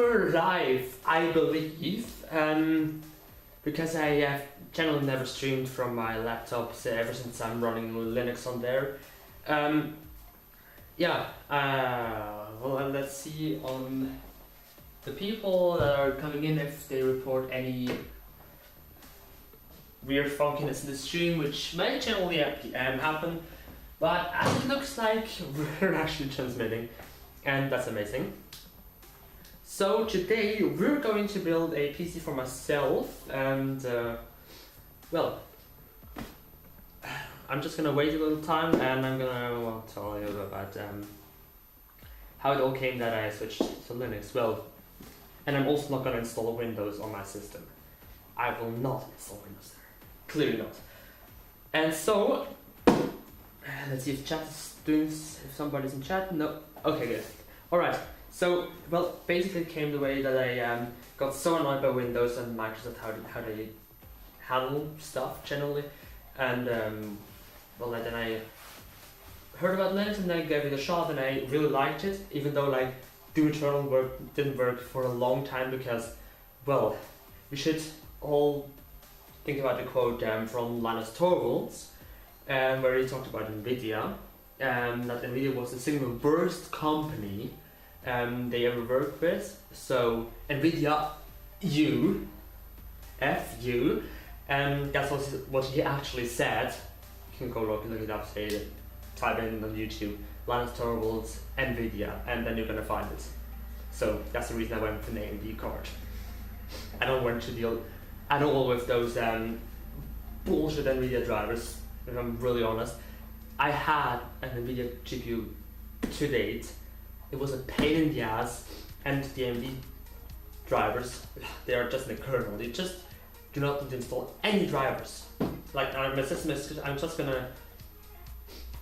super live, I believe, because I have generally never streamed from my laptop ever since I'm running Linux on there. Well, let's see on the people that are coming in if they report any weird funkiness in the stream, which may generally happen, but as it looks like we're actually transmitting, and that's amazing. So today we're going to build a PC for myself, and well, I'm just gonna wait a little time and I'm gonna tell you about how it all came that I switched to Linux. Well, and I'm also not gonna install Windows on my system. I will not install Windows there. Clearly not. And so, let's see if chat is doing, if somebody's in chat. No. Okay, good. Alright. So, well, basically it came the way that I got so annoyed by Windows and Microsoft, how they handle stuff generally, and well, then I heard about Linux and I gave it a shot and I really liked it, even though like Doom Eternal didn't work for a long time because, well, we should all think about the quote from Linus Torvalds, where he talked about NVIDIA, that NVIDIA was the single worst company they ever worked with. So NVIDIA, F you, and that's what he actually said. You can go look it up, say it, type in on YouTube, Linus Torvalds, NVIDIA, and then you're gonna find it. So that's the reason I went with the AMD card. I don't want to deal at all with those bullshit NVIDIA drivers, if I'm really honest. I had an NVIDIA GPU to date. It was a pain in the ass, and the AMD drivers, they are just in the kernel. They just do not need to install any drivers. Like my system is, I'm just gonna,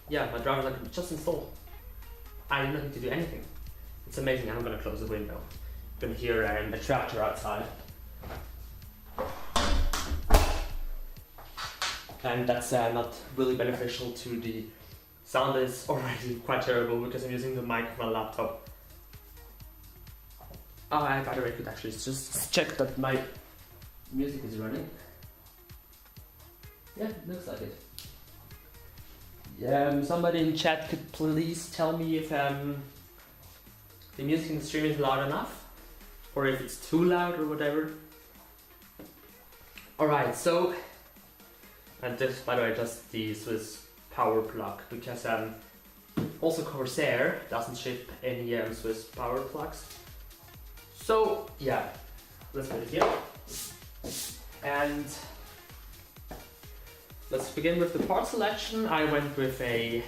yeah, my drivers I can just install. I do not need to do anything. It's amazing. I'm gonna close the window. You can hear a tractor outside. And that's not really beneficial to the sound. Is already quite terrible because I'm using the mic of my laptop. Oh, by the way, I could actually just check that my music is running. Yeah, looks like it. Somebody in chat could please tell me if the music in the stream is loud enough, or if it's too loud or whatever. Alright, so, and this, by the way, just the Swiss power plug, because also Corsair doesn't ship any Swiss power plugs. So yeah, let's put it here, and let's begin with the part selection. I went with a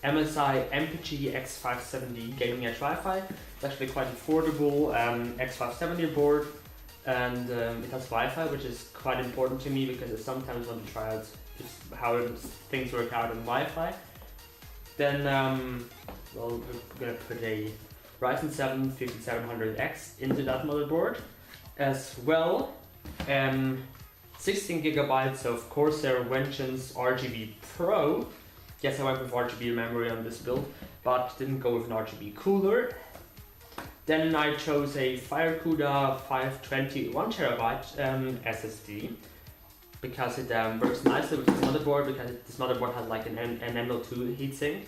MSI MPG X570 Gaming Edge Wi-Fi. It's actually quite affordable X570 board, and it has Wi-Fi, which is quite important to me because I sometimes want to try out how things work out on Wi-Fi. Then, well, we're gonna put a Ryzen 7 5700X into that motherboard, as well 16 gigabytes of Corsair Vengeance RGB Pro. Yes, I went with RGB memory on this build, but didn't go with an RGB cooler. Then I chose a FireCuda 520 1TB SSD because it works nicely with this motherboard, because this motherboard has like an M.2 heatsink,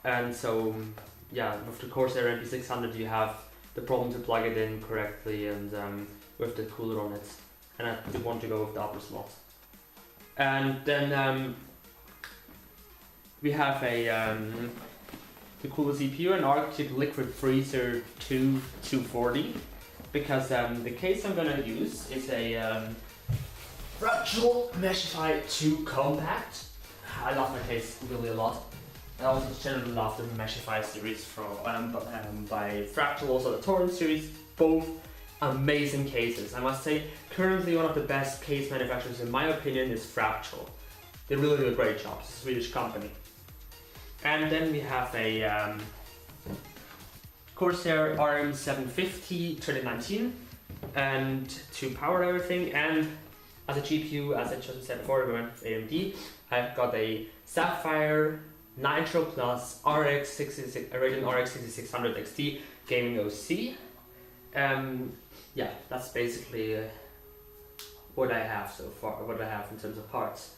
and so yeah, with the Corsair MP600 you have the problem to plug it in correctly and with the cooler on it, and I did want to go with the upper slot. And then we have a the cooler CPU, an Arctic Liquid Freezer 240, because the case I'm gonna use is a Fractal Meshify 2 Compact. I love my case really a lot. I also generally love the Meshify series from by Fractal, also the Torrent series. Both amazing cases. I must say, currently one of the best case manufacturers in my opinion is Fractal. They really do a great job. It's a Swedish company. And then we have a Corsair RM750 2019, and to power everything, and as a GPU, as I just said before, we went with AMD. I've got a Sapphire Nitro Plus RX 66, Radeon RX 6600 XT Gaming OC, Yeah, that's basically what I have so far, what I have in terms of parts.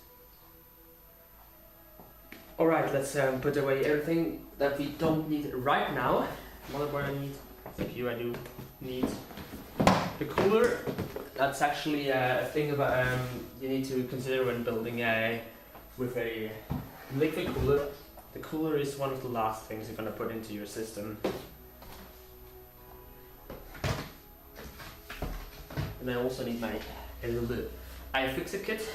Alright, let's put away everything that we don't need right now. Motherboard I need, CPU I do need. The cooler, that's actually a thing about you need to consider when building with a liquid cooler. The cooler is one of the last things you're going to put into your system. And I also need my iFixit kit.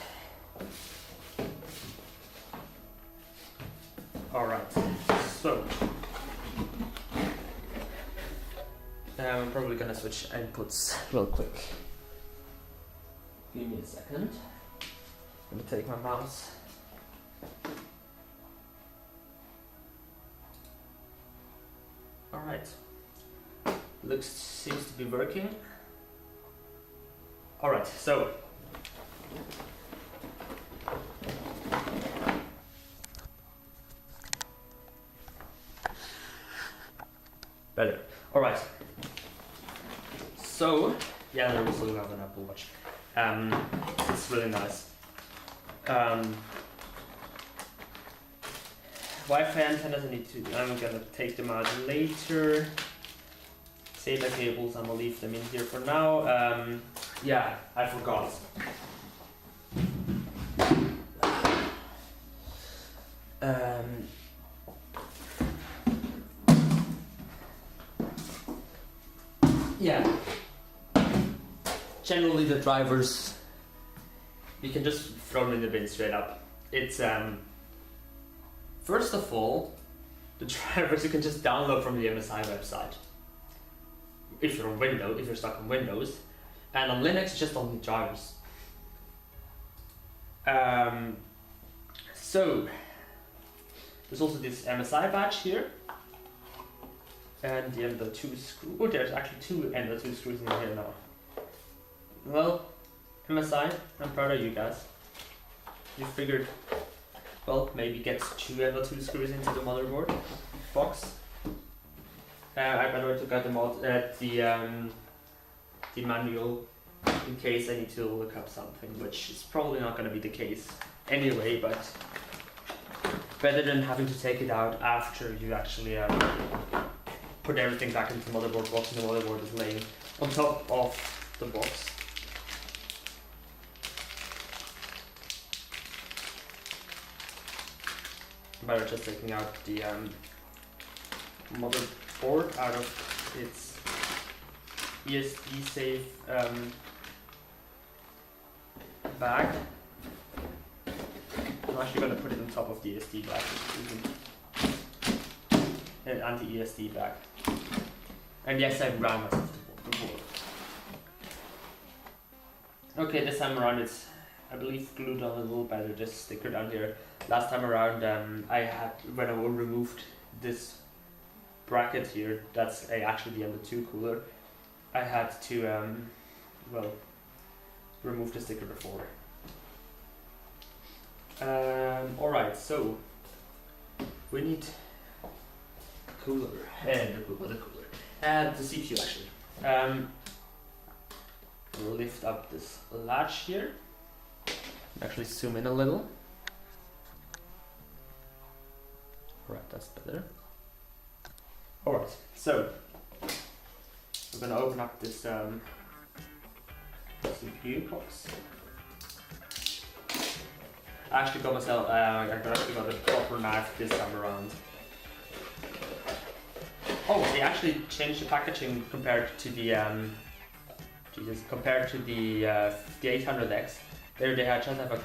Alright, so I'm probably gonna switch inputs real quick. Give me a second. Let me take my mouse. Alright, seems to be working. Alright, so better. Alright. So yeah, there was still have an Apple Watch. It's really nice. Wi-Fi antennas I need to I'm gonna take them out later. Save the cables, I'm gonna leave them in here for now. Yeah, I forgot. Yeah. Generally the drivers, you can just throw them in the bin straight up. It's first of all, the drivers you can just download from the MSI website. If you're on Windows, if you're stuck on Windows, and on Linux, just only drivers. So there's also this MSI badge here, and the M.2 screw. Oh, there's actually two M.2 screws in here now. Well, MSI, I'm proud of you guys. You figured, well, maybe get two M.2 screws into the motherboard box. I by the way took out the manual in case I need to look up something, which is probably not going to be the case anyway, but better than having to take it out after you actually put everything back into the motherboard box and the motherboard is laying on top of the box. Better just taking out the motherboard out of its ESD safe bag. I'm actually going to put it on top of the ESD bag, an anti-ESD bag. And yes, I ran myself the board. Okay, this time around it's, I believe, glued on a little better, this sticker down here. Last time around, I had, when I removed this bracket here, that's actually the M.2 cooler, I had to, well, remove the sticker before. Alright, so we need the cooler, the CPU actually. We'll lift up this latch here, actually zoom in a little. Alright, that's better. Alright, so we're gonna open up this CPU box. I actually got myself, I actually got a proper knife this time around. Oh, they actually changed the packaging compared to the compared to the 800X. There they just have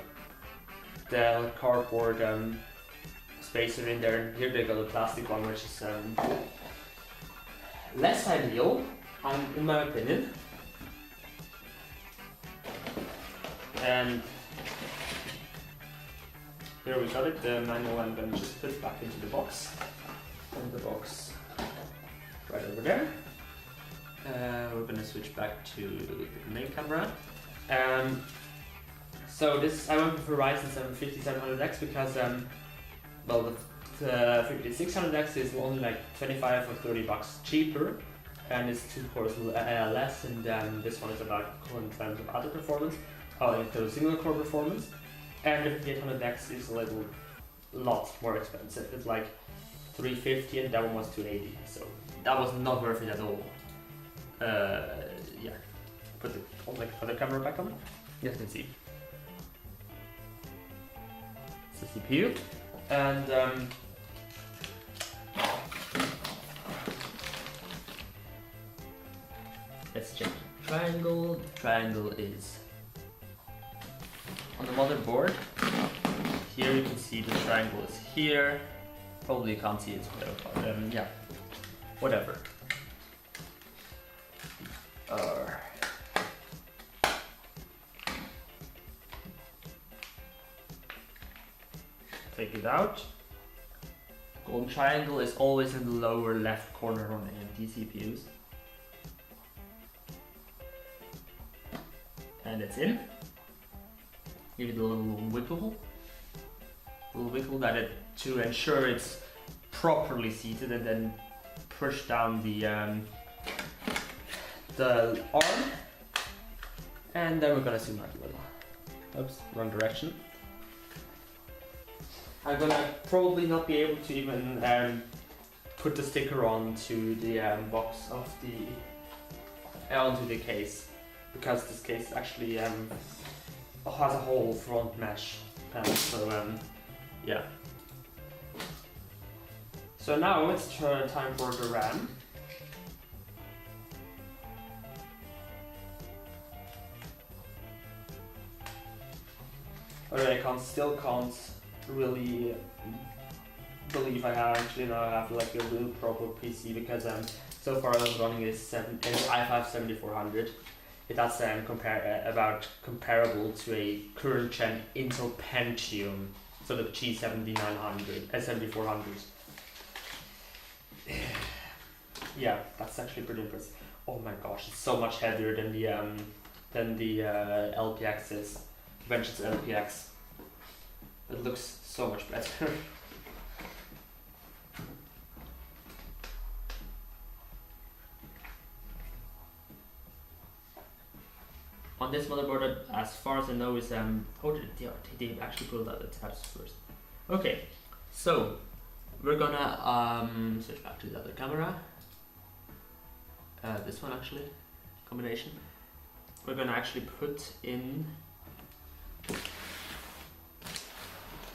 the cardboard spacer in there, and here they got a plastic one, which is less ideal, in my opinion. And here we got it, the manual. I'm going to just put it back into the box. And the box right over there. We're going to switch back to the main camera. So this, I went with Ryzen 5700X because well, the 5600X is only like 25 or 30 bucks cheaper, and it's 2 cores less, and this one is about equal in terms of other performance, into single core performance, and the 5800X is a lot more expensive. It's like 350 and that one was 280, so that was not worth it at all. Yeah, put the camera back on. Yes, you can see. It's the CPU, and let's check triangle. The triangle is on the motherboard. Here you can see the triangle is here. Probably you can't see it, but yeah, whatever. Take it out. Golden triangle is always in the lower left corner on AMD CPUs. And it's in. Give it a little wiggle. That to ensure it's properly seated, and then push down the arm. And then we're gonna zoom out a little. Oops, wrong direction. I'm gonna probably not be able to even put the sticker onto the box of onto the case, because this case actually has a whole front mesh, yeah. So now it's time for the RAM. Alright, I still can't really believe I actually now have like a real proper PC, because so far I was running is i5 7400. That's about comparable to a current gen Intel Pentium, so the G7900 7400. Yeah, that's actually pretty impressive. Oh my gosh, it's so much heavier than the LPX is. Vengeance LPX. It looks so much better. On this motherboard, as far as I know, is oh, they actually pulled out the tabs first. Okay, so we're gonna switch back to the other camera. This one actually, combination. We're gonna actually put in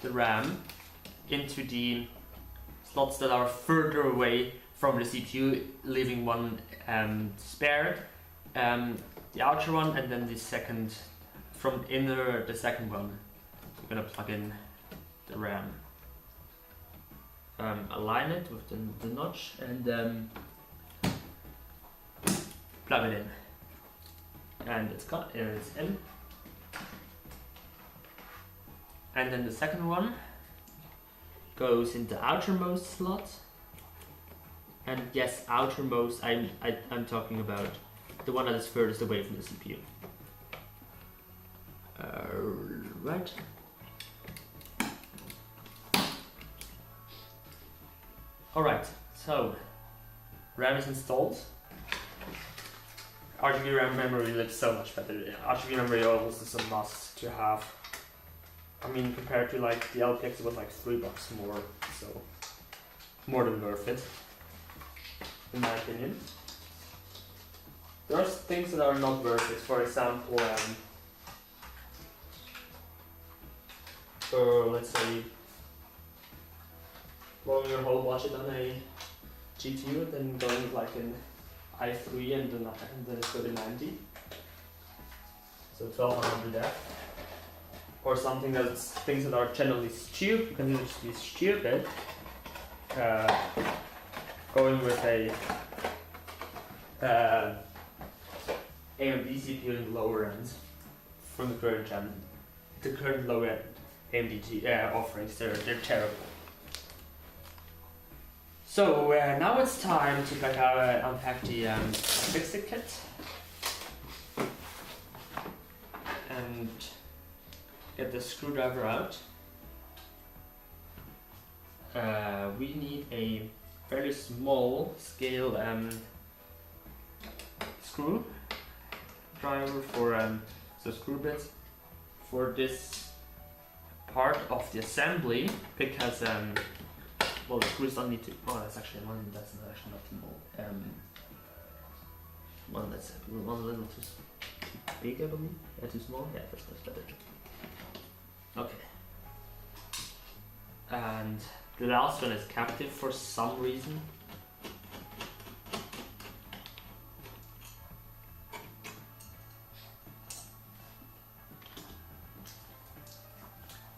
the RAM into the slots that are further away from the CPU, leaving one spared. The outer one, and then the second, from inner the second one, we're gonna plug in the RAM. Align it with the notch, and plug it in. And it's in. And then the second one goes in the outermost slot. And yes, outermost, I'm talking about the one that is furthest away from the CPU. Right. Alright, so RAM is installed. RGB RAM memory looks so much better. RGB memory always is a must to have. I mean, compared to like the LPX, it was like $3 more, so more than worth it, in my opinion. There are things that are not worth it. For example, let's say blowing your whole budget on a GPU, then going like in i3 and then it's 3090, so 1200F, or something that's things that are generally stupid, considered to be stupid. Going with a AMD CPU in the lower end from the current gen, the current low end AMD offerings, they're terrible. So now it's time to unpack the fix-it kit and get the screwdriver out. We need a very small scale screw driver for the screw bits for this part of the assembly, because well, the screws don't need to. Oh, that's actually one. That's actually not small. One that's one a little too big, I believe. Yeah, too small. Yeah, that's better. Okay. And the last one is captive for some reason.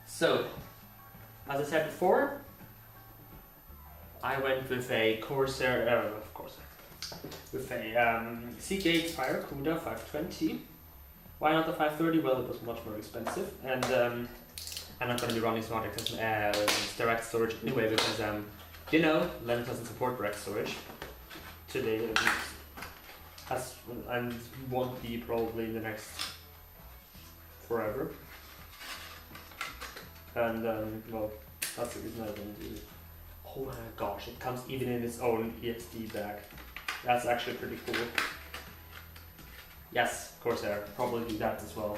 So, as I said before, I went with a Corsair, with a Seagate Fire CUDA 520. Why not the 530? Well, it was much more expensive, and I'm not going to be running SmartX as direct storage anyway, because you know, Linux doesn't support direct storage today, and won't be probably in the next forever. And well, that's the reason I didn't do it. Oh my gosh, it comes even in its own EXD bag. That's actually pretty cool. Yes, Corsair, probably do that as well.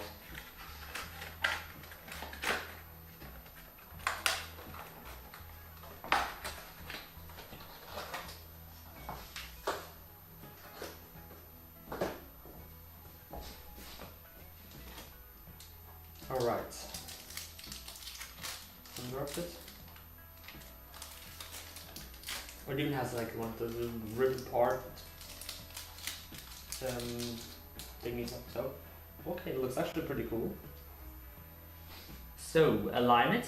Alright. Unwrap it. It even has like one of the ribbon part thingies up so. Okay, it looks actually pretty cool. So align it,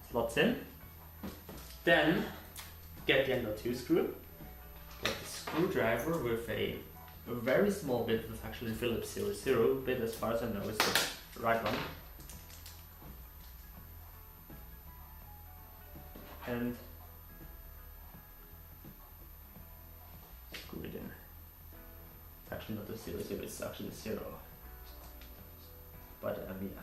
slots in, then get the NO2 screw, get the screwdriver with a very small bit, with actually Phillips 00 bit, as far as I know is the right one. And screw it in. It's actually not the 00, it's actually the 0. But yeah.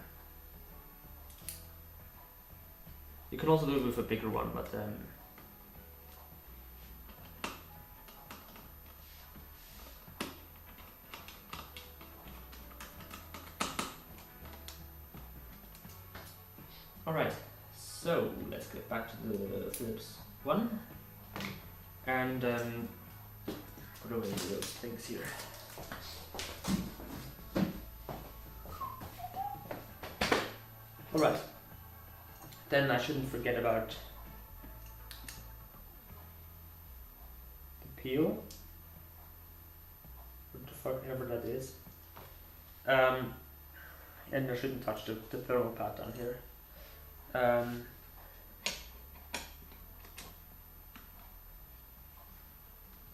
You can also do it with a bigger one, but alright, so let's get back to the Philips one and put away those things here. Alright, then I shouldn't forget about the peel, what the fuck ever that is, and I shouldn't touch the thermal pad down here.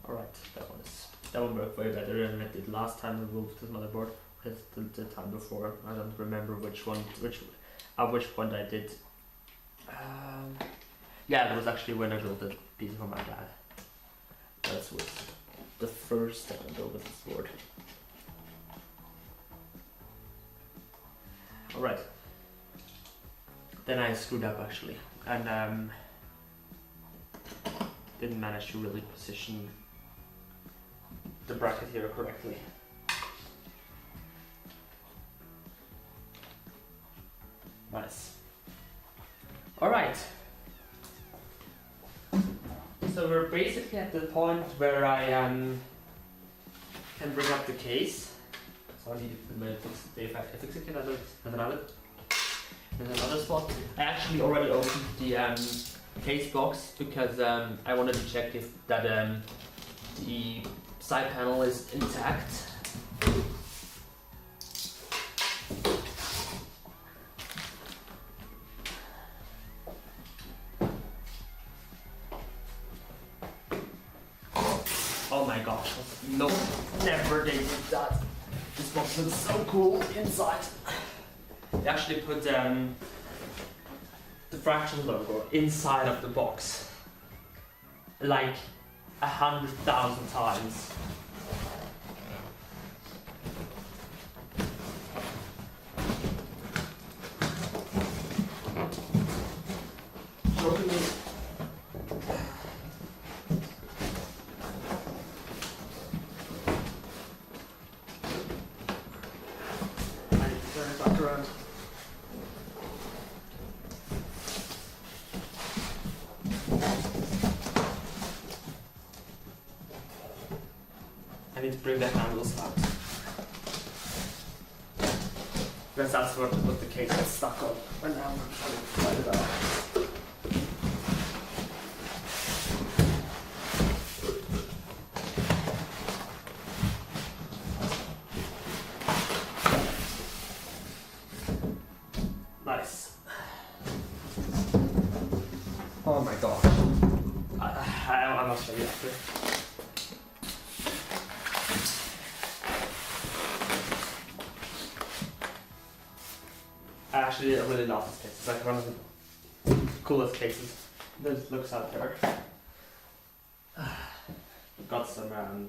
Alright, that one worked way better than it did last time I moved this motherboard. The time before, I don't remember at which point I did. Yeah, that was actually when I built a PC for my dad. That was the first time I built this board. Alright. Then I screwed up actually, and didn't manage to really position the bracket here correctly. Nice. Alright. So we're basically at the point where I can bring up the case. So I need to fix it in another spot. I actually already opened the case box because I wanted to check if that the side panel is intact. Oh my gosh, no, never they did that. This box looks so cool inside. They actually put the Fraction logo inside of the box, like 100,000 times. around. I need to bring the handles out. Because that's what the case gets stuck on. And now I'm trying to slide it out. Nice. Oh my gosh. I'm not sure yet. Actually, I really love this case. It's like one of the coolest cases that looks out there. Got some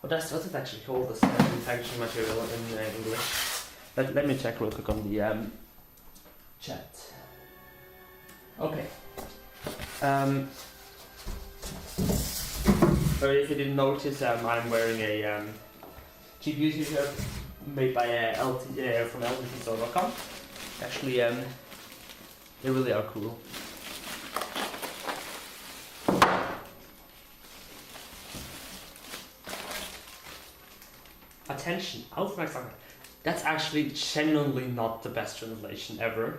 what's it actually called? This packaging material in English. Let me check real quick on the chat. Okay. So if you didn't notice, I'm wearing a GPU t-shirt made by from LTTSO.com. Actually, they really are cool. Attention, Aufmerksamkeit. That's actually genuinely not the best translation ever.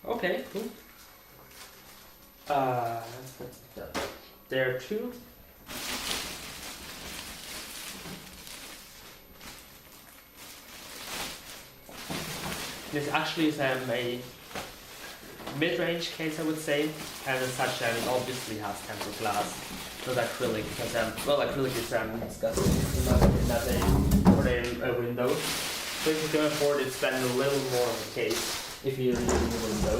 Okay, cool. There too. This actually is a mid-range case, I would say, and as such, it obviously has tempered glass, not acrylic, because acrylic is disgusting in that for a window. So if you can afford it, spend a little more on the case if you're using a window.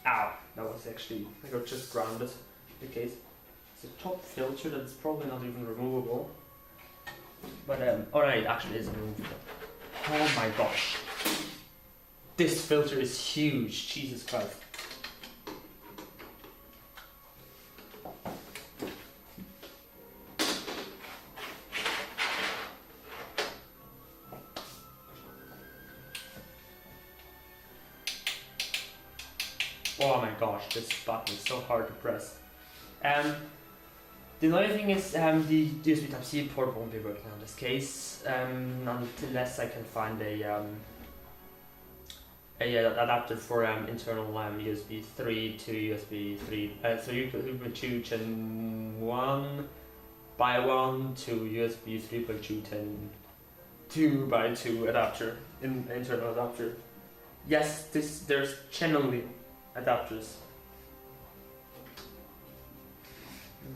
Ow, that was actually, I got just grounded the case. It's a top filter that's probably not even removable, but alright, it actually is removable. Oh my gosh. This filter is huge, Jesus Christ. Oh my gosh, this button is so hard to press. The another thing is the USB Type-C port won't be working on this case unless I can find a adapter for internal USB 3 to USB 3. So you could choose 1 by 1 to USB 3.2 2 by 2 adapter, internal adapter. Yes, there's genuinely adapters.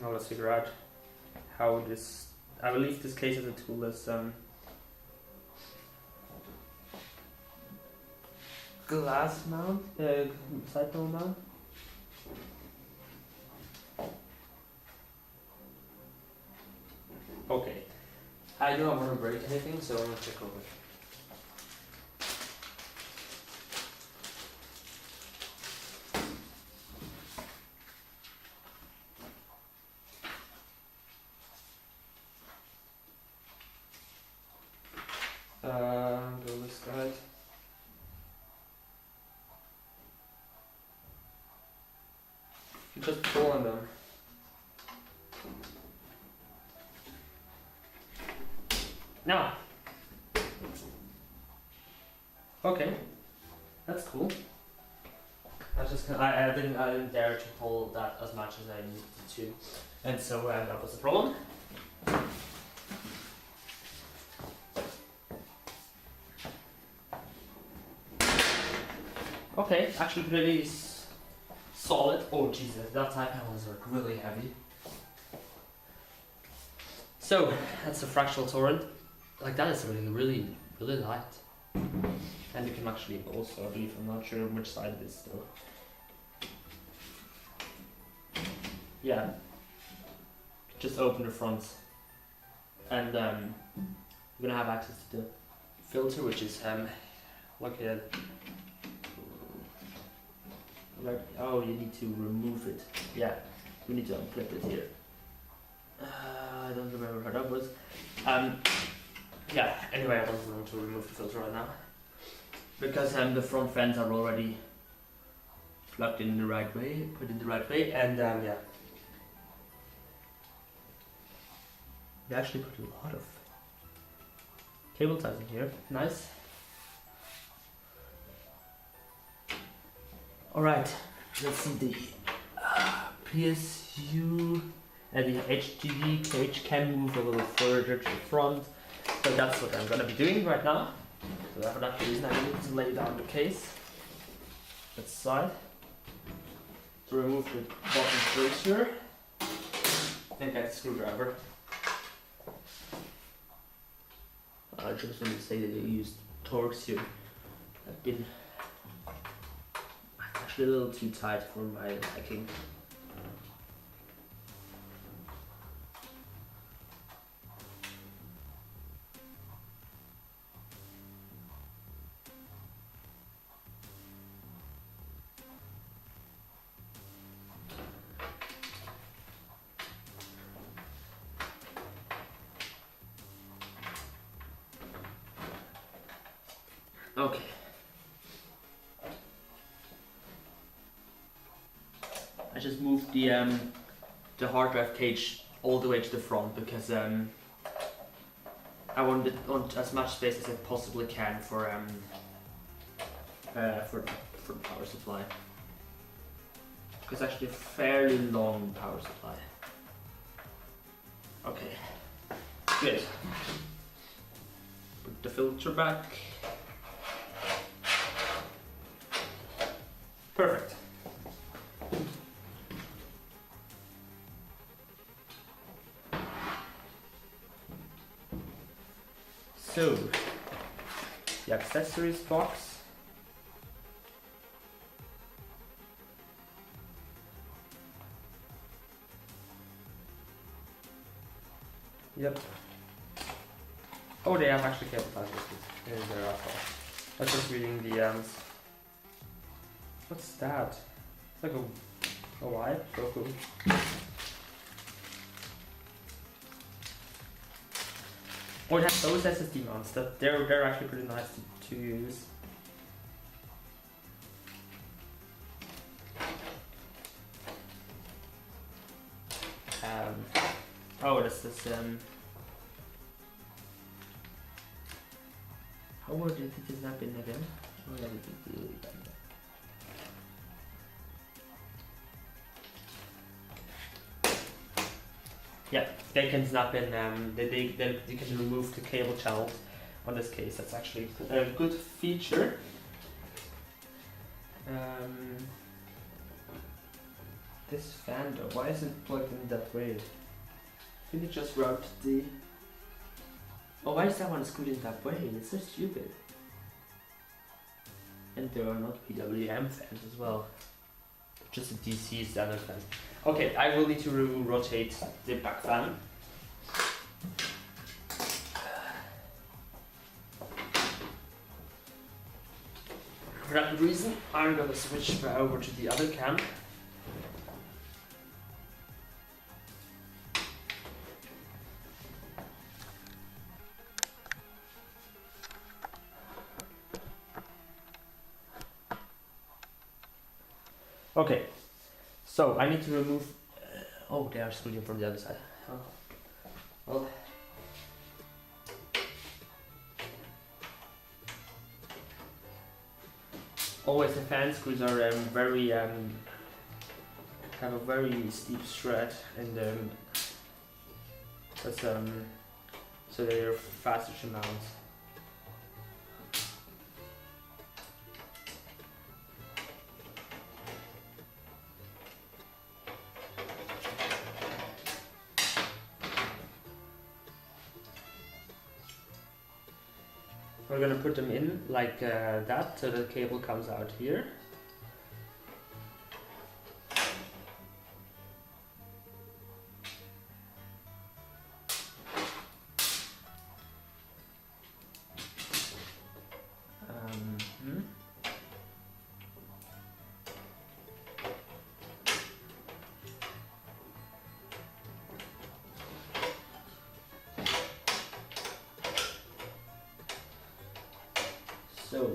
Now let's figure out how this. I will leave this case as a tool as glass mount, side panel mount. Okay, I don't want to break anything, so I'm gonna check over. Go this guide. You just pull on them. Now. Okay, that's cool. I didn't dare to pull that as much as I needed to, and so that was the problem. Okay, actually pretty solid. Oh Jesus, that side panel is really heavy. So that's a fractional torrent. Like that is really light. And you can actually also, I believe, I'm not sure which side it is though. Yeah. Just open the front, and you're gonna have access to the filter, which is located Oh, you need to remove it. Yeah, we need to unclip it here. I don't remember how that was. Yeah, anyway, I don't want to remove the filter right now. Because the front fends are already plugged in the right way, put in the right way, and yeah. We actually put a lot of cable ties in here. Nice. Alright, let's see the PSU and the HDD cage can move a little further to the front. So that's what I'm gonna be doing right now. So for that reason I need to lay down the case. That side. To remove the bottom bracer. And get a screwdriver. I just want to say that I used Torx here. I've been actually a little too tight for my liking. Okay. I just moved the hard drive cage all the way to the front because I want as much space as I possibly can for the power supply. It's actually a fairly long power supply. Okay, good. Put the filter back. Perfect. So, the accessories box. Yep. Oh, they have actually cable ties in there as well. I was just reading the what's that? It's like a wire? So cool. Oh, it has those SSD mounts. They're actually pretty nice to use. Oh, this how would it just not been again? Oh, yeah, we can do it. Yeah, they can snap in. You can remove the cable channels on this case. That's actually a good feature. This fan though, why isn't it plugged in that way? Can you just route the? Oh, why is that one screwed in that way? It's so stupid. And there are not PWM fans as well. Just a DC standard fan. Okay, I will need to rotate the back fan. For that reason, I'm gonna switch over to the other cam. Okay, so I need to remove. Oh, they are screwed in from the other side. Oh. Well. Always the fan screws are very have a very steep thread, and that's so they're faster to mount. We're gonna put them in like that, so the cable comes out here. So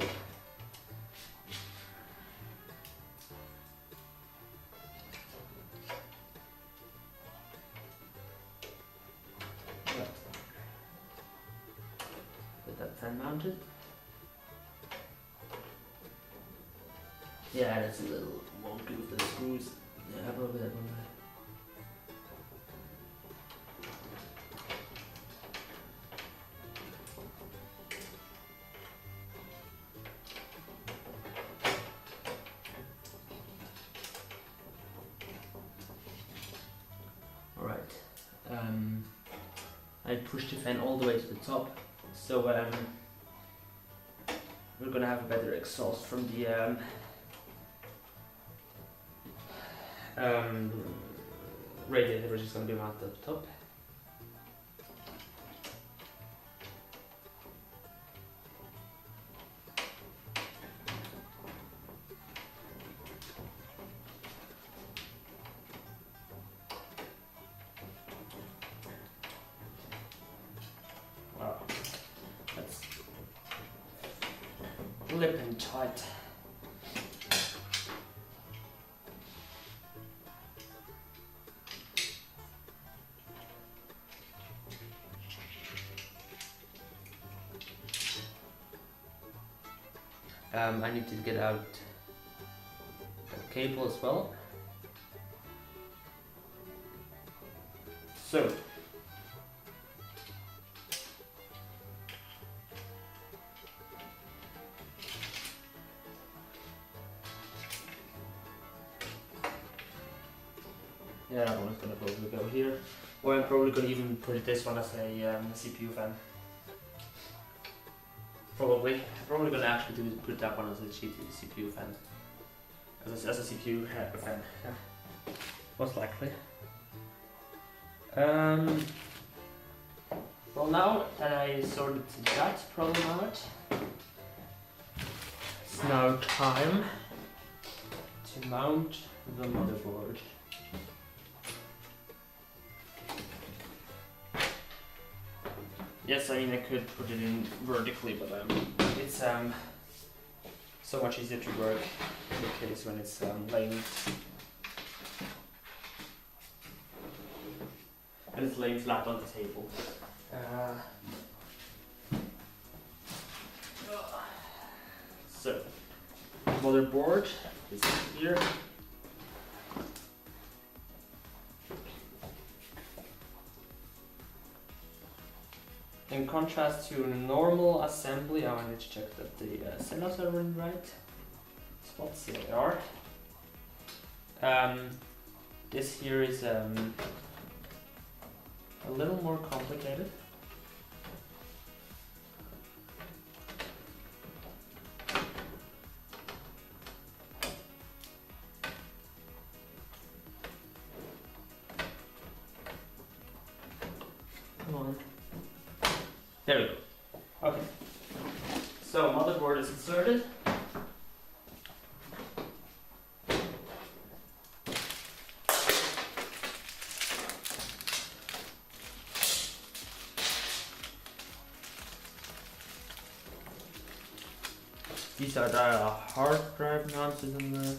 get that fan mounted. Yeah, that's a little wonky with the screws. Yeah, probably that one. Alright. I pushed the fan all the way to the top, so we're gonna have a better exhaust from the radiator, which is going to be mounted at the top. Wow, that's flipping tight. I need to get out the cable as well. So yeah, that one's gonna probably go here, or I'm probably gonna even put this one as a CPU fan. Probably gonna actually put that one as a CPU fan, as a CPU fan. Yeah. Most likely. Well, now that I sorted that problem out, it's now time to mount the motherboard. Yes, I mean I could put it in vertically, but it's so much easier to work in the case when it's laying flat on the table. So motherboard is here. In contrast to normal assembly, I need to check that the cells are in the right spots. Here they are. This here is a little more complicated. Come on. There we go. Okay. So motherboard is inserted. These are the hard drive mounted in there.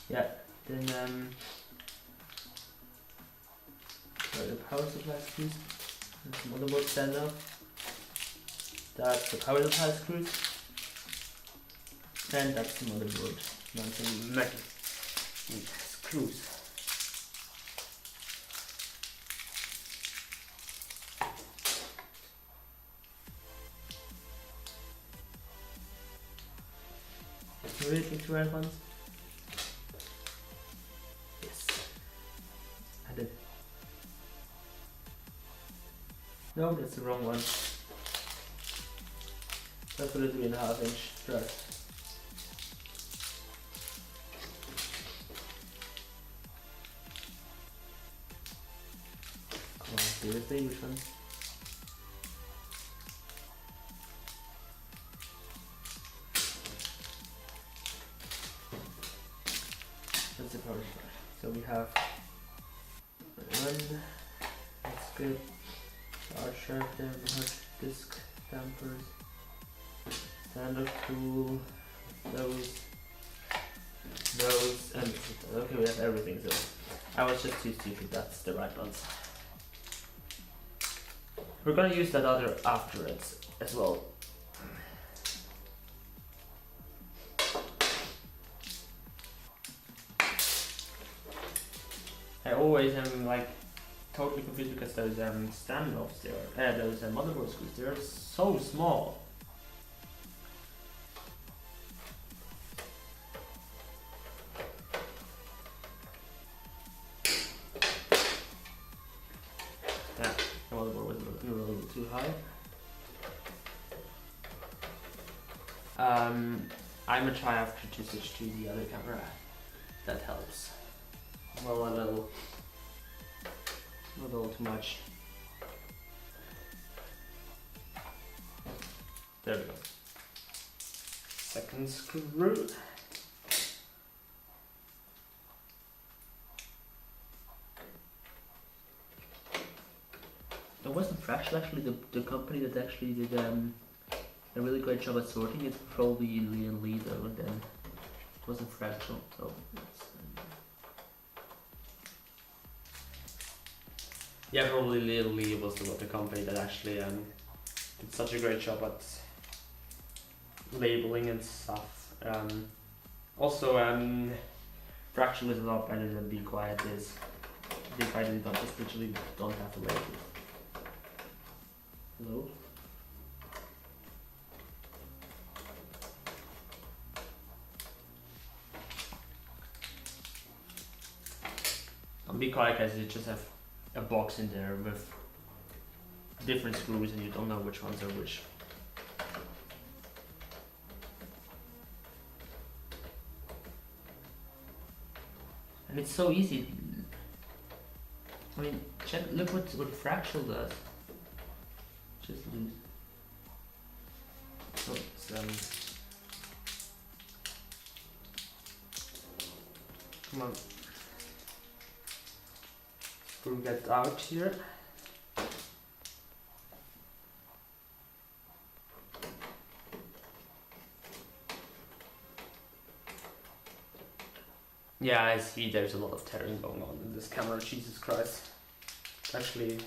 Yeah. Then the power supply screws. That's the motherboard stand up. That's the power supply screws. And that's the motherboard mounting metal screws. You really think the right ones? Yes. I did. No, that's the wrong one. That's a little 3.5 inch drive. Come on, seriously, which one? That's the power supply. So we have one. That's good. Charge sharp there. Disc dampers, standard tool, those, and okay, we have everything. So I was just too stupid. That's the right ones. We're gonna use that other after it as well. I always am like totally confused because those standoffs there, those motherboard screws, they're so small. Yeah, the motherboard was a little bit too high. I'm gonna try after to switch to the other camera. That helps. Well, a little. Not a little too much. There we go. Second screw. It wasn't Fractal actually the company that actually did a really great job at sorting. It's probably Lee though, and then it wasn't Fractal. So yeah, probably Lee was the company that actually did such a great job at labeling and stuff. Also, Fractal is a lot better than Be Quiet is. Be Quiet is not just literally don't have to label. Hello? On Be Quiet, guys, you just have a box in there with different screws and you don't know which ones are which. And it's so easy. I mean, look what Fractal does. Just lose. Oh, it's, come on. Screw that out here. Yeah, I see there's a lot of tearing going on in this camera, Jesus Christ. It's actually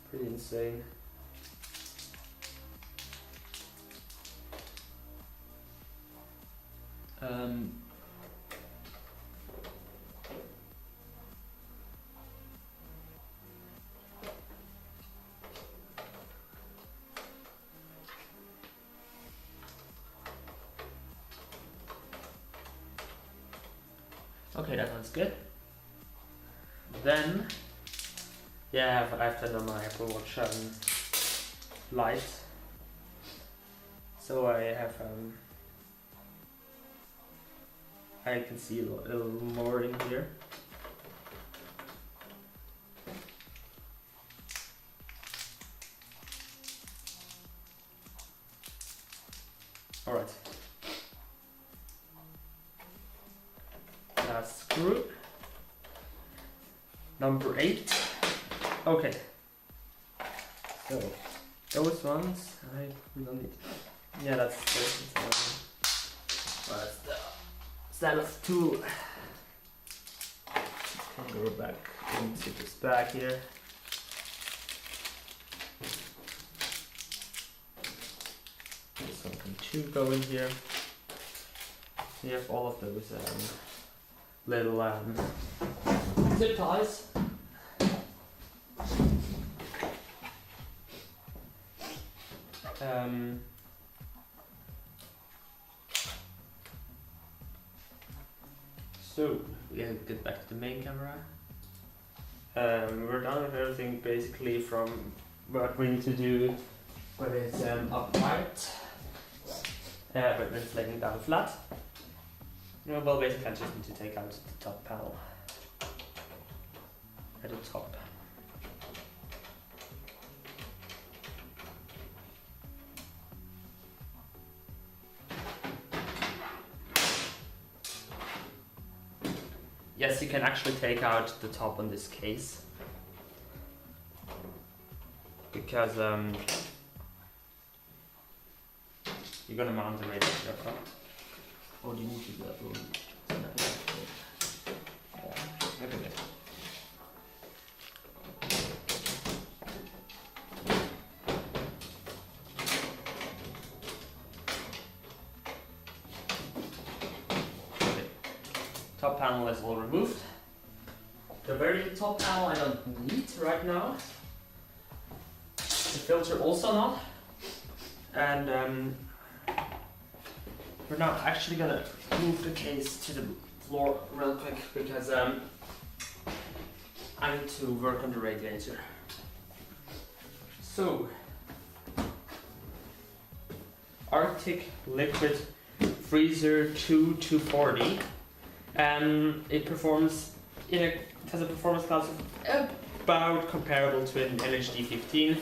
pretty insane. Okay, that one's good. Then, yeah, I've turned on my Apple Watch light. So I have, I can see a little more in here. All right. Last screw. Number 8. Okay. So those ones we don't need. Yeah, that's the standoff tool. I'll go back into this bag here. This one can too go in here. You have all of those little zip ties. So we get back to the main camera. We're done with everything basically from what we need to do when it's upright, but when it's laying down flat. Well, basically I just need to take out the top panel at the top. Yes, you can actually take out the top on this case. The because you're gonna mount the radiator. Oh, do you need to do that? Look at it. Okay. Top panel is all removed. The very top panel I don't need right now. The filter also not. And we're now actually gonna move the case to the floor real quick because I need to work on the radiator. So, Arctic Liquid Freezer 240. It performs it has a performance class of about comparable to an LHD 15.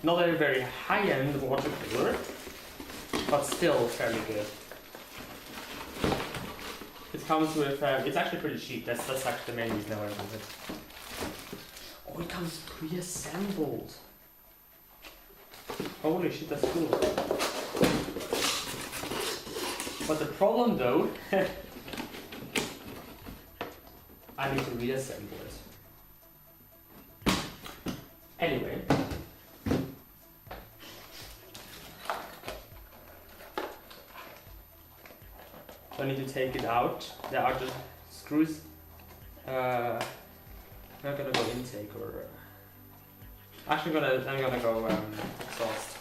Not a very high-end water cooler, but still fairly good. It comes with, it's actually pretty cheap. That's actually the main reason I went with it. Oh, it comes pre-assembled. Holy shit, that's cool. But the problem though, I need to reassemble it. Anyway. So I need to take it out. There are just screws. I'm not gonna go intake or. Actually, I'm gonna go exhaust.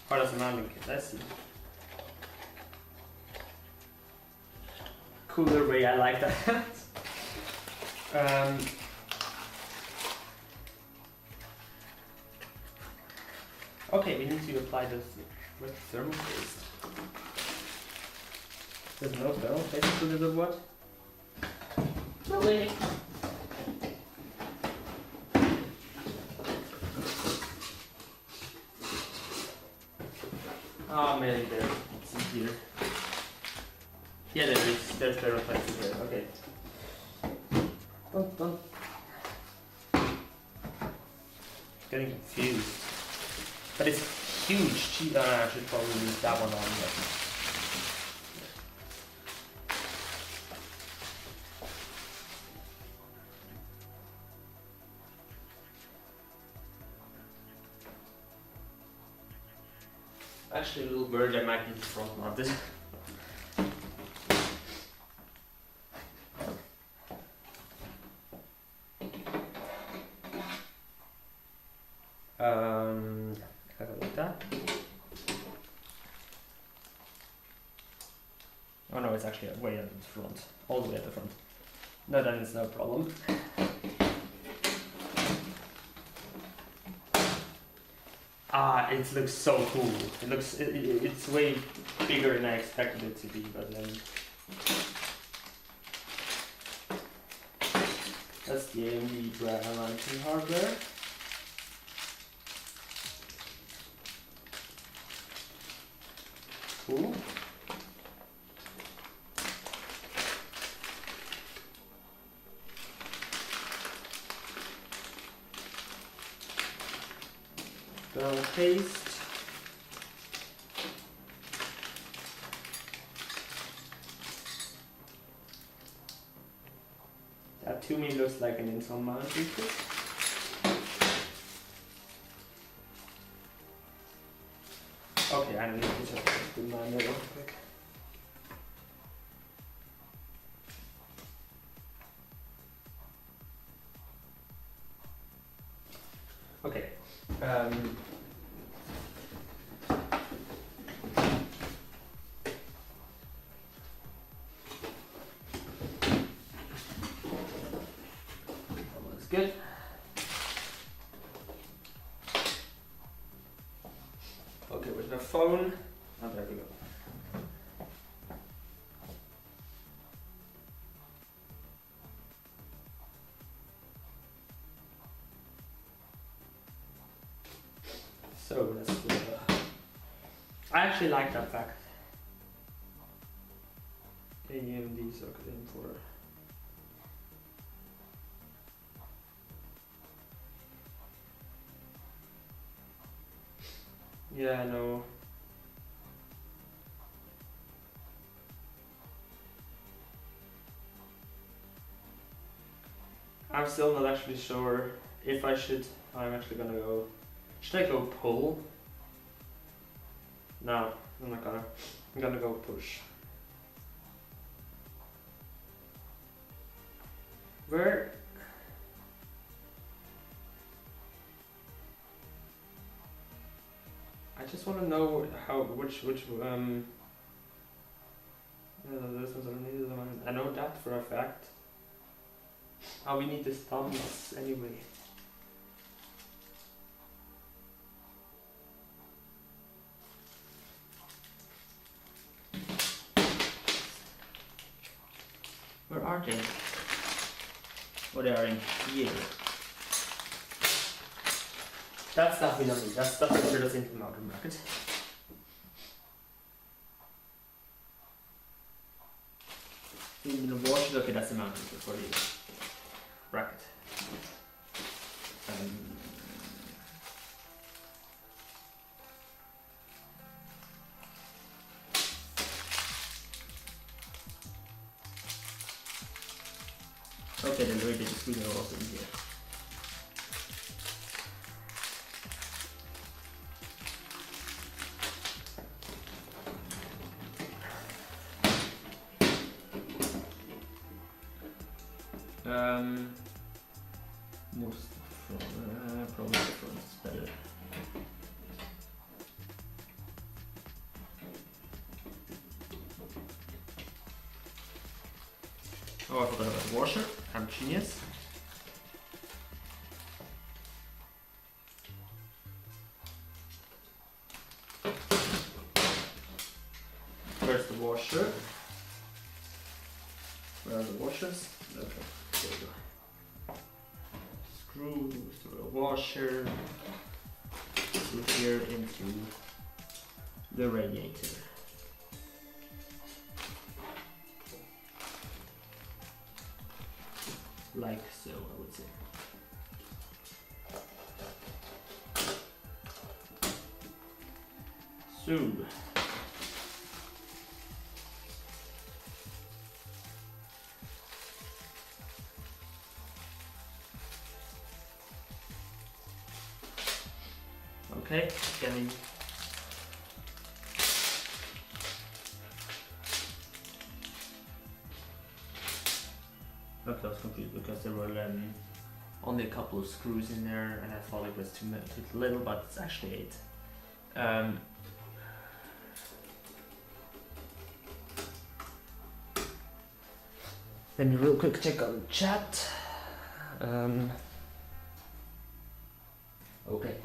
How does the mounting kit? Let's see. Cooler way, I like that. Okay, we need to apply this with thermal paste. There's no thermal paste included or what? Really? Oh man, there. It's in here. Yeah, there's thermal paste in here. Okay. Dun. Getting confused. But it's huge. I should probably leave that one on. Actually, a little bird, I might need to front mount this. Like that. Oh no, it's actually way at the front, all the way at the front. No, then it's no problem. Ah, it looks so cool. It's way bigger than I expected it to be, but then that's the AMD mounting hardware. Cool. Thermal paste. That to me looks like an Intel mounting kit. Okay, I need to just do mine real quick. Okay. That looks good. Okay, with the phone. Oh, there we go. So let's do that. I actually like that fact. AMD socket in for Yeah, I know. I'm still not actually sure if I should. I'm actually gonna go. Should I go pull? No, I'm not gonna. I'm gonna go push. Where? I just want to know how which this one's needed. I know that for a fact. Oh, we need this thumbs anyway. Where are they? Oh, they are in here. That's stuff we don't need. That's stuff for sure that's into the mountain bracket. In the wash, okay, that's the mountain for the bracket. Okay, then the radiator screen are also in here. Most from probably the front is better. Oh, I forgot about the washer. I'm genius. Where's the washer? Where are the washers? Okay, there we go. Screw through a washer, through here into the radiator. Like so, I would say. So, okay, getting okay, I was confused because there were only a couple of screws in there, and I thought it was too little, but it's actually 8. Let me real quick check on the chat. Okay.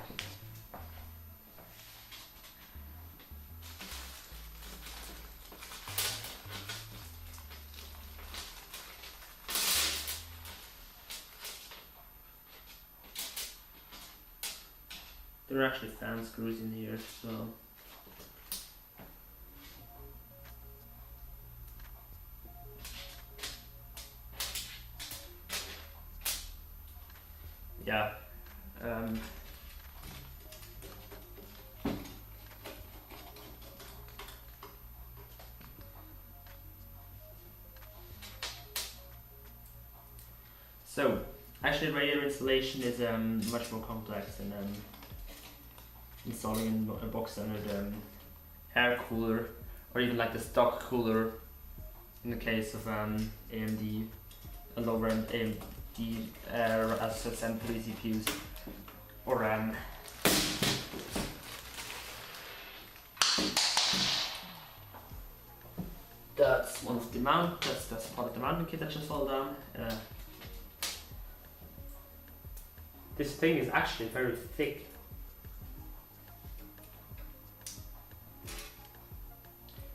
There are actually fan screws in here as well. Yeah. So, actually radiator installation is much more complex than installing a box standard air cooler, or even like the stock cooler in the case of AMD, a lower end AMD as simply CPUs, or that's one of the mount. That's part of the mounting kit that just fell down. This thing is actually very thick.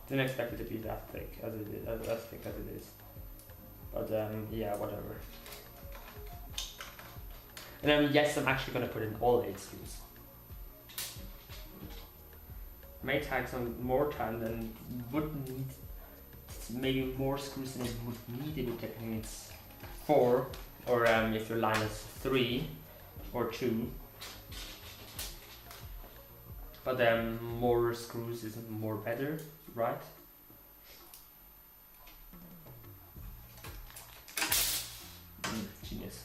Didn't expect it to be that thick as it is, as thick as it is. But yeah, whatever. And yes, I'm actually gonna put in all 8 screws. May tag some more time than would need. Maybe more screws than it would need. It would technically need 4, or if your line is 3 or 2. but then more screws is more better, right? Genius.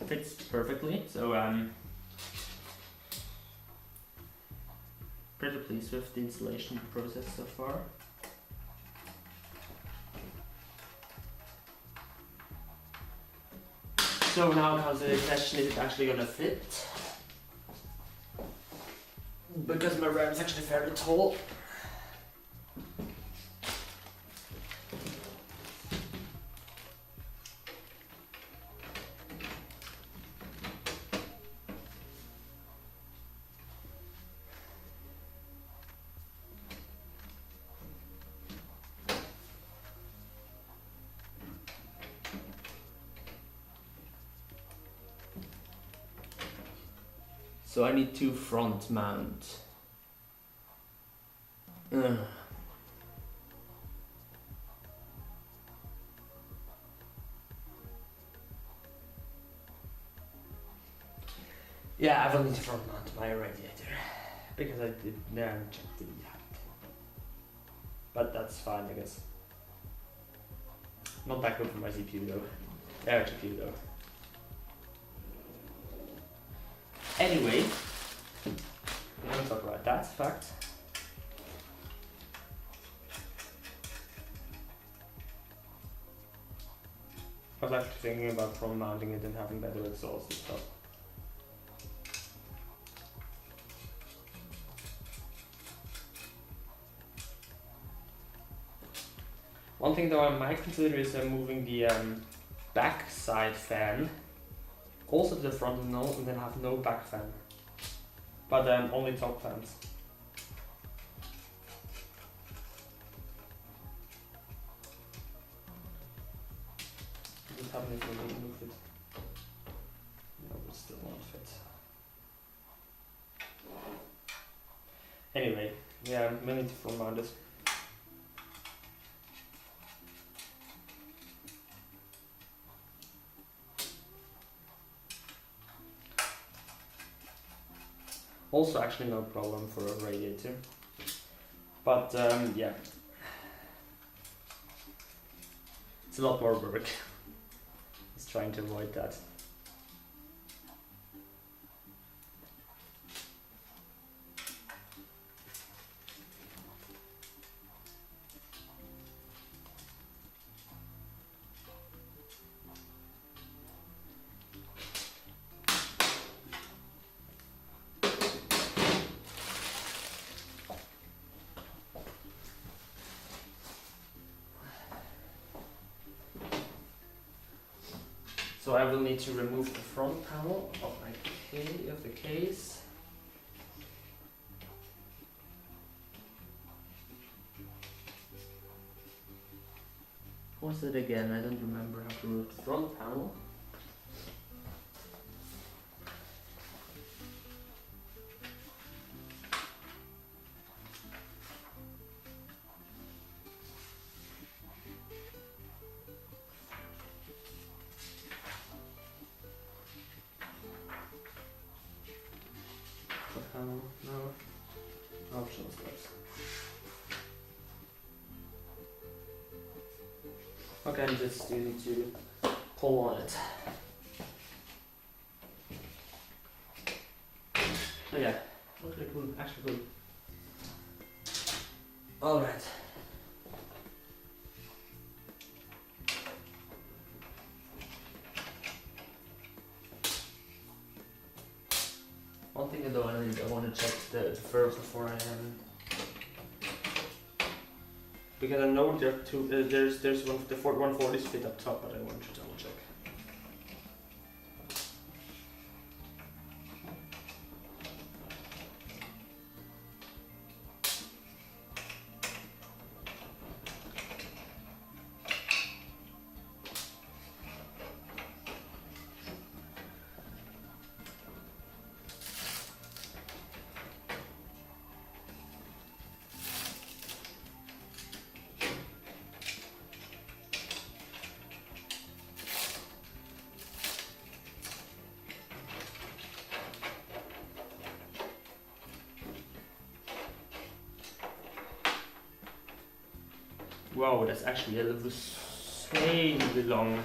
Fits perfectly, so pretty pleased with the installation process so far. So now comes the question, is it actually gonna fit? Because my RAM is actually fairly tall. So I need to front mount. Yeah, I will need to front mount my radiator because I did check the height. But that's fine, I guess. Not that good for my CPU though. GPU though. Anyway, we're going to talk about that fact. I was actually thinking about front mounting it and having better exhaust and stuff. One thing though I might consider is moving the back side fan also to the front node and then have no back fan, but only top fans. What happens if we move it? No, it still won't fit. Anyway, yeah, we need to front mount this. Also actually no problem for a radiator, but yeah, it's a lot more work. Just trying to avoid that. So I will need to remove the front panel of the case. What's it again? I don't remember how to remove the front panel. No. Optional steps. Okay, I'm just need to pull on it. Oh yeah, okay, cool, actually cool. Alright. One thing though I want to check the first before I because I know there are two. There's one the 140s fit up top, but I want to double check. Wow, that's actually a insanely long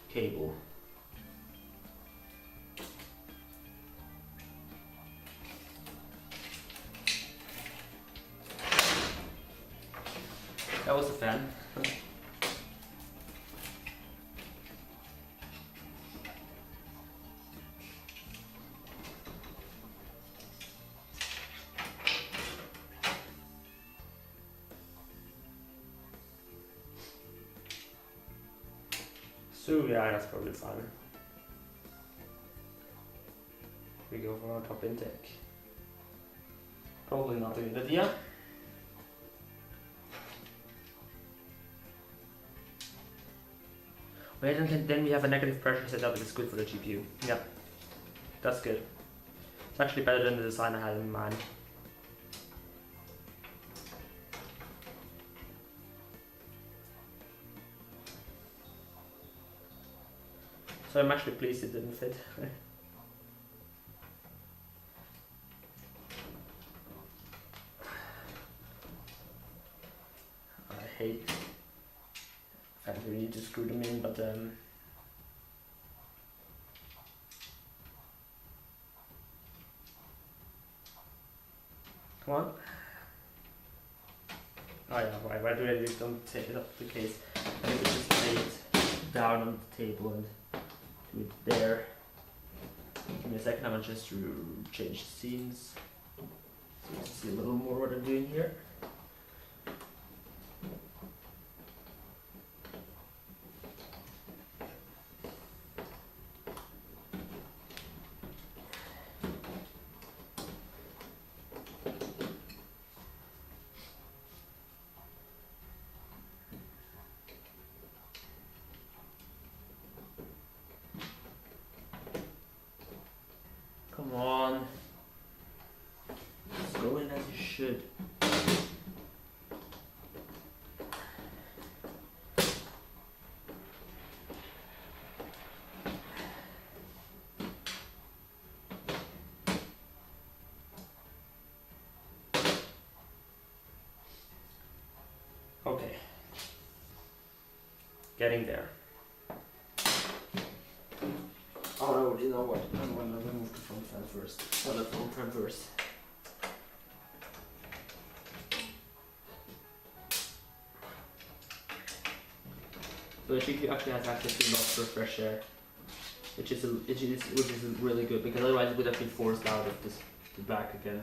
cable. That was a fan. So yeah, that's probably fine. We go for our top intake. Probably not a good idea. Wait, and then we have a negative pressure setup that's good for the GPU. Yeah, that's good. It's actually better than the design I had in mind. So I'm actually pleased it didn't fit. I hate I really need to screw them in, but come on. Oh yeah, why do I just don't take it up the case? I think just lay it down on the table and do it there. Give me a second, I'm gonna just change the scenes so you can see a little more what I'm doing here. Come on. Just go in as you should. Okay. Getting there. Oh no, you know what? I'm gonna remove the front fan first. Or the front fan first. So the GPU actually has access to lots of fresh air, which is really good, because otherwise it would have been forced out of the back again.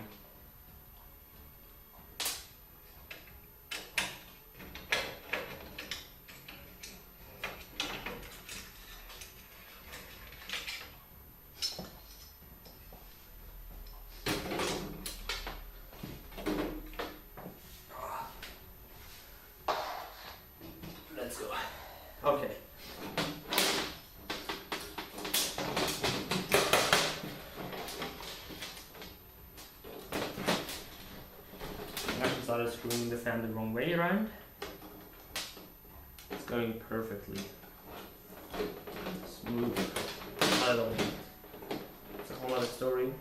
Let's go. Okay. I actually started screwing the fan the wrong way around. It's going perfectly smooth. I don't know. It's a whole other story.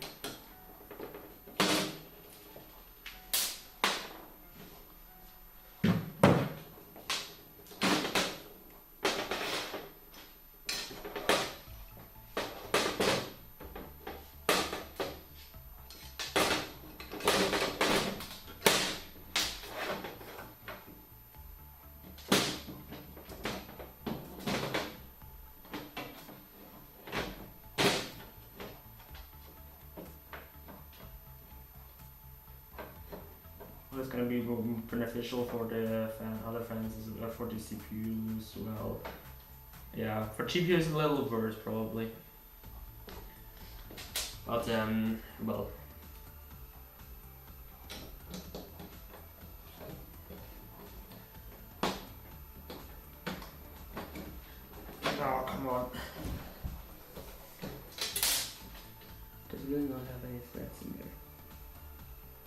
It's going to be beneficial for the other fans as well, for the CPU as well. Yeah, for GPU it's a little worse probably. But well. Oh, come on. Does really not have any threads in there.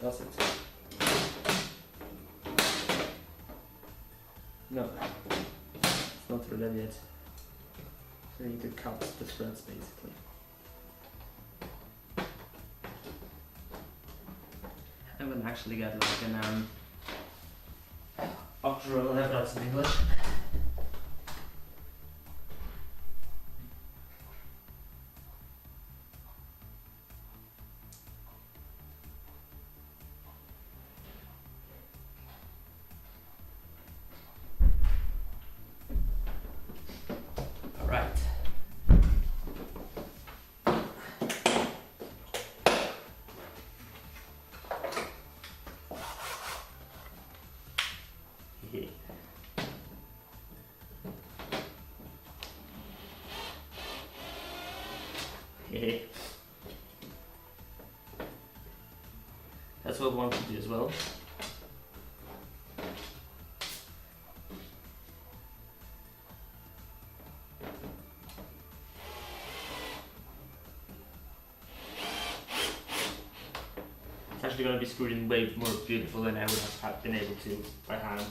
Does it? No, it's not threaded yet. So you need to cut the threads basically. I'm gonna actually get like an after all, I have that in English. Alright. That's what I want to do as well. It's actually going to be screwed in way more beautiful than I would have been able to by hand.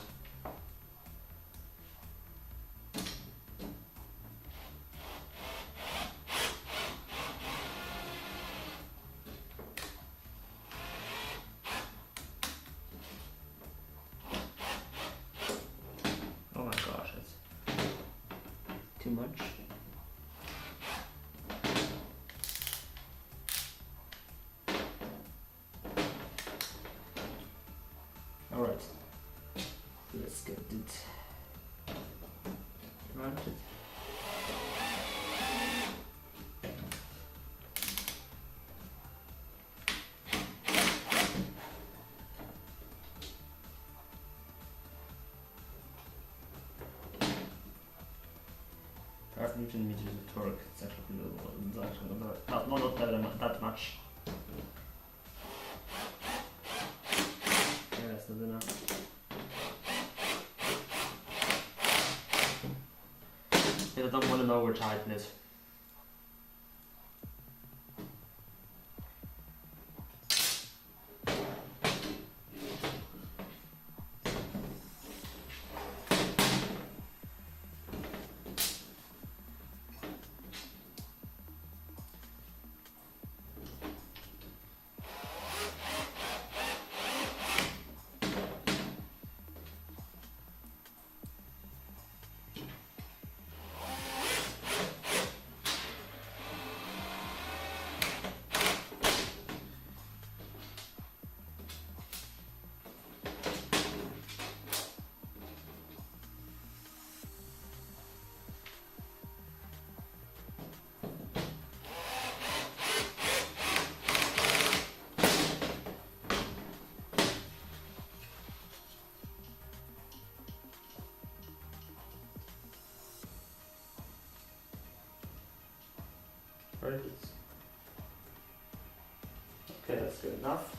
Oh my gosh, that's too much. Alright, let's get it mounted. Newton meters of torque, it's actually not that much. Yeah, that's not enough. Yeah, I don't want to over tighten it. Right. Okay, that's good enough.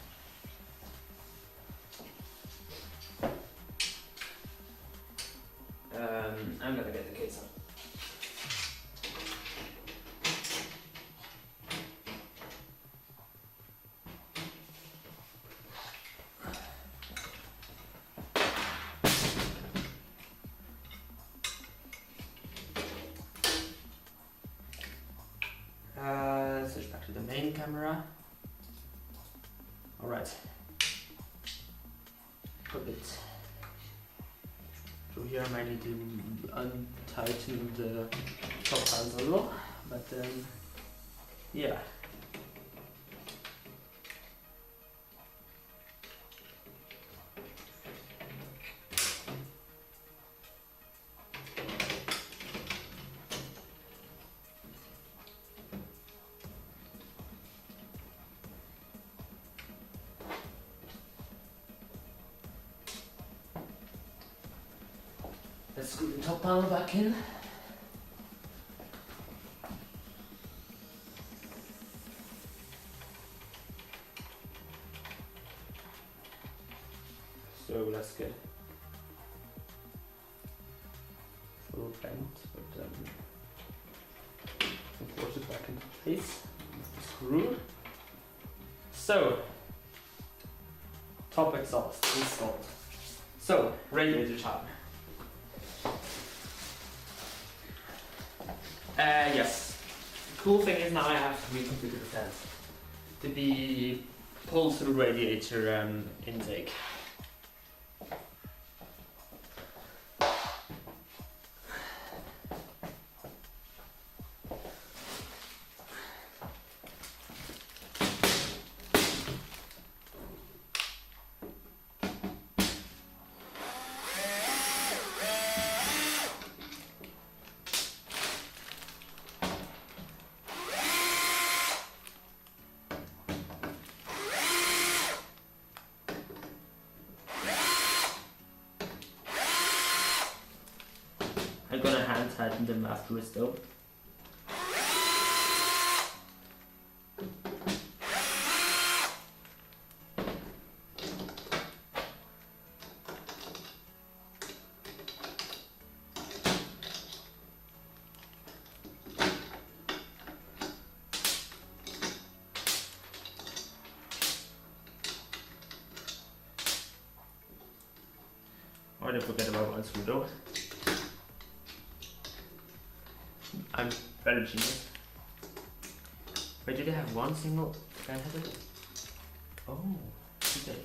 I'm gonna get the case up. Switch back to the main camera. Alright. Put it through here. I might need to untighten the top hands a little, but yeah. Let's screw the top panel back in. So let's get a little bent, but force it back into place. Screw. So, top exhaust installed. So, radiator time. Yes. The cool thing is now I have 3 computer fans to be pulled through radiator intake. I'm gonna hand tighten them afterwards though. I didn't forget about one screw though. I'm very genius. Wait, did they have one single fan header? Oh, did they?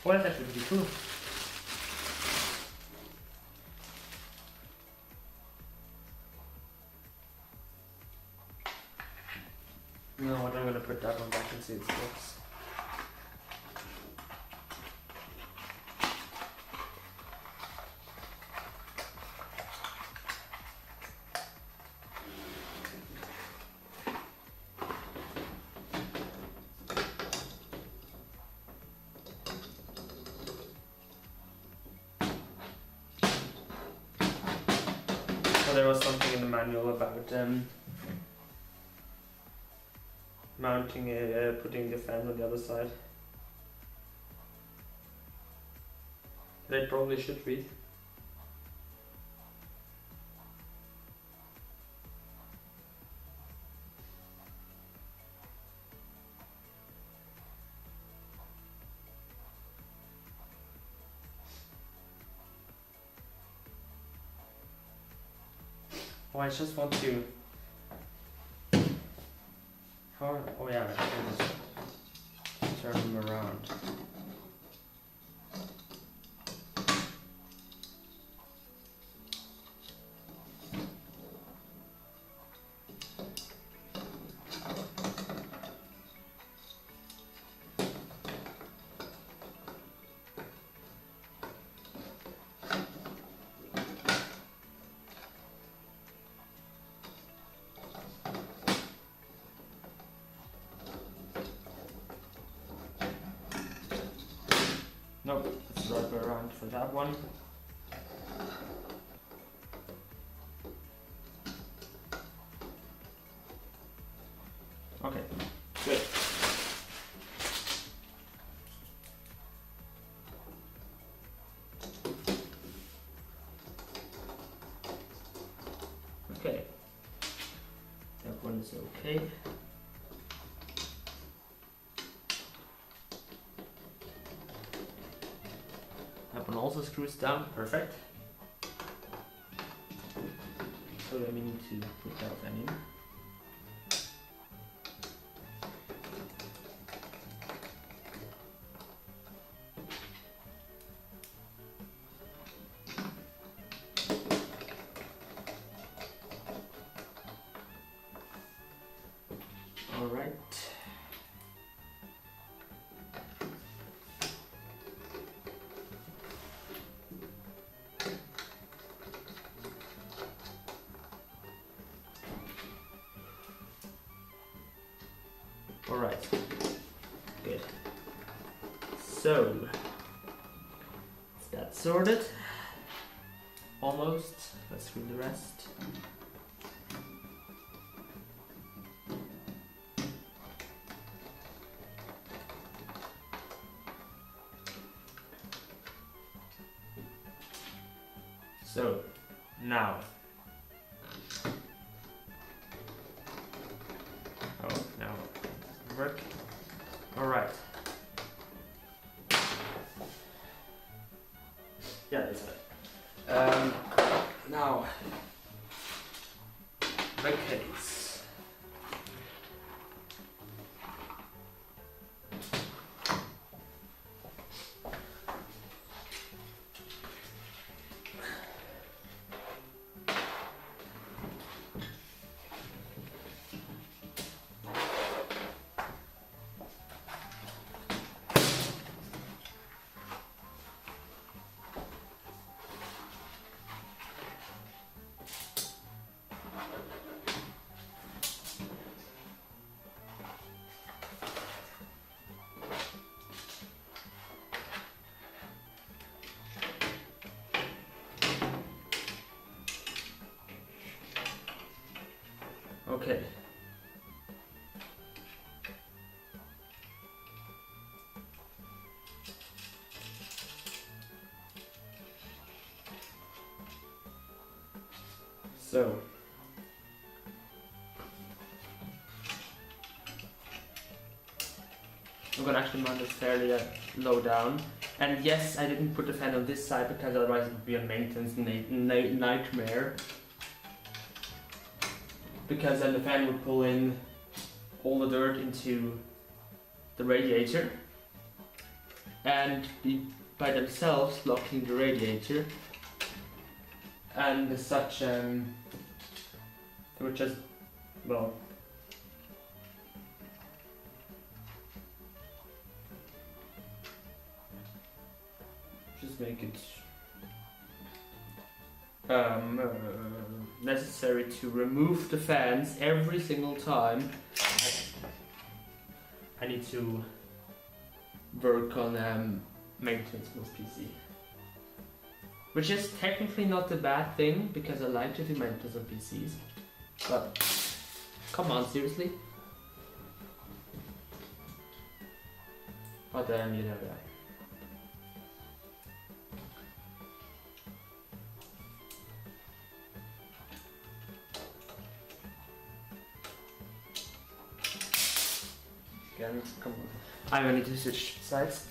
Well, that's actually pretty cool. No, I'm gonna put that one back and see it sticks. So there was something in the manual about mounting putting the fans on the other side. They probably should read. Oh, I just want to. Oh yeah, I can just turn them around. Nope, let's wrap it around for that one. Okay, good. Okay, that one is okay. That one also screws down, perfect. So then we need to put that then in. All right. All right. Good. So that's sorted. Almost. Let's screw the rest. So now, now work. All right. Yeah, that's it. Now the case. Okay. So I'm gonna actually mount this fairly low down. And yes, I didn't put the fan on this side because otherwise it would be a maintenance nightmare. Because then the fan would pull in all the dirt into the radiator and be by themselves blocking the radiator. And as such, they would just, well, just make it necessary to remove the fans every single time I need to work on maintenance most PC. Which is technically not a bad thing because I like to do maintenance on PCs. But come on, seriously? But then you know that. Again, come on. I need to switch sides.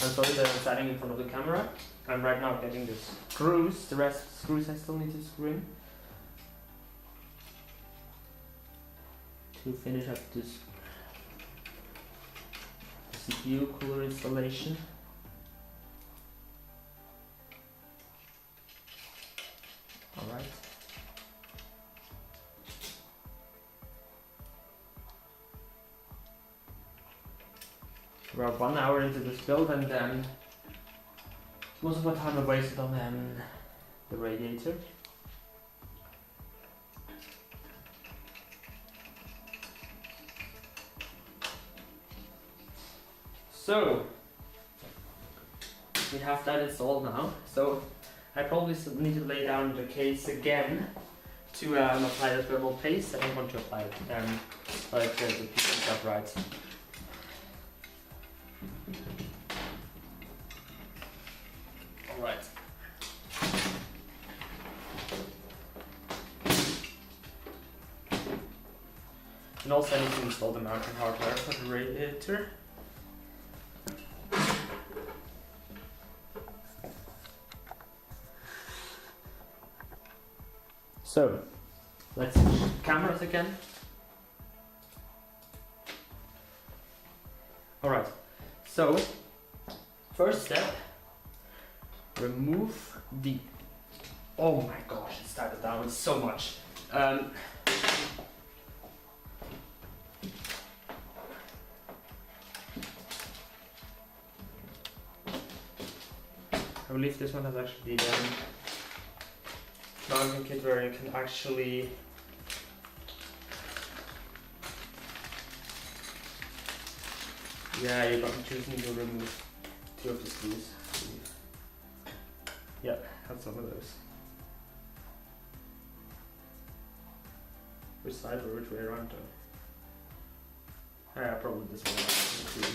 I'm sorry that I'm standing in front of the camera. I'm right now getting the screws. The rest of the screws I still need to screw in to finish up this CPU cooler installation. Alright. We're about 1 hour into this build and most of my time I wasted on the radiator. So we have that installed now. So I probably need to lay down the case again to apply the thermal paste. I don't want to apply it like the piece of Copyrright. Alright. And also I need to install the mounting hardware for the radiator. So, let's switch cameras again. Alright, so first step, remove the, oh my gosh, it started down so much. I believe this one has actually the mounting kit where you can actually you got choosing to remove 2 of the screws. Yeah, have some of those. Which side or which way around though? Yeah, probably this one.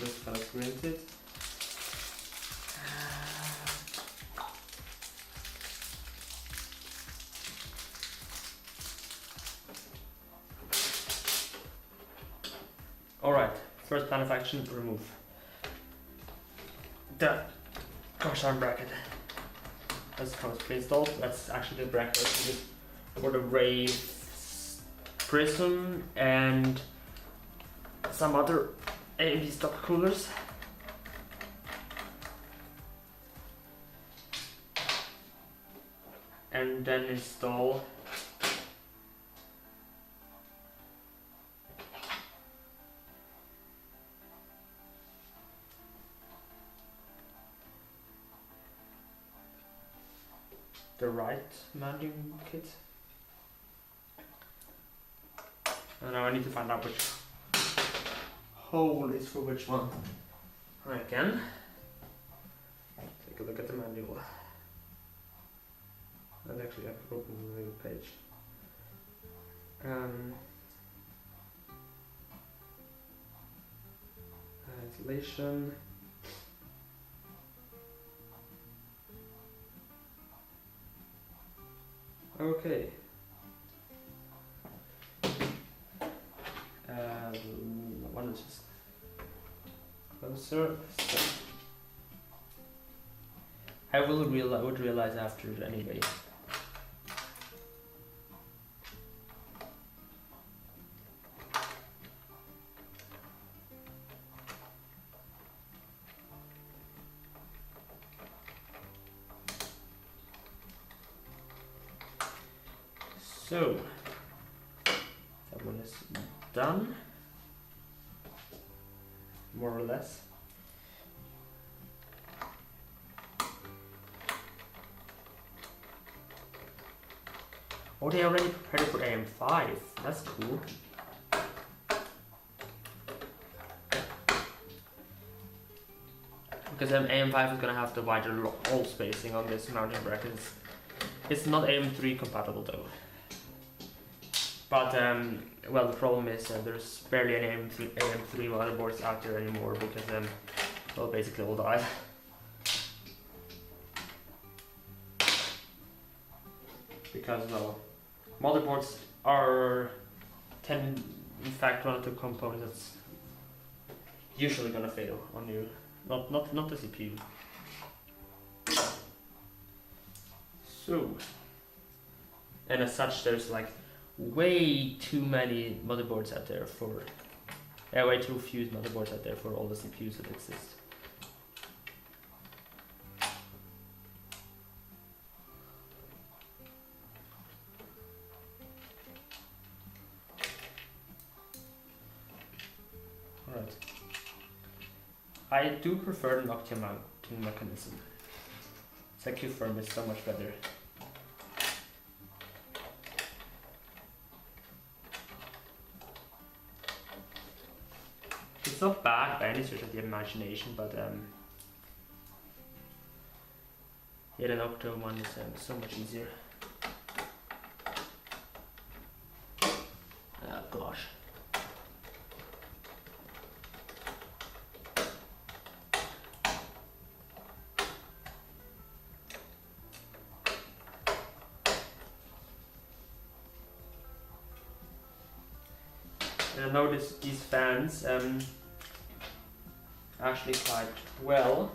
This kind of screw into it. Alright, first plan of action, remove the cross arm bracket. That's supposed to be installed. That's actually the bracket for the Ray Prism and some other AMD stock coolers. And then install the right mounting kit. And now I need to find out which hole is for which one. Again, take a look at the manual. And actually I have to open the new page. Isolation. Okay. One is just closer. So I would realize after anyway. So that one is done, more or less. Oh, they already prepared it for AM5. That's cool. Because AM5 is gonna have the wider hole spacing on this mounting brackets. It's not AM3 compatible though. But well, the problem is there's barely any AM3 motherboards out there anymore because well, basically all died. Because well, motherboards tend in fact one of the components that's usually gonna fail on you, not the CPU. So, and as such, there's like way too many motherboards out there for, way too few motherboards out there for all the CPUs that exist. Alright. I do prefer the Nokia mounting mechanism. Secufirm is so much better. It's not bad by any stretch of the imagination, but yeah, the Nokia one is so much easier. Oh gosh. And I noticed these fans actually quite well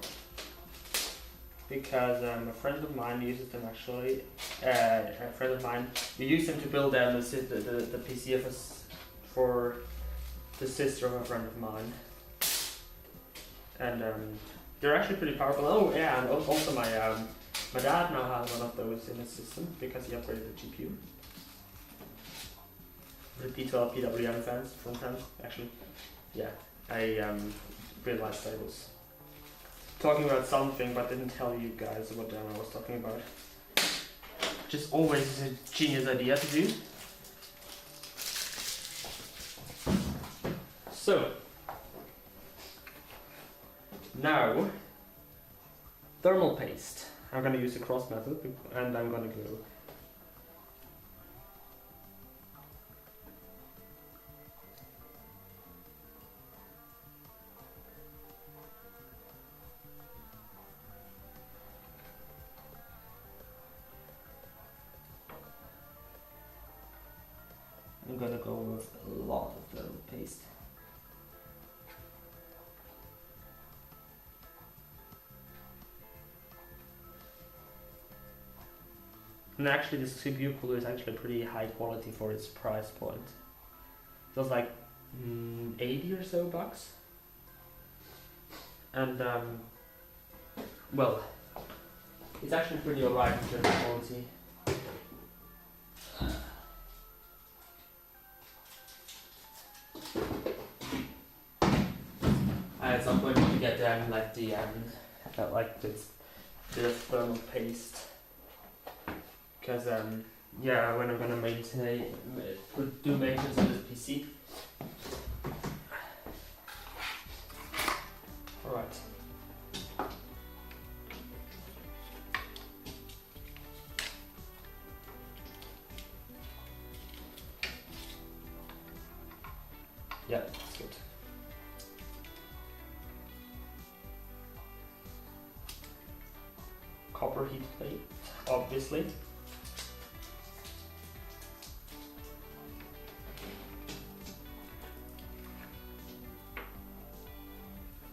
because a friend of mine uses them actually. A friend of mine, we used them to build down the PC for the sister of a friend of mine, and they're actually pretty powerful. Oh yeah, and also my dad now has one of those in his system because he upgraded the GPU. The P12 PWM fans, front fans, actually. Yeah, I realized I was talking about something but didn't tell you guys what I was talking about. Which is always a genius idea to do. So, now, thermal paste. I'm going to use the cross method and I'm going to go. I'm gonna go with a lot of thermal paste. And actually this CPU cooler is actually pretty high quality for its price point. It was like 80 or so bucks. And well, it's actually pretty alright in terms of quality. At some point you get like the thermal paste, because Yeah, when I'm gonna do maintenance on this PC. Alright. Yeah, that's good. Copper heat plate, obviously.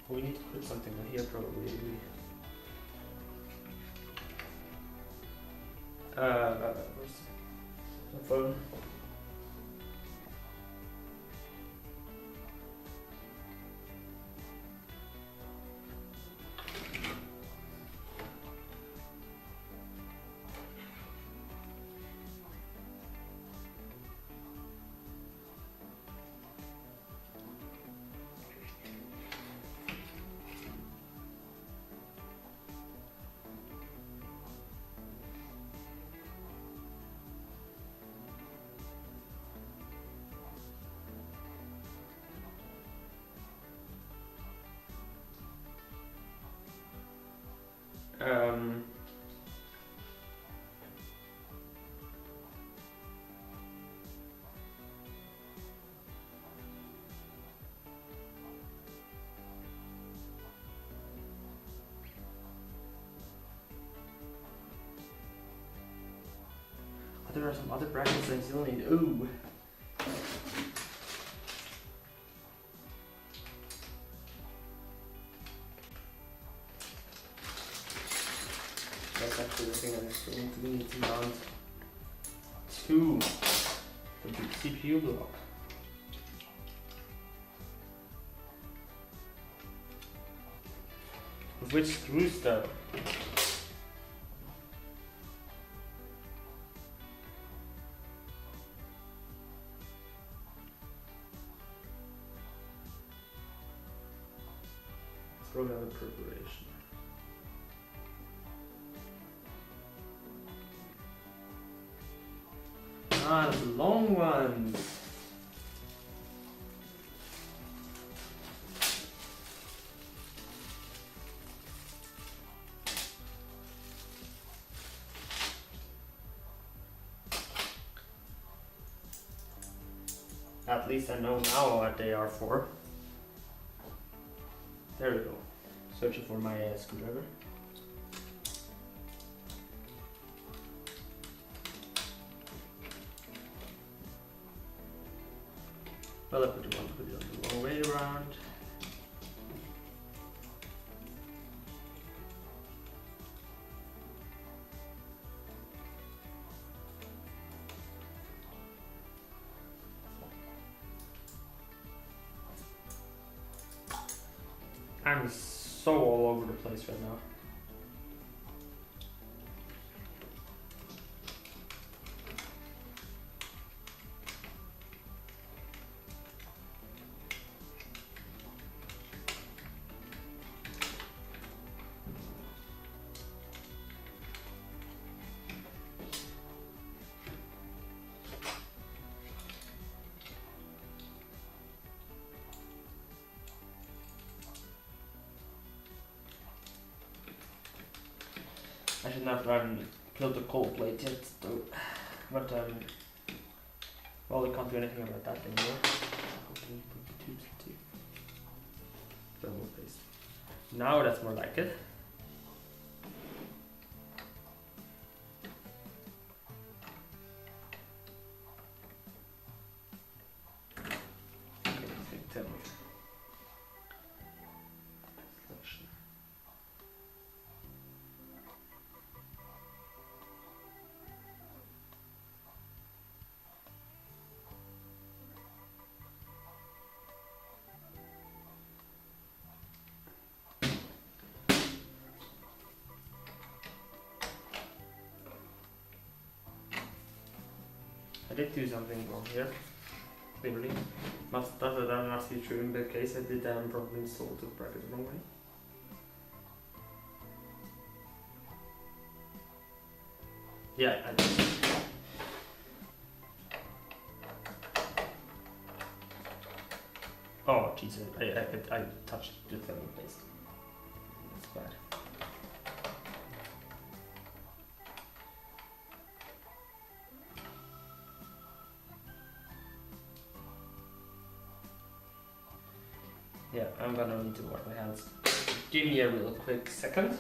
We need to put something in here probably. Where's the phone? There are some other brackets I still need. Ooh! That's actually the thing that I still need to do. Need to mount to the CPU block. With which screws though? Throw down the perforation. Ah, the long ones. At least I know now what they are for. There we go. Searching for my screwdriver. Well, I put it on the wrong way around. I'm so all over the place right now. I should not build a cold plate yet, though. But well, we can't do anything about that anymore. Double paste. Now that's more like it. I did do something wrong here, clearly. That must be true in that case. I did probably install the bracket the wrong way. Yeah, I did. geez, I touched the thermal paste. That's bad. Yeah, I'm gonna need to wash my hands. Give me a real quick second.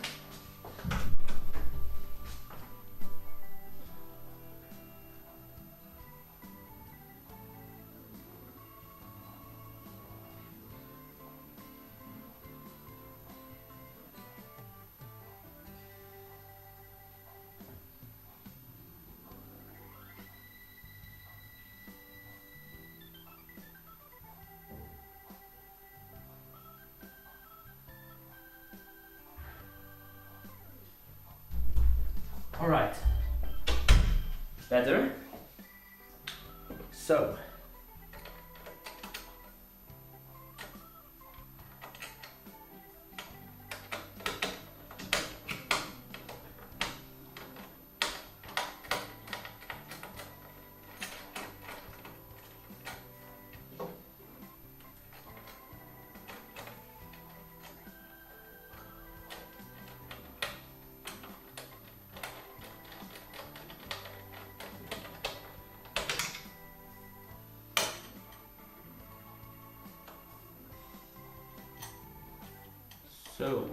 All right, better. So, So,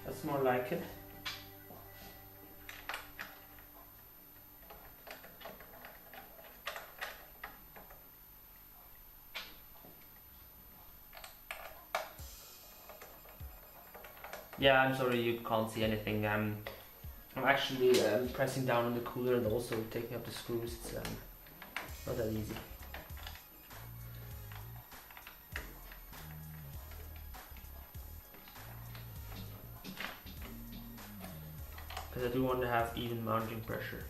that's more like it. Yeah, I'm sorry you can't see anything. I'm actually pressing down on the cooler and also taking up the screws. It's not that easy. Because I do want to have even mounting pressure.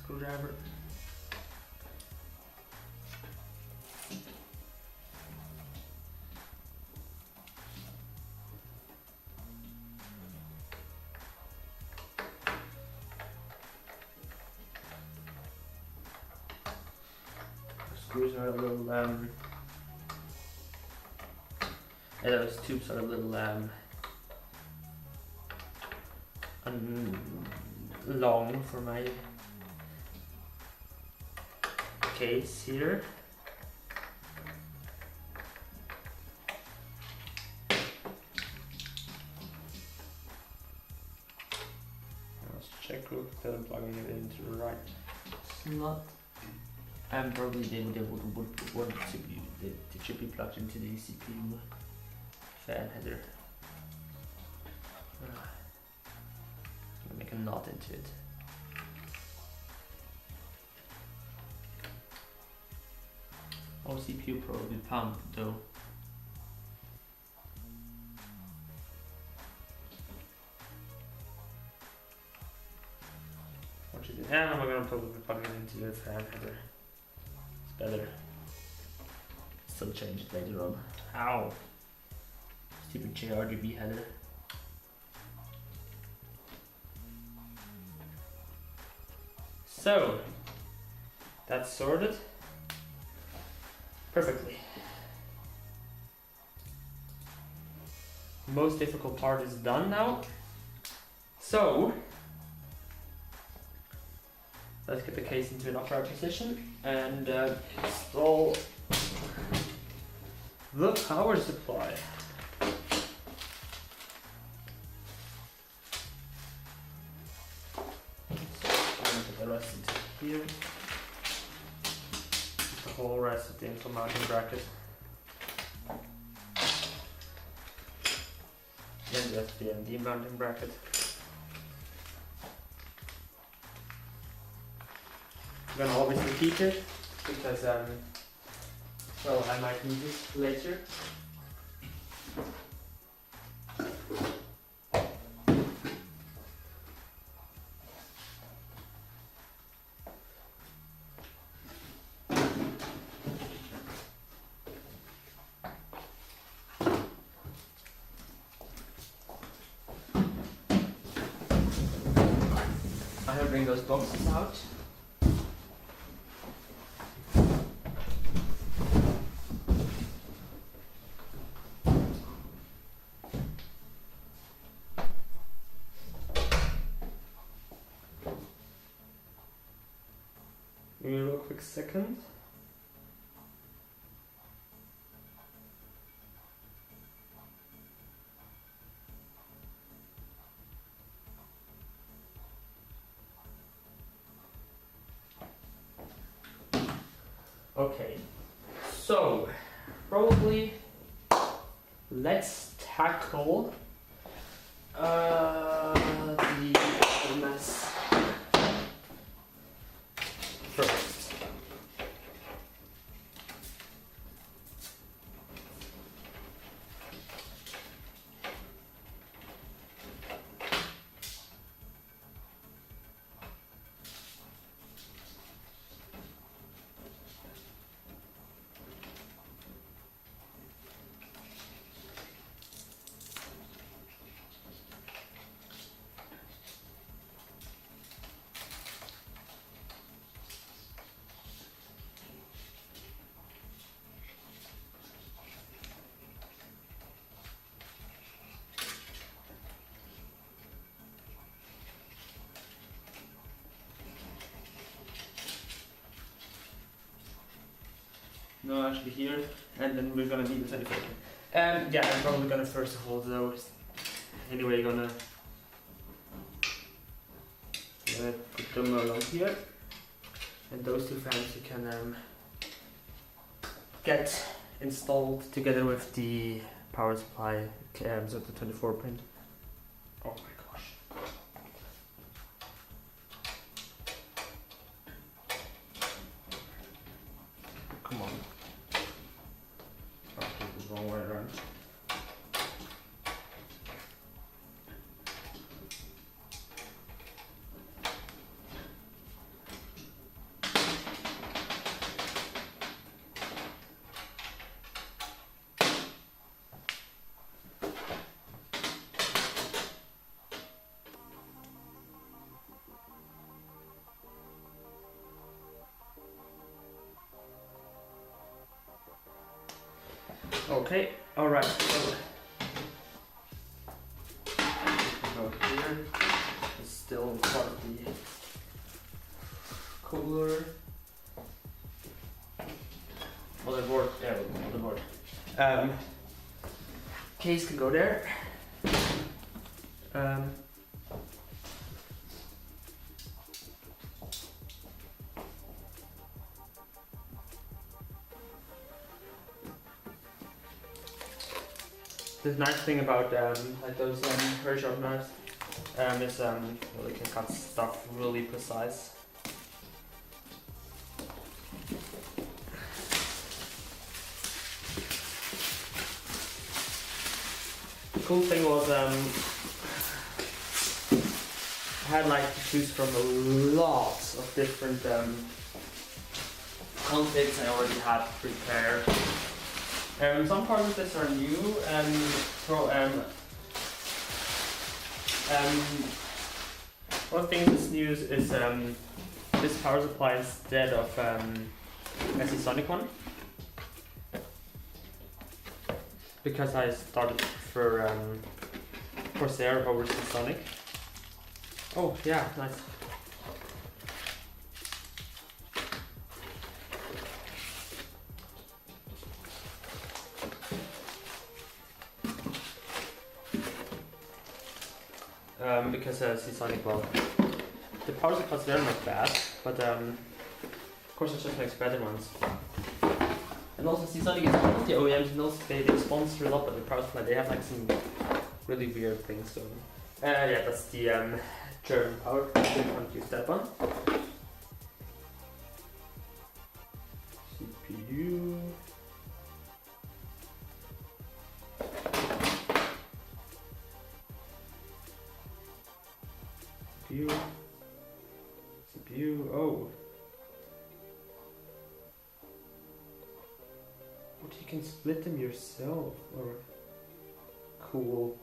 Screwdriver. Screws are a little yeah, those tubes are a little long for my case here. Let's check real quick that I'm plugging it into the right slot. And probably they would want it to be, it should be plugged into the CPU fan header. Make a knot into it. Or CPU probably pump though. What should I do? And I'm gonna probably plug it into the fan header. Better. Still change it later on. Ow! Stupid JRGB header. So, that's sorted perfectly. Most difficult part is done now. So, let's get the case into an upright position and install the power supply. So I'm going to put the rest into here. The whole rest of the info mounting bracket. Then just the MD mounting bracket. I'm gonna obviously keep it because so I might need this later. I have to bring those boxes out. Give me a real quick second. Okay, so probably let's tackle the mess first. No, actually here, and then we're gonna need the 24. Yeah, I'm probably gonna first of all those. Anyway, gonna put them along here, and those two fans you can get installed together with the power supply, so the 24 pin. Oh my gosh. Come on. Oh, this is the wrong way around. Okay, alright, so go here, it's still part of the cooler motherboard, yeah, motherboard. Case can go there. The nice thing about like those very sharp knives is well, they can cut stuff really precise. The cool thing was I had like to choose from a lot of different configs I already had prepared. Some parts of this are new, one thing that's new is this power supply instead of Sonic one, because I started to prefer Corsair over Sonic. Oh yeah, nice. Because Sonic, well, the power supplies there are not bad, but of course it just makes better ones. And also Sonic is one of the OEMs, and also they sponsor a lot of the power supply. They have like some really weird things going. Yeah, that's the German power. I can't use that one. CPU. can split them yourself, or cool.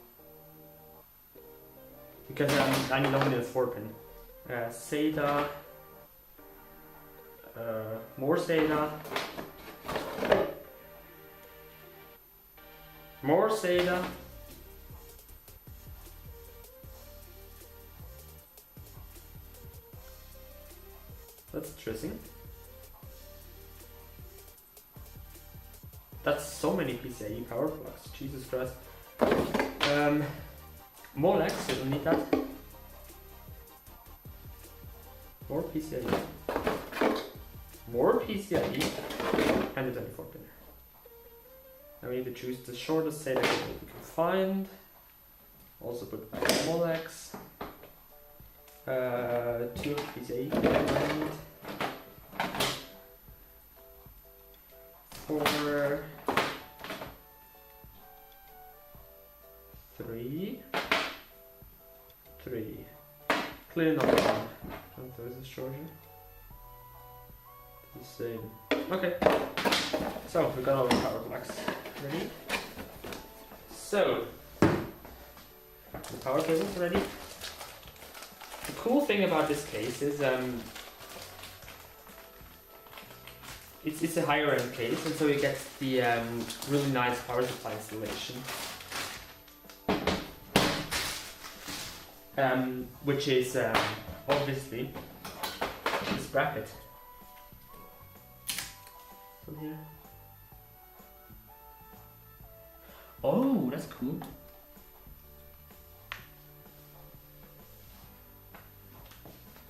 Because I need only a 4 pin. SATA, more SATA, more SATA. That's interesting. That's so many PCIe power plugs, Jesus Christ. More legs, you don't need that. More PCIe. More PCIe. And a 24 pin. Now we need to choose the shortest SATA cable we can find. Also put back more legs. 2 PCIe cables. 4, 3, 3. Clearly not one. Don't throw this shorter. The same. Okay. So we got all the power plugs ready. So the power cable's ready. The cool thing about this case is it's a higher end case, and so you get the really nice power supply installation, which is obviously this bracket from here. Oh, that's cool.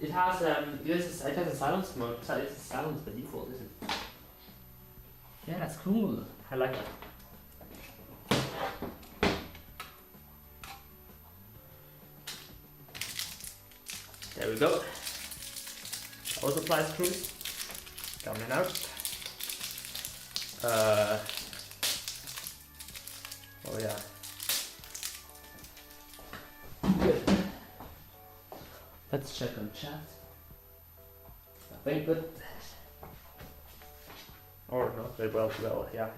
It has it has a silence mode. It's a silence by default, isn't it? Yeah, that's cool. I like it. There we go. Power supply screws. Down and out. Oh yeah. Good. Let's check on chat. Nothing good. Or not very well, yeah.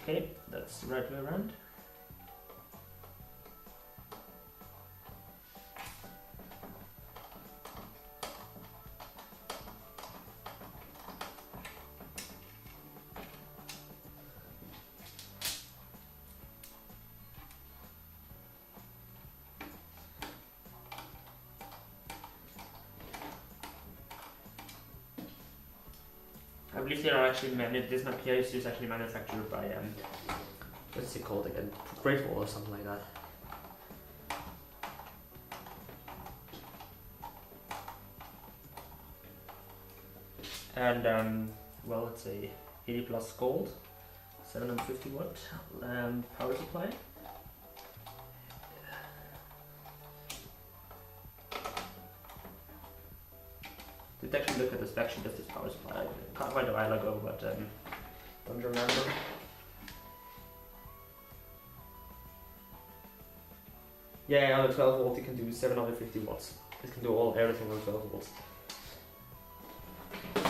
Okay, that's the right way around. I believe they are actually this PIC is actually manufactured by what's it called again? Great Wall or something like that. And well, it's a 80 plus gold, 750 watt power supply. Did actually look at the spec sheet of this power supply quite a while ago, but don't remember. Yeah, on a 12 volt you can do 750 watts. It can do everything on 12 volts.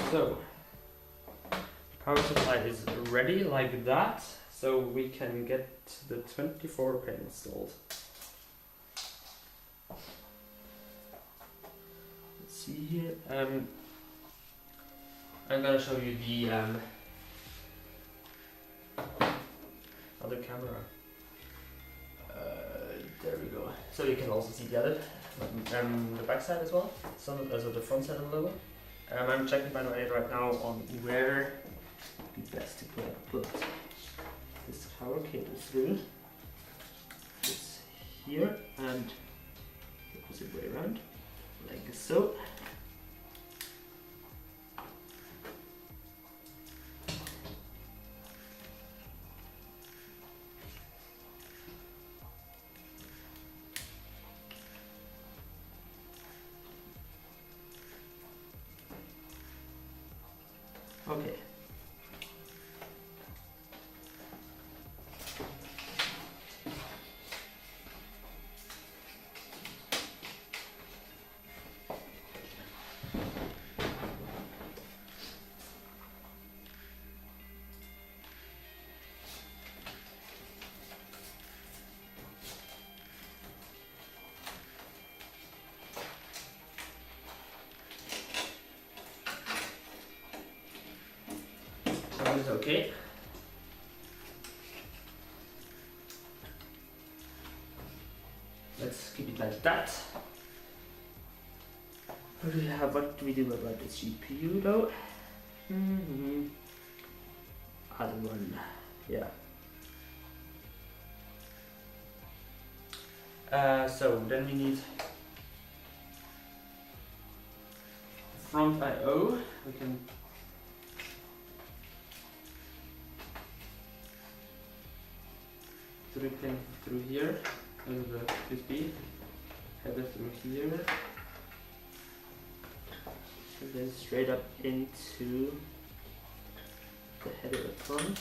So, power supply is ready like that, so we can get the 24 pin installed. See here. I'm gonna show you the other camera. There we go. So you can also see the other, the back side as well. So the front side of the logo. I'm checking by the way right now on where it'd be best to put this power cable through. It's here and the opposite way around. Like so. Okay. is okay. Let's keep it like that. What do we have? What do we do about the CPU though? Other one, yeah. So then we need front I/O. We can through pin through here with the USB header through here, and then straight up into the header up front.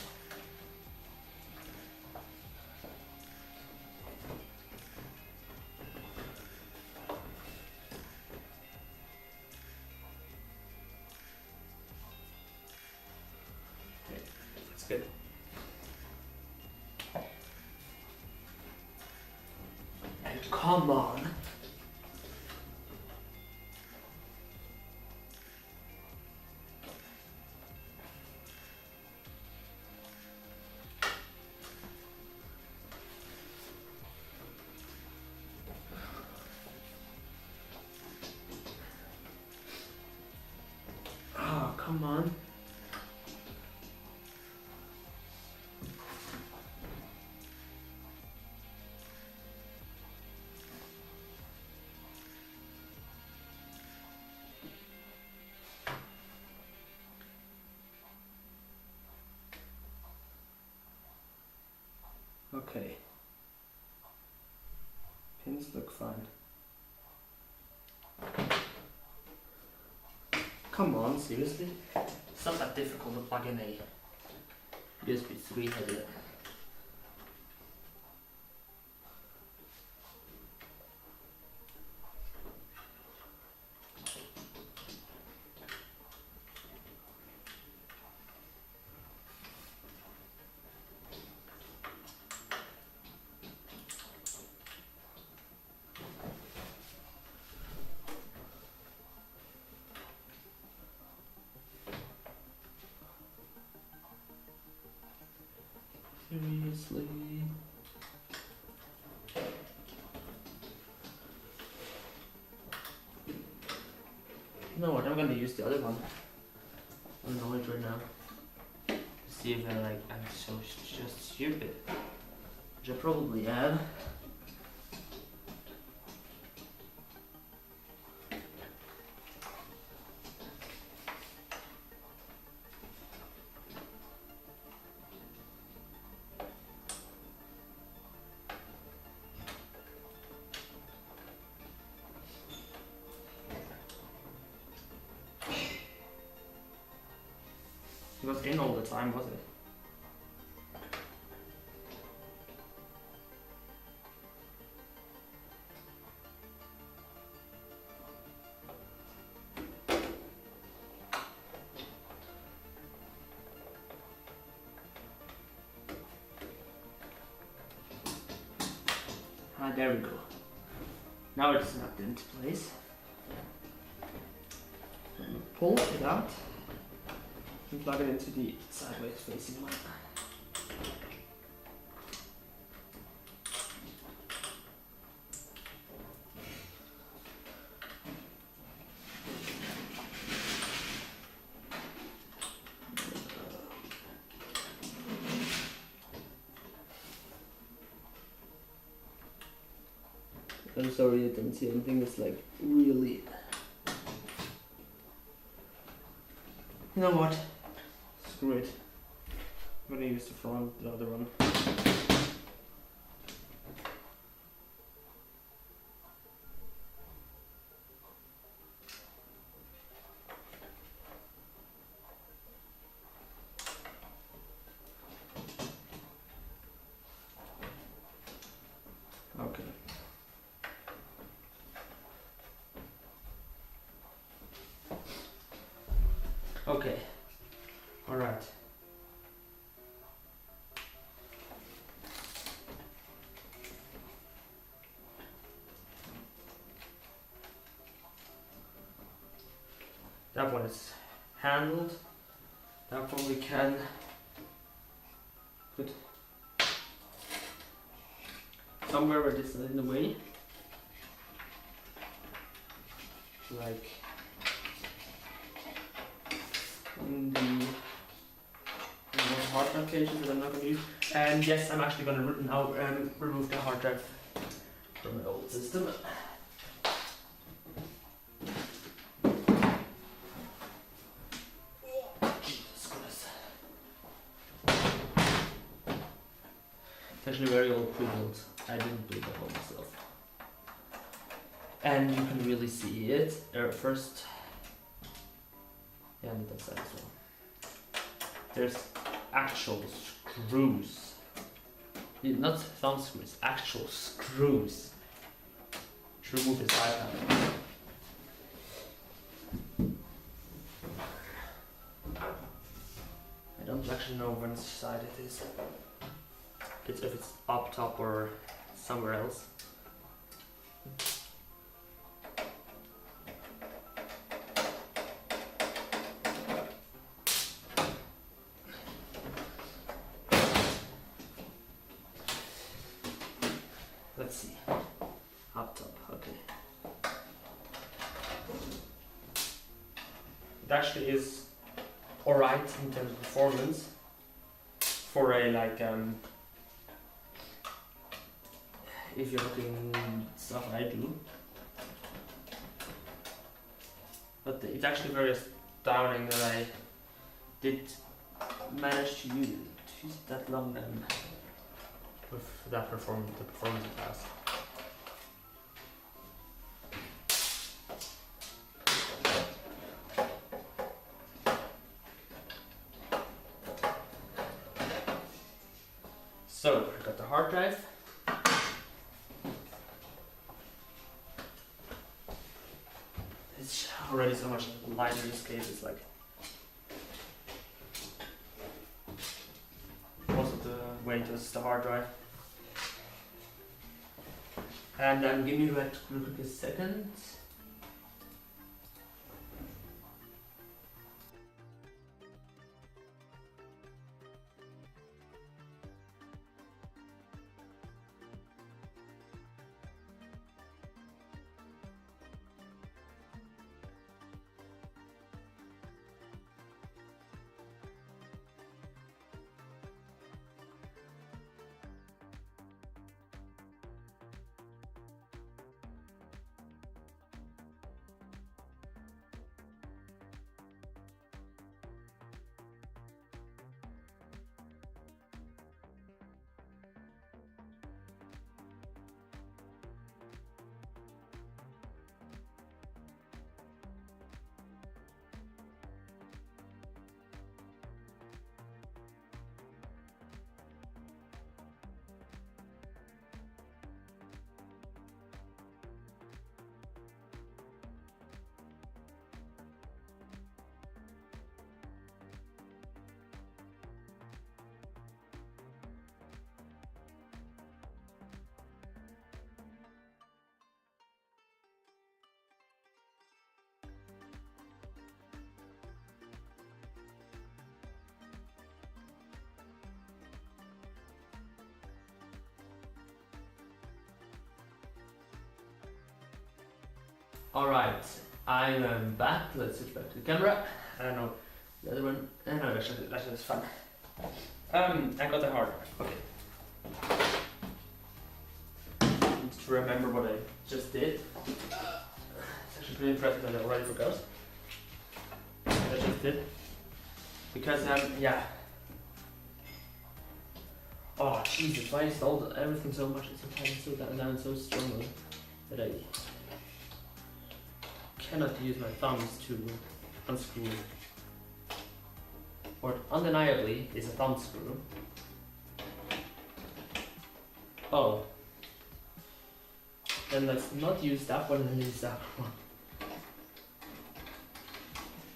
Okay, that's good. And come on. Come on. Okay. Pins look fine. Come on, seriously? It's not that difficult to plug in a USB 3 header. Seriously. You know what? I'm gonna use the other one. I'm annoyed right now. To see if I'm so just stupid. Which I probably am. It was in all the time, was it? Ah, there we go. Now it's snapped into place. Pull it out. And plug it into the sideways facing one. I'm sorry I didn't see anything that's like really... You know what? Screw it. I'm gonna use the other one. Okay. Okay. All right. That one is handled. That one we can somewhere where this is in the way. Like in the hard drive cases that I'm not going to use. And yes, I'm actually going to now remove the hard drive from my old system. Jesus Christ. It's actually very old pre-built. I didn't build that all myself. And you can really see it first. Yeah, and that's that as well. There's actual screws. Not thumb screws, actual screws. To remove this iPad. I don't actually know which side it is. It's if it's up top or somewhere else. Let's see. Up top, okay. It actually is alright in terms of performance for a if you're looking stuff I do. But it's actually very astounding that I did manage to use it that long with that the performance it has. So I got the hard drive. It's already so much lighter in this case. It's like most of the weight is the hard drive. And give me a second. Alright, I'm back. Let's switch back to the camera. I don't know the other one. No, that's just fun. I got the hard drive. Okay. Need to remember what I just did. It's actually pretty impressive that I already forgot what I just did. Because yeah. Oh Jesus! Why I installed everything so much and sometimes so down so strongly that I cannot use my thumbs to unscrew. What undeniably is a thumb screw. Oh. Then let's not use that one and use that one.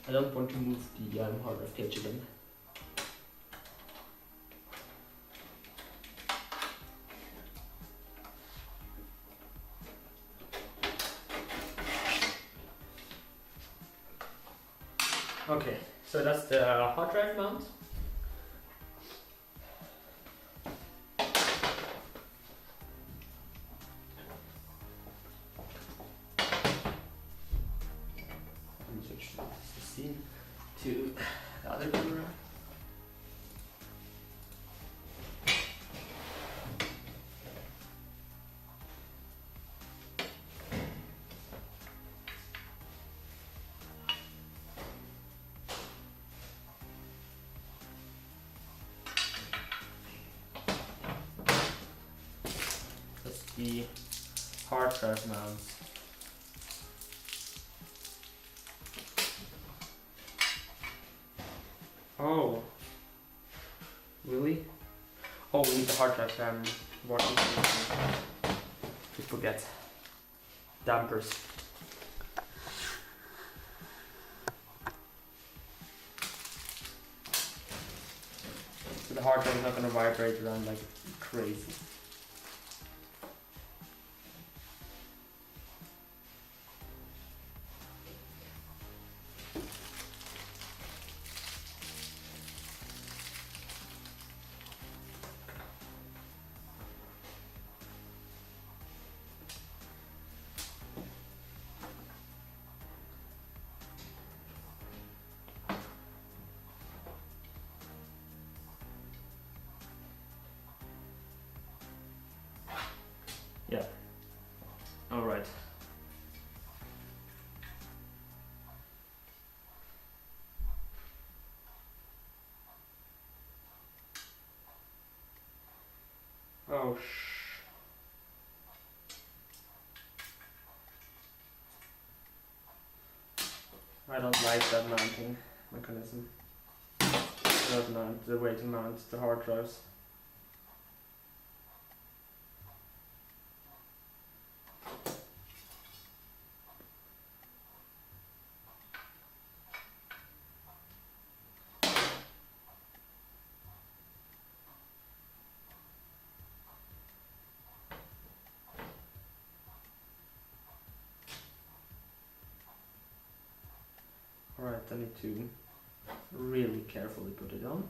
I don't want to move the hard drive cage again. Okay, so that's the hard drive mount. the hard drive mounts. Oh, really? Oh, we need the hard drive working. We forget dampers. So the hard drive is not going to vibrate around like crazy. Yeah. All right. Oh I don't like that mounting mechanism. That mount, the way to mount the hard drives. Alright, I need to really carefully put it on.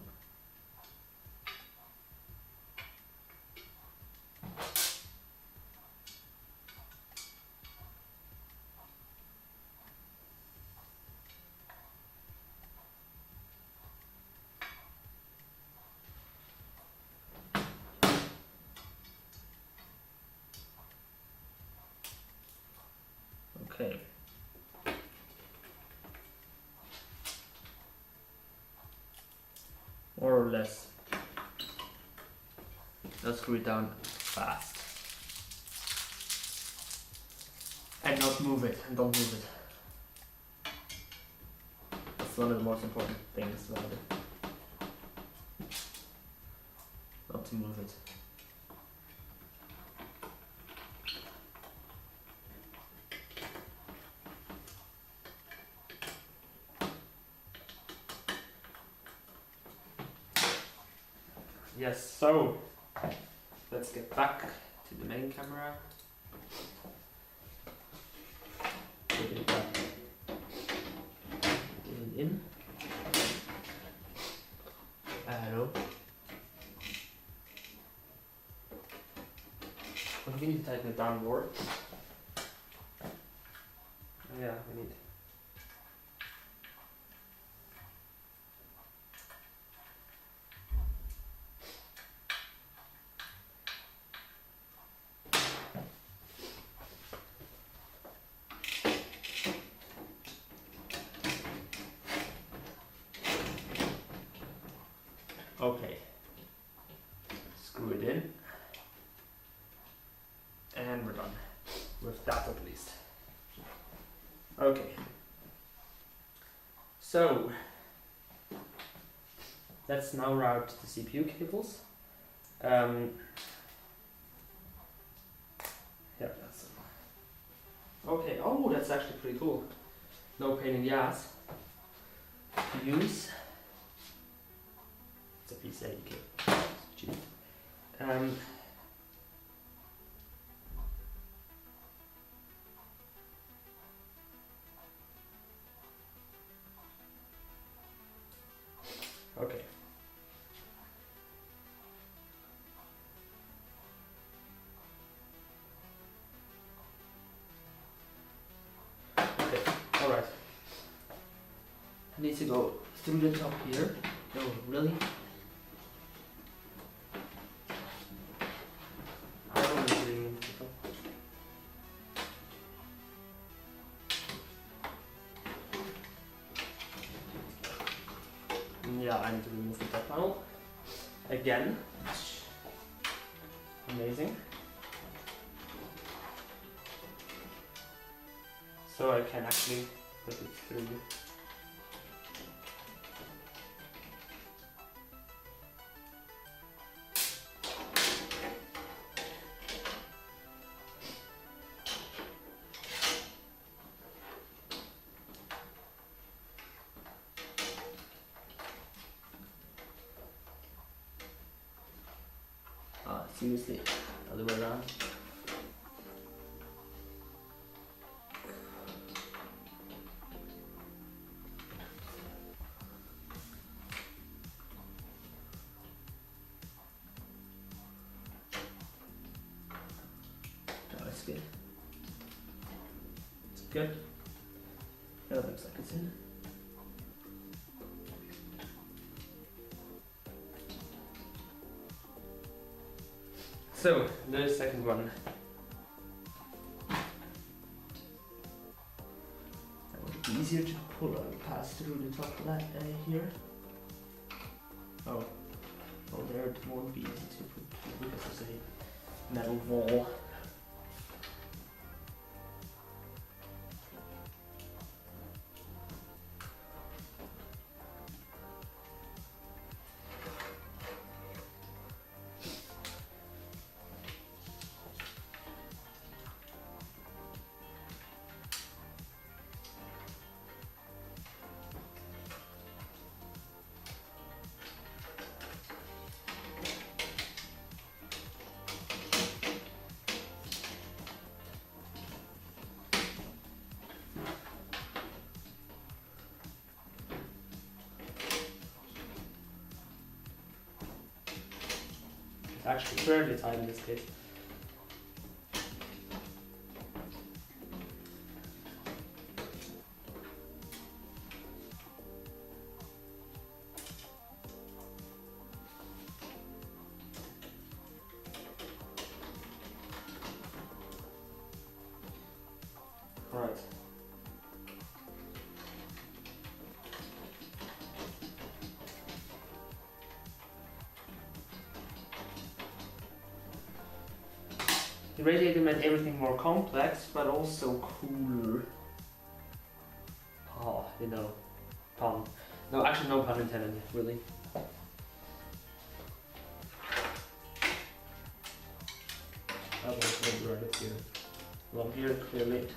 Okay. More or less. Let's screw it down fast. And not move it, and don't move it. That's one of the most important things about it. Not to move it. Yes, so let's get back to the main camera. Put it back in. Hello. But we need to tighten it down more. Yeah, we need. Okay, screw it in, and we're done with that at least. Okay, so let's now route the CPU cables. Yeah, that's okay. Oh, that's actually pretty cool. No pain in the ass to use. It's a PCA cable. It's cheap. Okay. Okay, alright. I need to go through the top here. No, really? I don't want to bring it to the top. Yeah, I need to remove the top panel. Again. Amazing. so I can actually put it through. Seriously, other way around. Oh, that's good. It's good. That looks like it's in. So, the second one. That would be easier to pull and pass through the top of that here. Oh, there it won't be easy to put through because it's a metal wall. It's actually fairly tight in this case. Right. The radiator made everything more complex, but also cooler. Oh, you know, pun. No, actually, no pun intended, really. That one's maybe right here. Well, here clearly.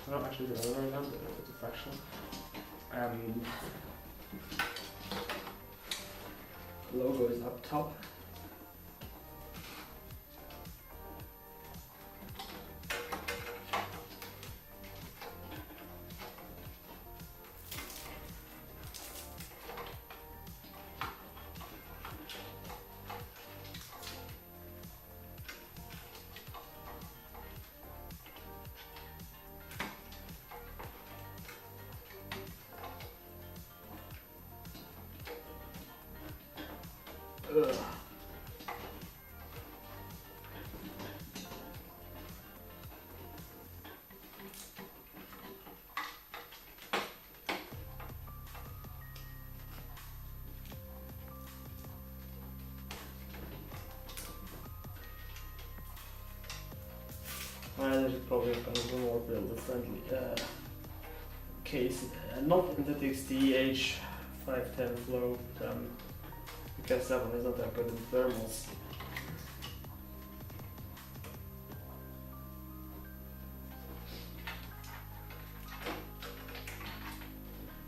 No, actually the other way around, it's a fractional. Logo is up top. Ugh. There's probably going to be more builder friendly case, not in the XD H510 flow, because that one is not that good in thermals.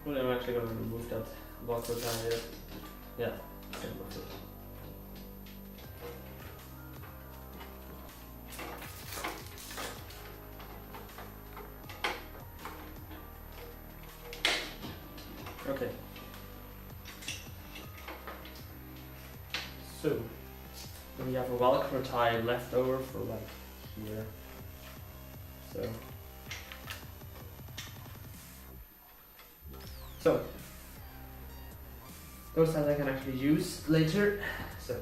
Well, I'm actually going to remove that blocker down here. Yeah, same with it. Okay. So, then we have a Velcro tie left over for like here. So, those ties I can actually use later. So,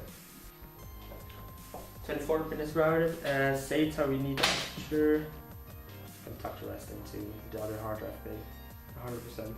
24 minutes routed. Save how we need after. Can tuck the rest into the other hard drive bay. 100%.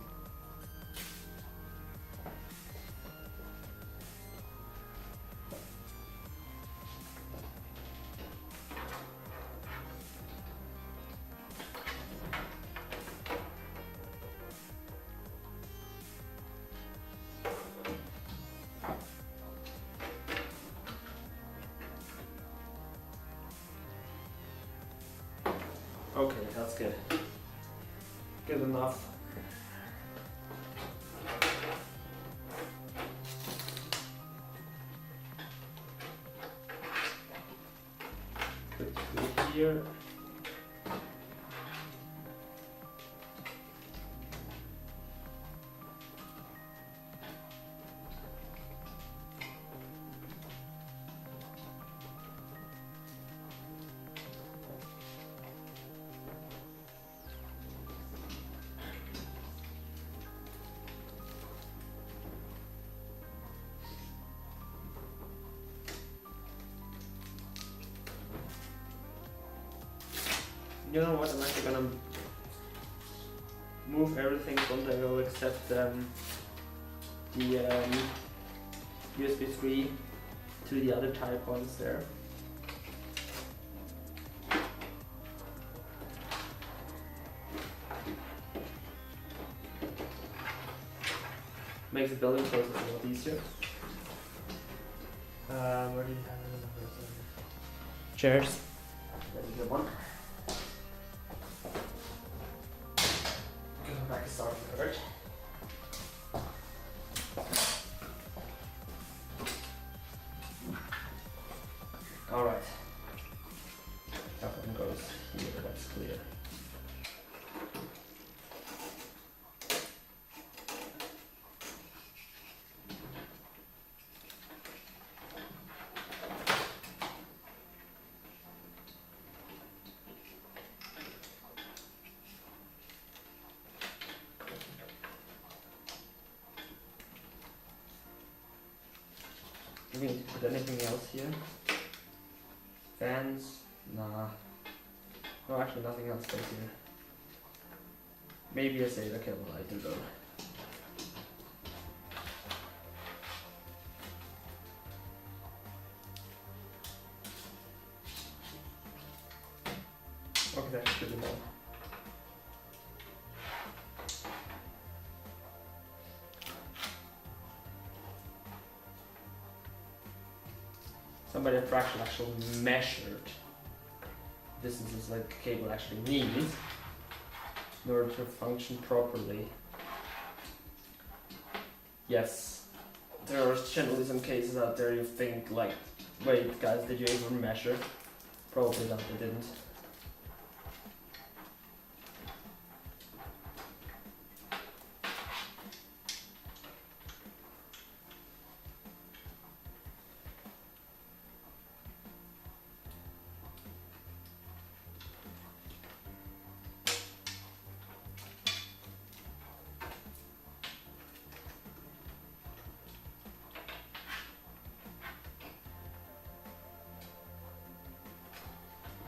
Okay, that's good. Good enough. Put it here. You know what, I'm actually gonna move everything from the row except the USB 3 to the other type ones there. Makes the building process a lot easier. Where do you have another chairs? There's a good one. Back to start with the third. Alright. That one goes here, that's clear. Do we need to put anything else here? Fans? Nah. No, actually nothing else goes here. Maybe a SATA cable lighter though. Okay, that's good enough. Somebody at Fractal actually measured distances like the cable actually needs in order to function properly. Yes, there are generally some cases out there you think like, wait guys, did you even measure? Probably not, they didn't.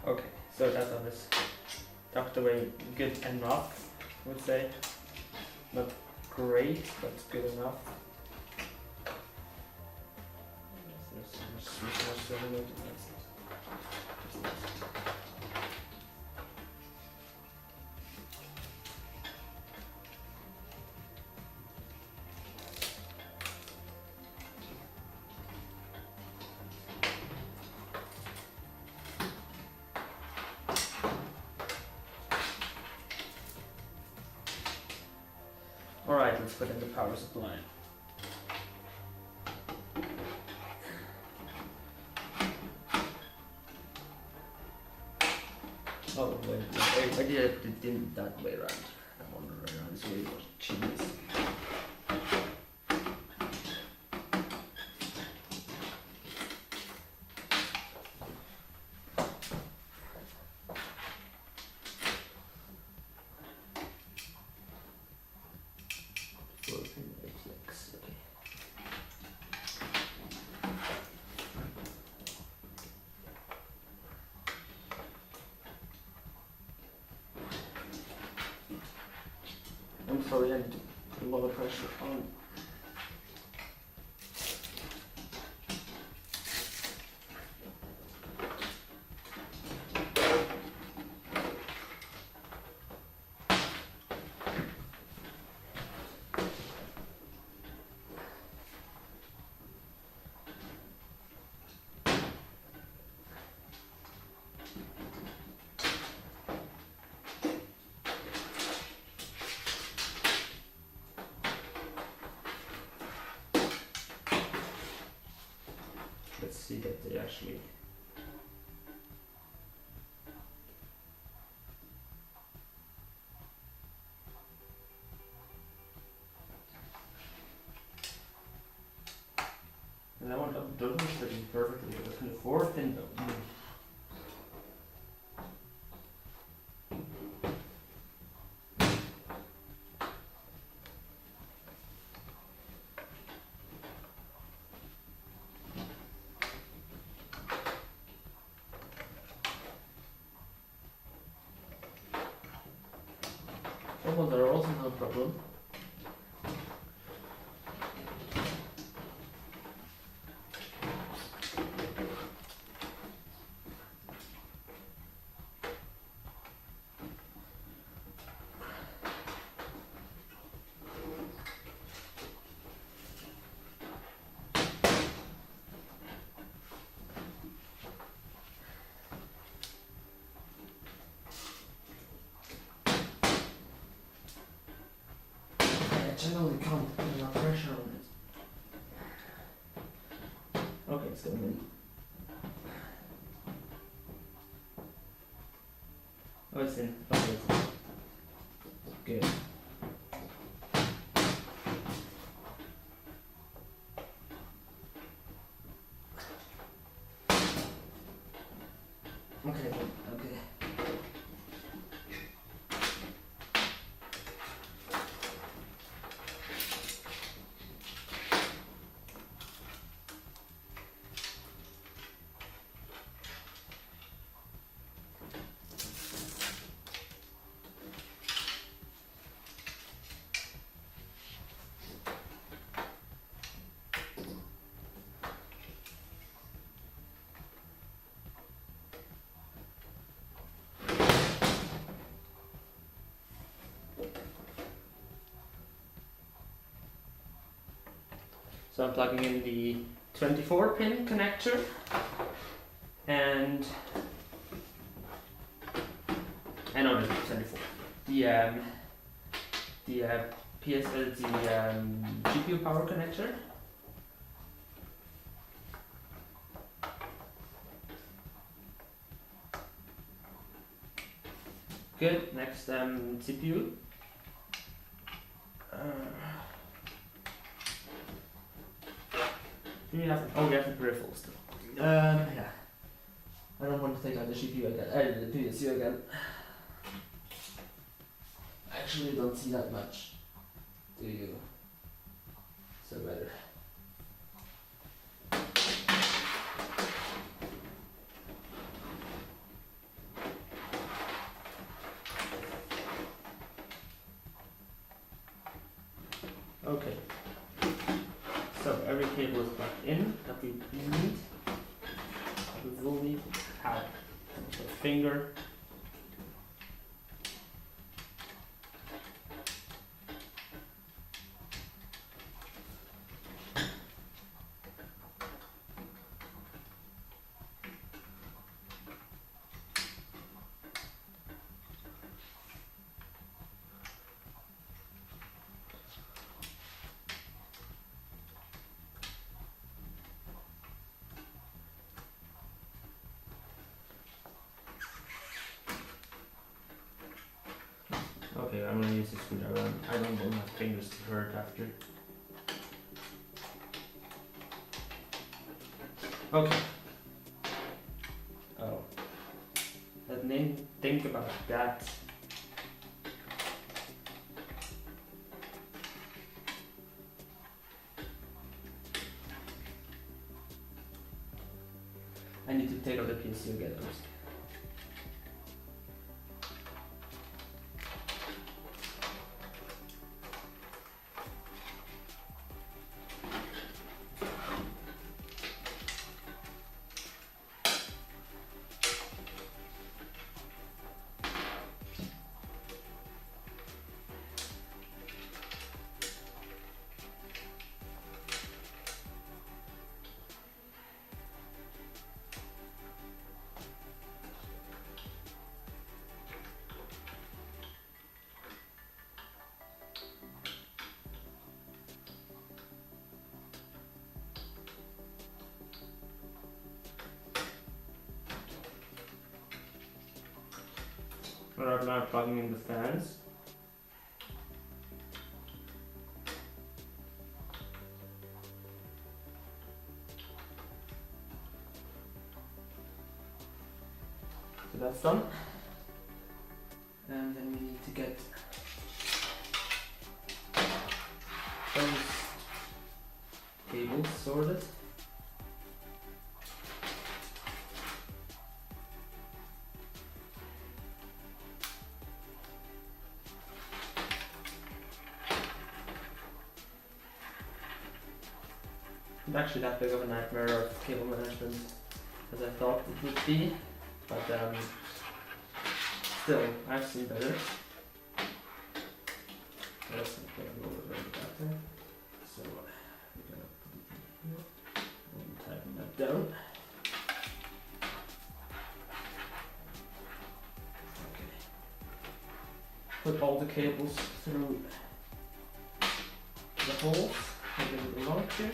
Okay, so that one is tucked away good enough, I would say. Not great, but good enough. Alright, let's put in the power supply. Oh, wait, I did it that way around. I wonder around this way was genius. sorry, I need to put a lot of pressure on. Let's see that they actually. And I want to double fitting perfectly with a 24 pin though. Ones are also no problem. Generally can't put enough pressure on it. Okay, it's going in. Oh, it's in. Okay, it's in. Good. Okay, okay. So I'm plugging in the 24 pin connector and I know it's 24. The GPU power connector. Good. Next, CPU. Do you have? Oh, we have the peripherals still. Yeah. I don't want to take out the GPU again. The PSU again. Actually, don't see that much. Do you? So better. Okay. So every cable is plugged in that we need. We will need a finger. Okay, I'm gonna use this screwdriver. I don't want my fingers to hurt after. Okay. Oh. Let's think about that. I need to take out the PSU again first. right now plugging in the fans. So that's done. And then we need to get those cables sorted. It's actually that big of a nightmare of cable management as I thought it would be, but still, I've seen better. Let's put a little bit of that there. So we're gonna put it in here and tighten that down. Okay. Put all the cables through the holes, make a little lock here.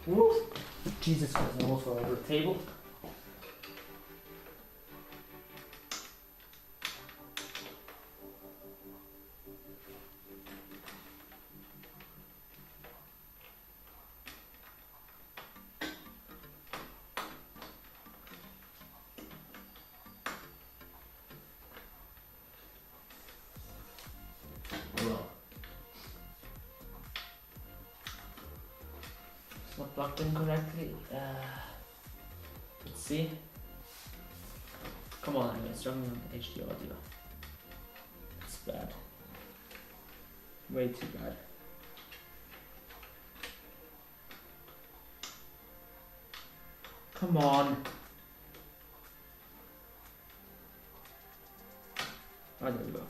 Whoop. Jesus Christ, I almost fell over the table. Well, it's not plugged in correctly. Let's see. Come on, I'm struggling with HD audio. It's bad. Way too bad. Come on. Oh, there we go.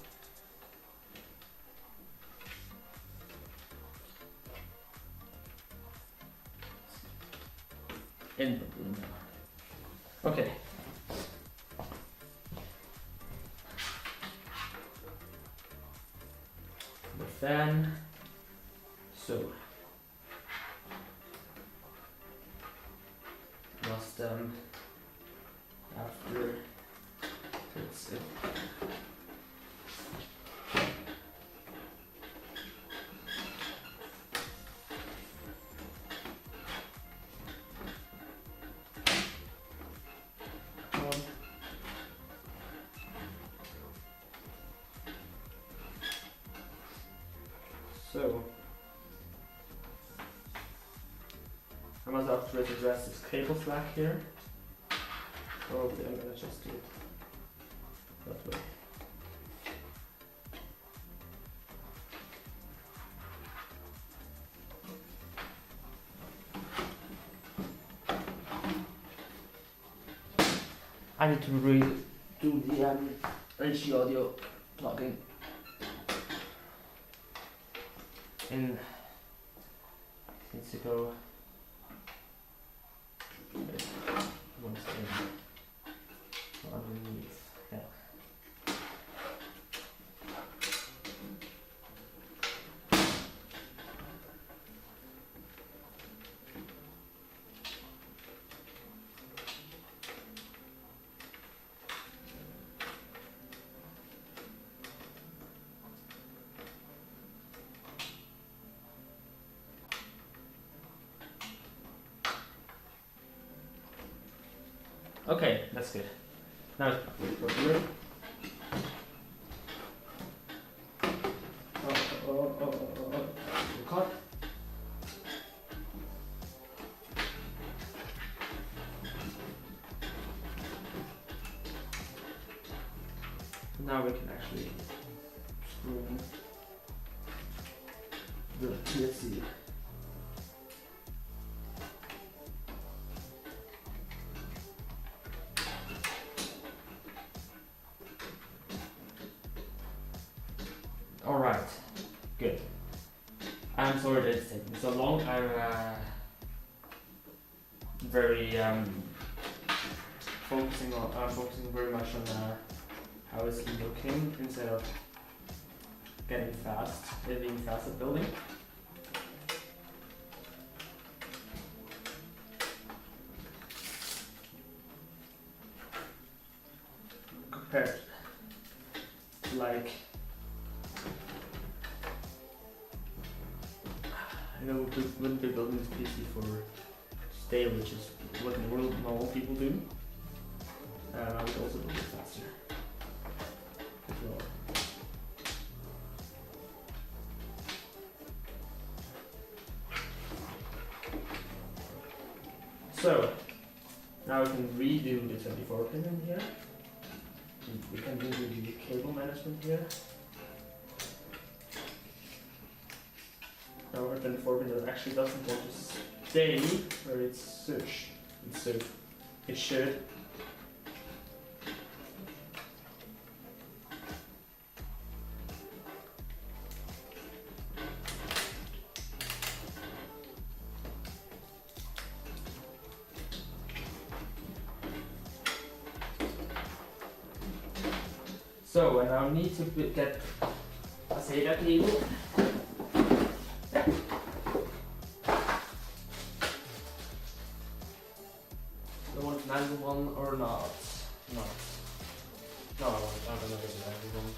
Input window. Okay. The fan. So must after it's it. So I must after address this cable slack here. Probably I'm gonna just do it that way. I need to redo the HD audio plugging in. Needs to go once in underneath. Yeah. Okay, that's good. Now it's properly. Cut. Now we can actually screw in the PLC. Alright, good. I'm sorry that it's taking so long. I'm very focusing very much on how it's looking instead of getting fast, being fast at building. Compared to like, I know we wouldn't be building this PC for today, which is what normal people do. I would also build it faster as well. So now we can redo the 24 pin in here. We can do the cable management here. Now our 24 pin actually doesn't want to stay where it's searched. It should. So, and I need to get a SATA cable. Do I want an angle one or not? No. No, I'm gonna get an angle one.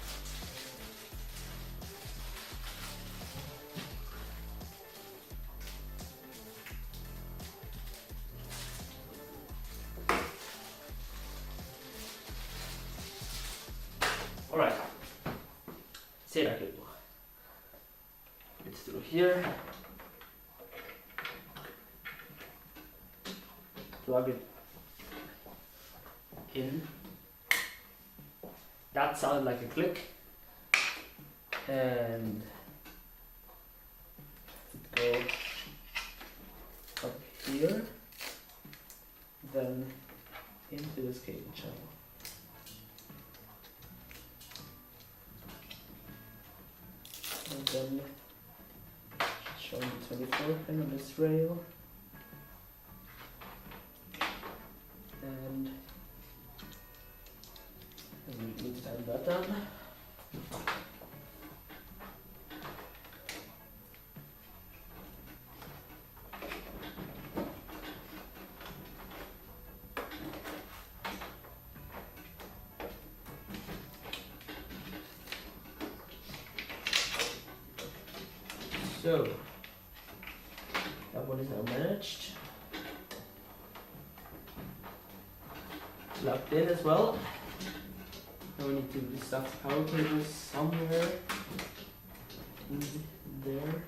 Alright, SATA cable. It's through here. Plug it in. That sounded like a click. And go up here, then into this cable channel. And then show the 24 pin on this rail, and we need to tighten that down. So, that one is now managed. Plugged in as well. Now we need to stuff the power cables somewhere in there.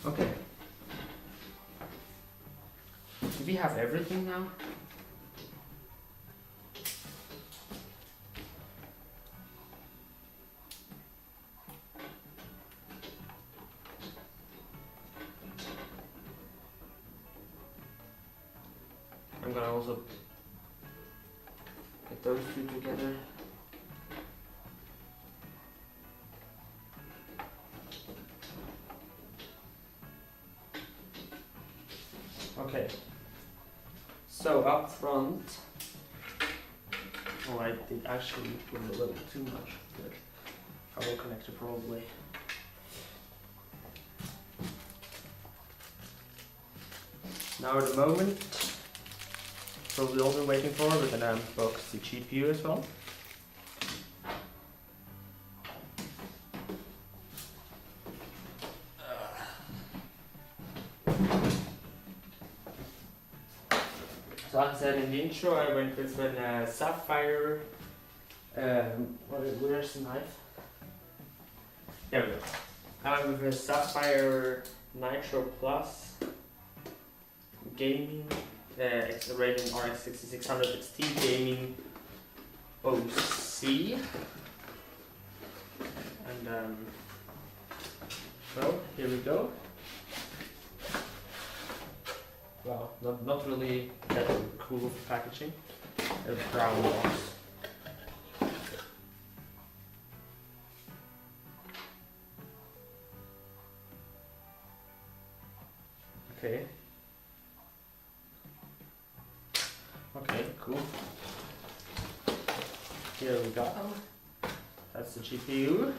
Okay. Do we have everything now? I'm gonna also get those two together. Okay, so up front, oh, I did actually put a little too much there. Power connector probably. Now at the moment, probably all been waiting for, we're gonna unbox the GPU as well. So as I said in the intro, I went with a Sapphire, where's the knife? There we go. I went with a Sapphire Nitro Plus gaming it's a Radeon RX 6600 XT Gaming OC. And well, here we go. Wow, not really that cool packaging. A brown box. Okay. Okay, cool. Here we go. That's the GPU.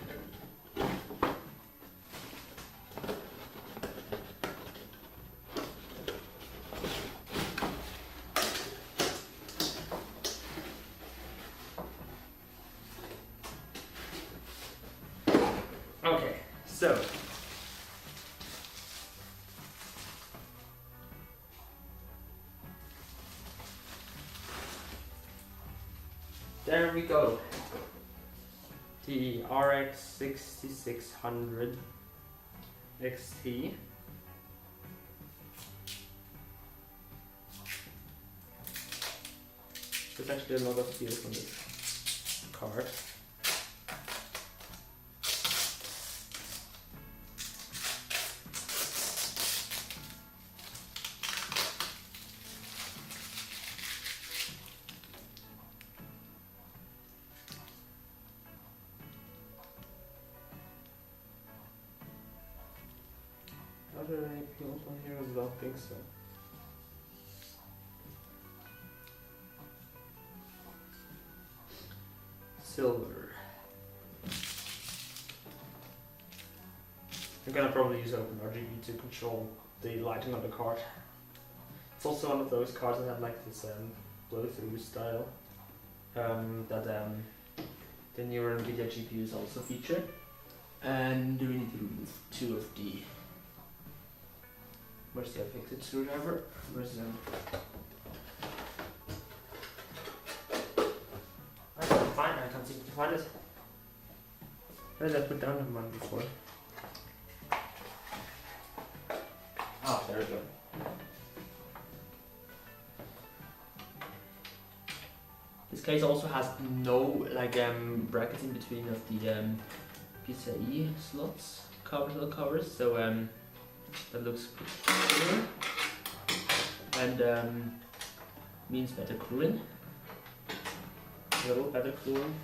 Okay, so there we go. The RX 6600 XT. There's actually a lot of deals on this card. Are there any peels on here? I don't think so. Silver. I'm gonna probably use OpenRGB to control the lighting of the card. It's also one of those cards that have like this blow-through style that the newer NVIDIA GPUs also feature. And we need to remove two of the. Where's the affixed screwdriver? Where's the? I can't find it. I can't seem to find it. Where did I put down the one before? Ah, there we go. This case also has no brackets in between of the PCIe slots, covers, so that looks pretty good. And means better cooling. A little better cooling.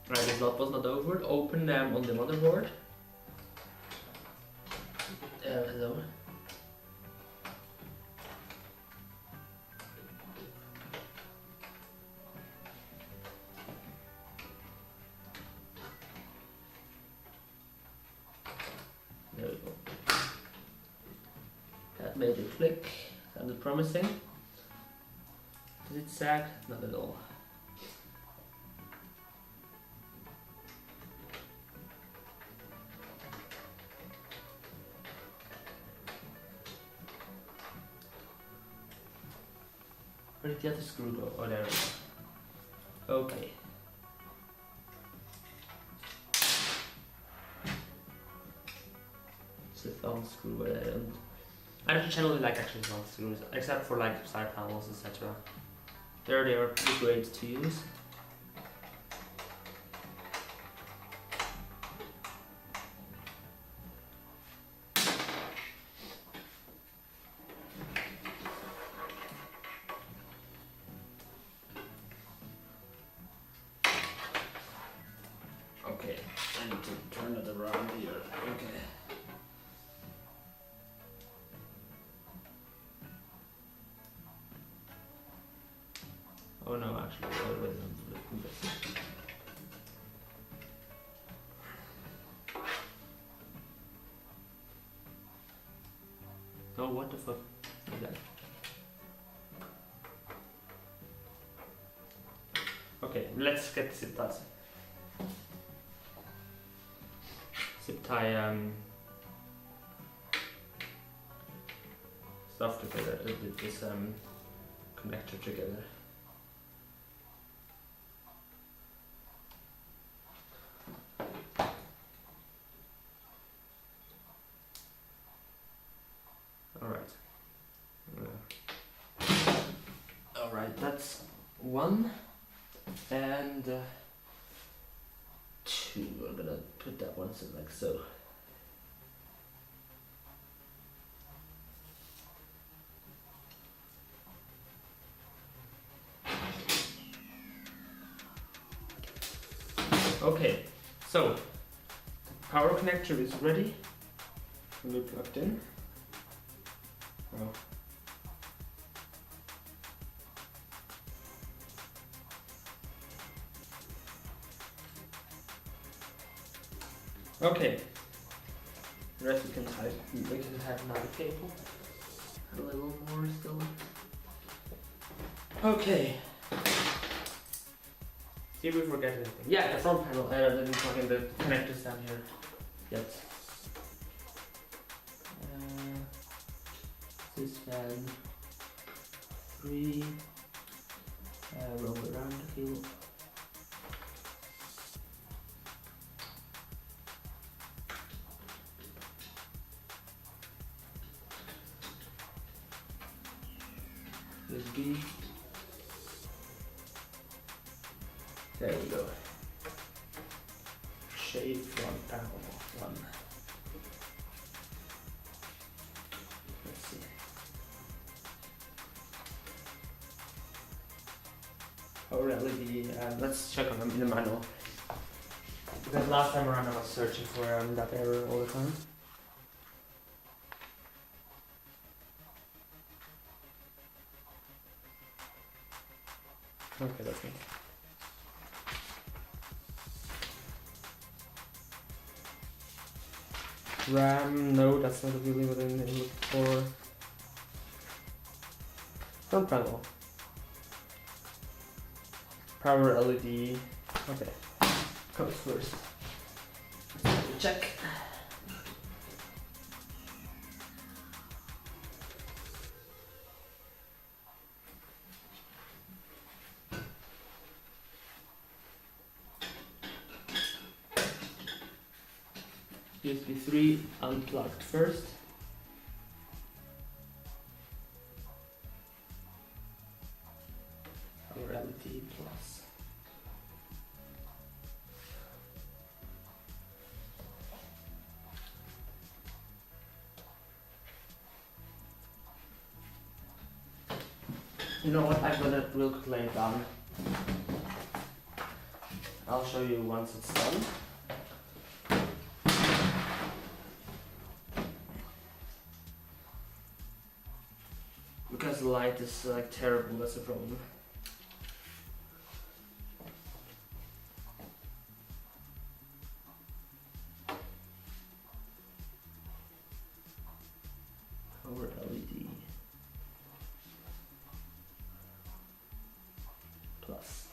Right, the slot was not over. Open them on the motherboard. Hello. There we go. That made it click. Sounded promising. Did it sag? Not at all. Where did the other screw go? Oh, there we go. Okay. It's the thumb screw, but I don't generally like actually thumb screws, except for like side panels, etc. They are pretty great to use. Okay, I need to turn it around here. Okay. Oh no, actually, wait, Oh, what the fuck is that? Okay, let's get zip ties. Zip tie stuff together, this connector together. Alright, that's one and two. I'm gonna put that one so like so. Okay, so the power connector is ready. We're plugged in. Oh. Okay. The rest we can have another cable. A little more still. Okay. See if we forget anything. Yeah, the front panel. I didn't plug in the connectors down here yet. This fan 3. Roll around the cable. USB. There we go. Shade front panel 1. Let's see. Power LED. Let's check on them in the manual. Because last time around I was searching for that error all the time. Okay, that's me. RAM, no, that's not really what I'm looking for. Front panel. Power LED. Okay. Comes first. Check. USB 3 unplugged first. Power LED plus. You know what? I'm gonna real quick lay it down. I'll show you once it's done. Because the light is like terrible, that's a problem. Power LED plus.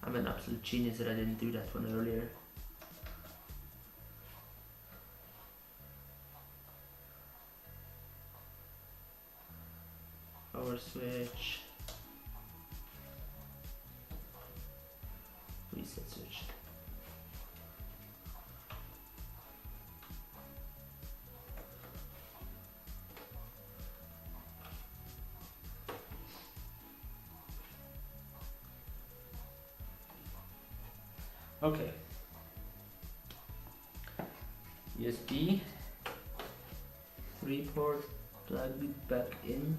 I'm an absolute genius that I didn't do that one earlier. Power switch, reset switch. Okay. USB 3-port, plug it back in.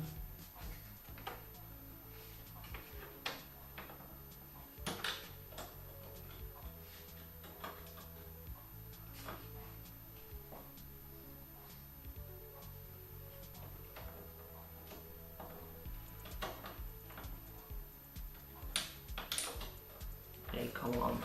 Hey, come on.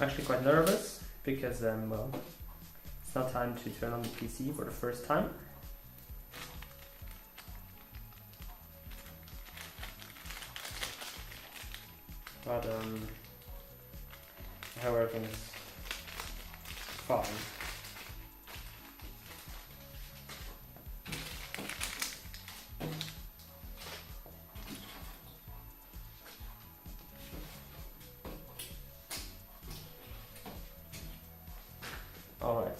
actually quite nervous because well, it's not time to turn on the PC for the first time. But how everything's fine. All right.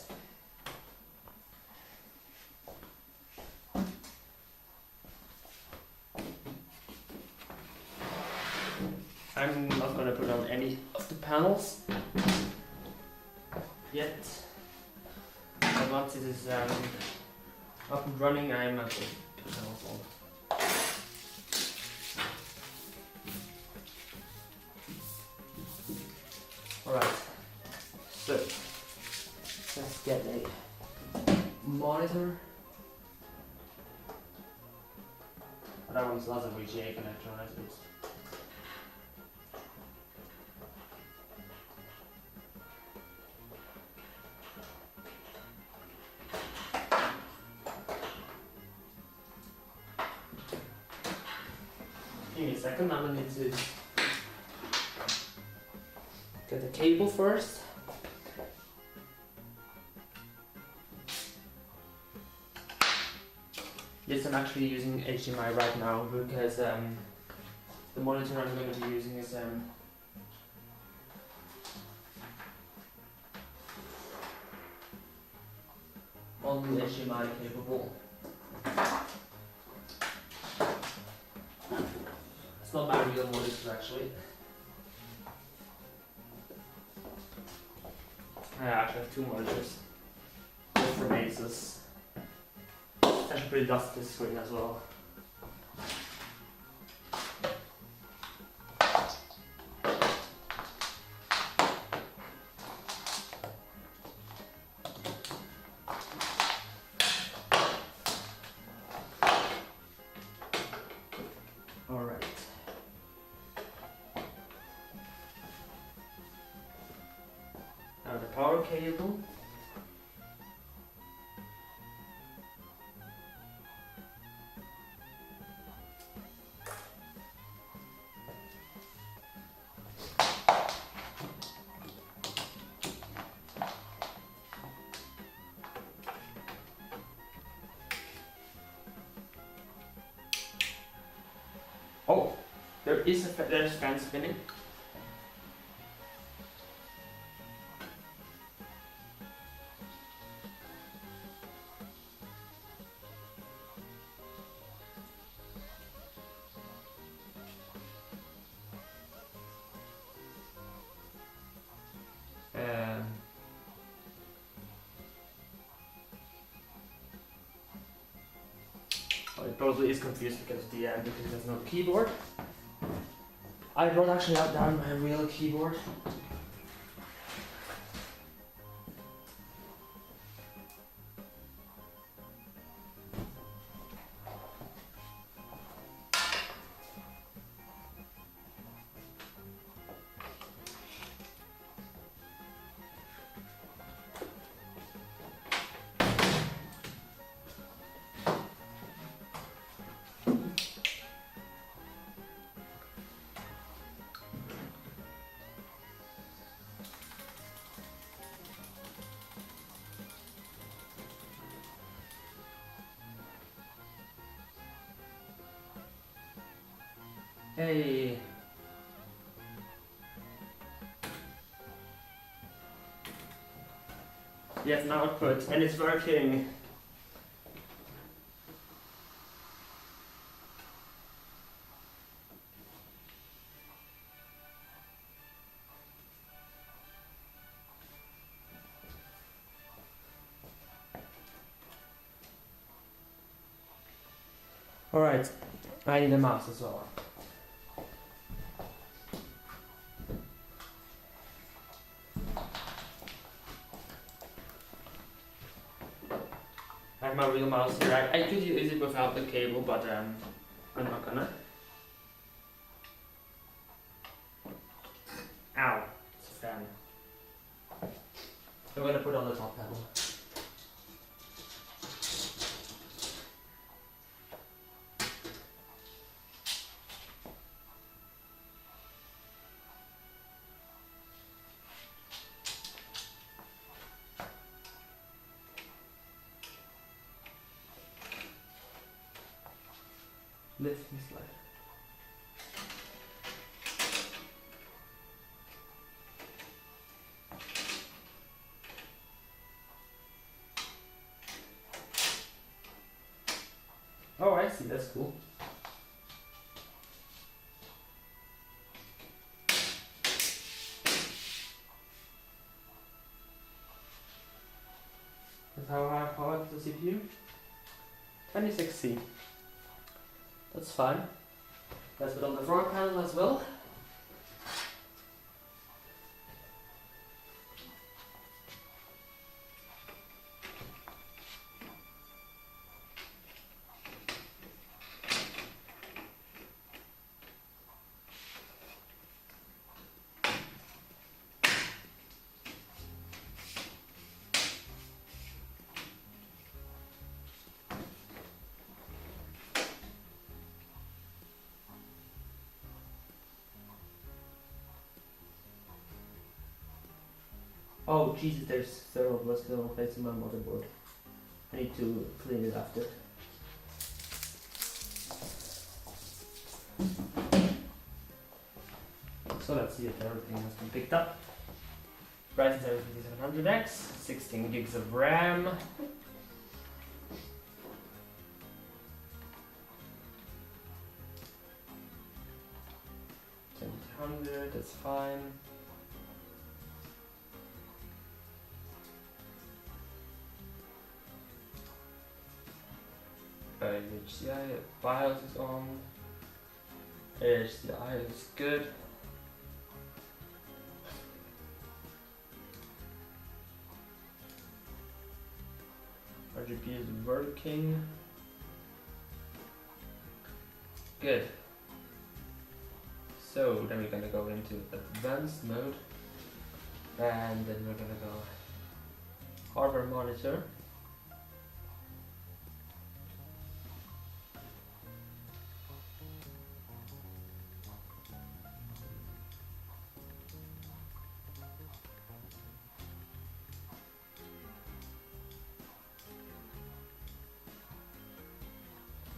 I'm not going to put on any of the panels yet. And once it is up and running, I'm going to put the panels on. Alright, so let's get a monitor. That one's not a VGA connector, right? Give me a second, I'm gonna need to get the cable first. Yes, I'm actually using HDMI right now because the monitor I'm going to be using is only HDMI capable. It's not my real monitor actually. I actually have two monitors, both from Asus. It's actually pretty dusty screen as well. Alright. Now the power cable. Oh, there's fan spinning. Well, it probably is confused because there's no keyboard. I brought actually out down my real keyboard. Hey. Yes, now output, and it's working. Alright, I need a mouse as well. I have my real mouse here. I could use it without the cable, but I'm not gonna. Ow, it's a fan. Lift and slide. Oh, I see, that's cool. That's how I powered the CPU. 26C. That's fine. Let's put on the front panel as well. Oh Jesus, there's thermal blast on place in my motherboard. I need to clean it after. So let's see if everything has been picked up. Ryzen 7 5700X, 16 gigs of RAM. That's fine. HCI BIOS is on. HCI is good. RGB is working. Good. So then we're gonna go into advanced mode, and then we're gonna go hardware monitor.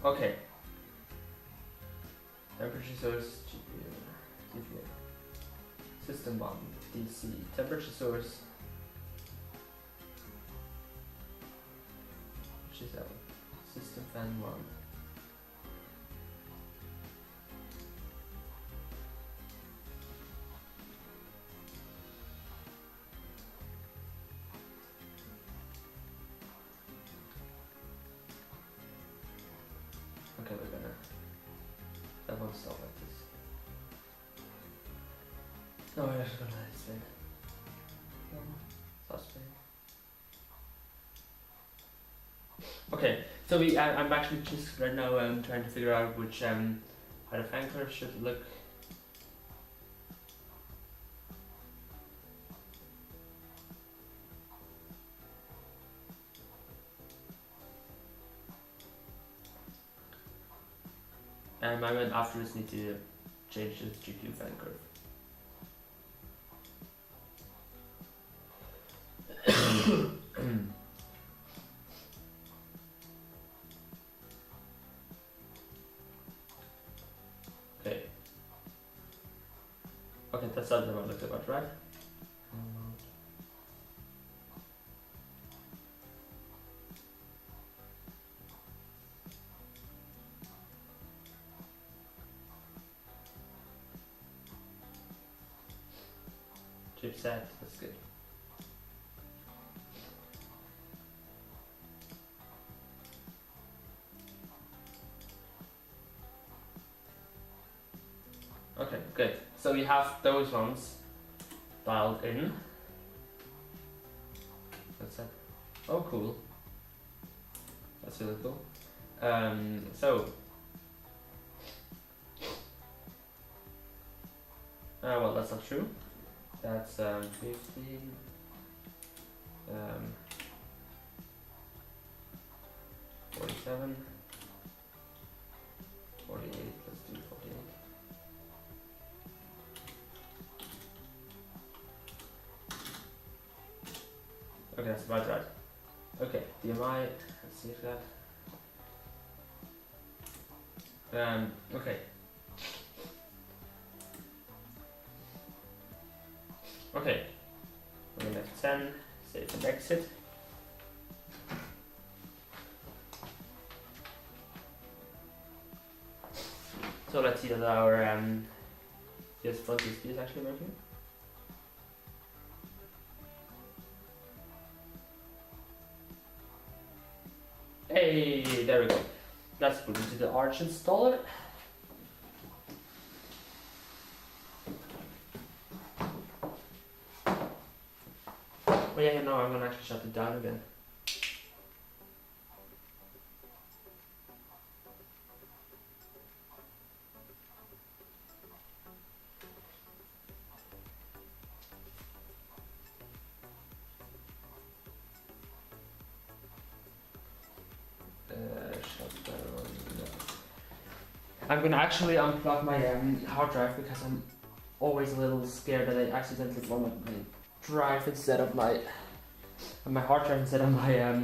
Okay. Temperature source, GPU. System 1, DC. Temperature source. 7. System fan 1. Okay, we're gonna. That won't stop like this. No, we're just gonna let it spin. Stop spinning. Okay, so I'm actually just right now trying to figure out which how the fan curve should look. And I might afterwards need to change the GPU fan curve. Okay. Okay, that's something I looked about, right? Chipset, that's good. Okay, good. So we have those ones dialed in. That's it. Oh, cool. That's really cool. Well, that's not true. That's 15. 47. 48. Let's do 48. Okay, that's about right. Okay, DMI, let's see if that. Okay. Okay. We're gonna have 10. Save and exit. So let's see that our yes, front USB is actually working. Hey, there we go. Let's put into the Arch installer. Oh yeah, no, I'm gonna actually shut it down again. Shut down. I'm gonna actually unplug my hard drive because I'm always a little scared that I accidentally plug my drive instead of my hard drive instead of my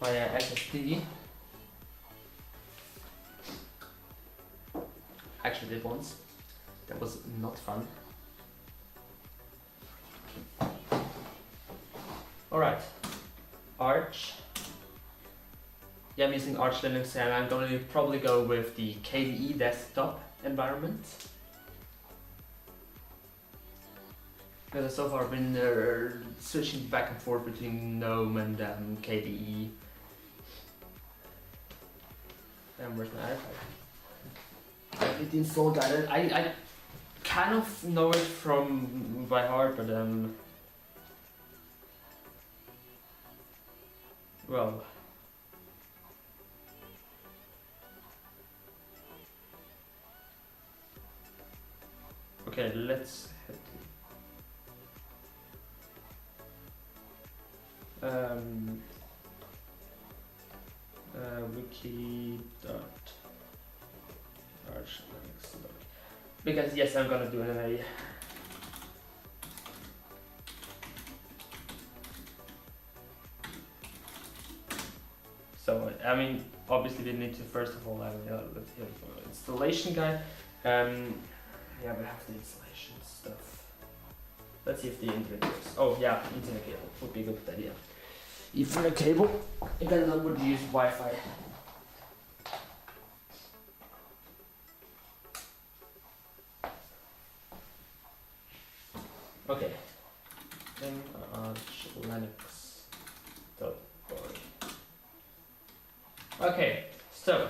SSD. Actually did once. That was not fun. Alright. Arch. Yeah, I'm using Arch Linux and I'm going to probably go with the KDE desktop environment. Because I've so far been switching back and forth between GNOME and KDE. And where's my iPad? I did the install guide. I kind of know it from by heart, but well. Okay, let's head to wiki.archlinux. Because yes, I'm gonna do an NA. So I mean, obviously we need to first of all have let's hear the installation guide. Yeah, we have the installation stuff. Let's see if the internet works. Oh yeah, internet cable would be a good idea. Ethernet cable, and then I would use Wi-Fi. Okay. Then archlinux.org. Okay, so.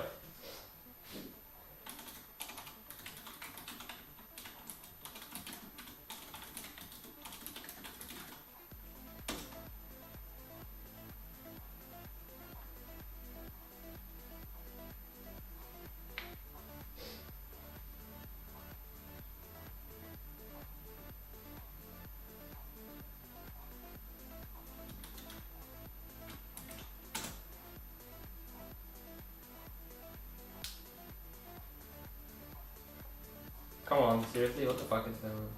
Come on, seriously, what the fuck is going on?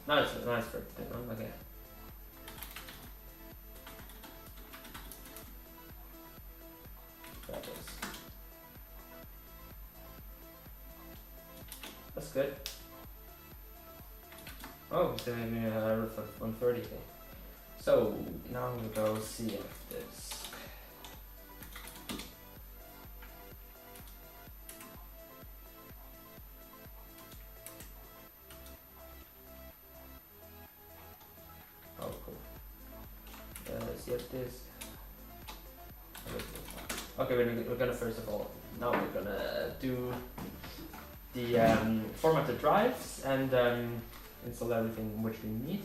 No, it's nice for it. Okay. That is. That's good. Oh, it's gonna be 130. So now we go see if this. Oh, cool. This. Okay, we're gonna first of all, now we're gonna do the format the drives and install everything which we need.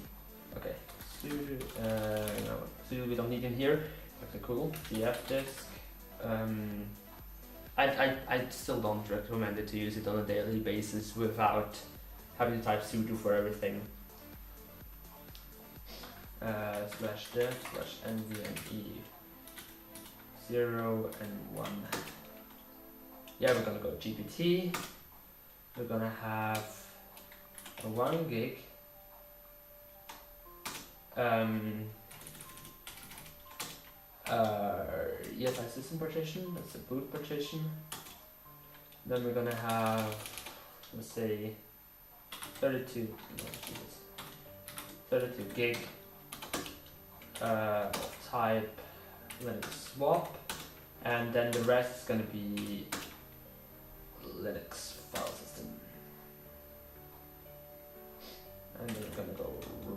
Okay, sudo we don't need in here. Okay, cool. Df disk. I still don't recommend it to use it on a daily basis without having to type sudo for everything. /dev/nvme 0 and 1. Yeah, we're gonna go GPT. We're gonna have a 1 gig. EFI system partition, that's the boot partition. Then we're gonna have, let's say, 32 gig type Linux swap, and then the rest is gonna be Linux file system. And then we're gonna go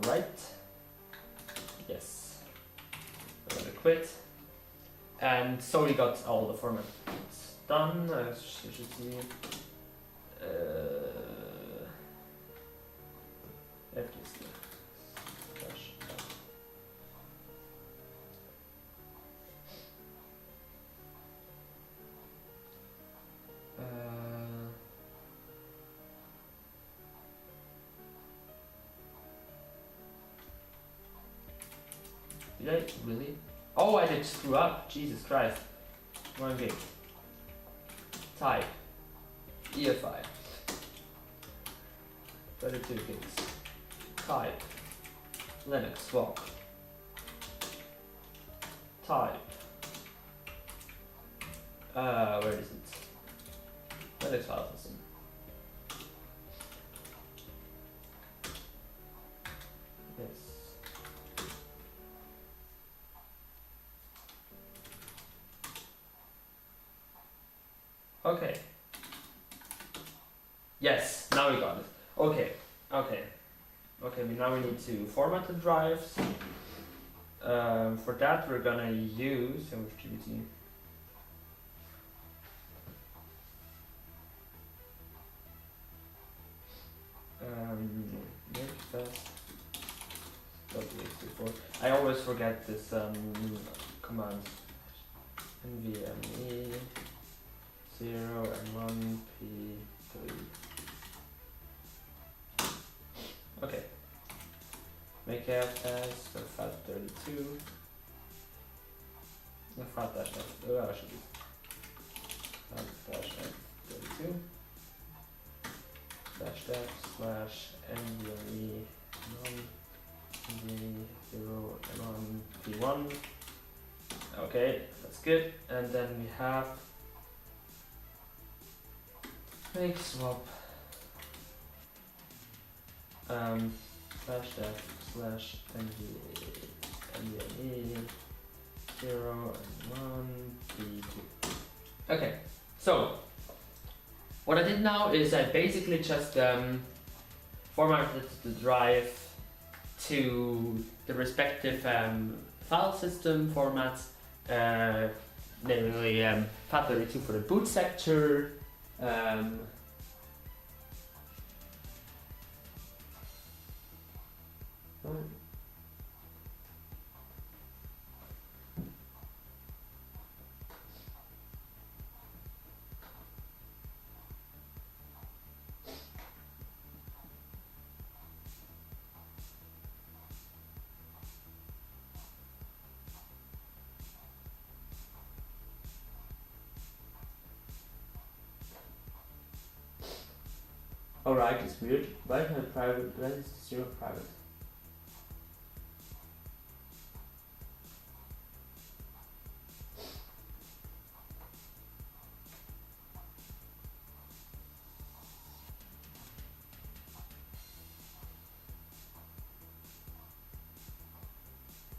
right. Yes. We're gonna quit. And so we got all the formats done, as you should see. FTC. Did I really? Oh, I did screw up. Jesus Christ. 1 gig. Type. EFI. 32 gigs. Type. Linux swap. Type. Where is it? Linux file system. Yes. Okay. Yes, now we got it. Okay. Now we need to format the drives. For that we're gonna use simplePCBuilding. I always forget this command. NVMe 0 and 1 P3. Okay. Make FS for FAT32. No, FAT-F. Oh, I should be FAT-F32. /f /NVMe 0 and 1 P1. Okay, that's good. And then we have make swap /def /NVMe 0 and 1 P2. Okay, so what I did now is I basically just formatted the drive to the respective file system formats, namely FAT32 for the boot sector, alright, it's weird. Why is it private? Why is it 0 private?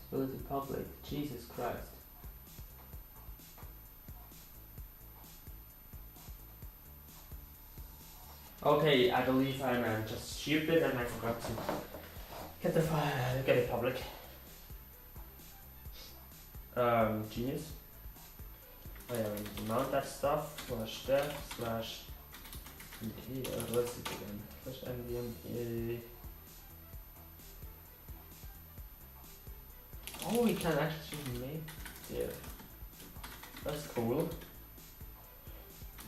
Stability public. Jesus Christ. Okay, I believe I'm just stupid and I forgot to get it public. Genius. Oh yeah, we need to mount that stuff. /def let's do it again. /NVMe. Oh, we can actually make it. That's cool.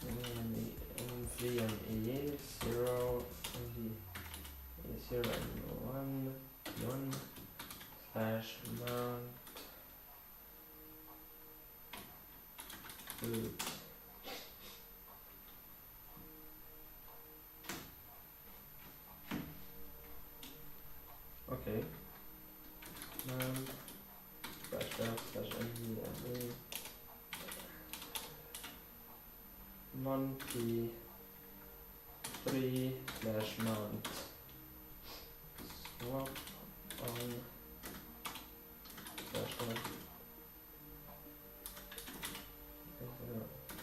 NVMe 0 and 1 /mount boot. Okay. /def /NVMe 1p3/mount swap on /1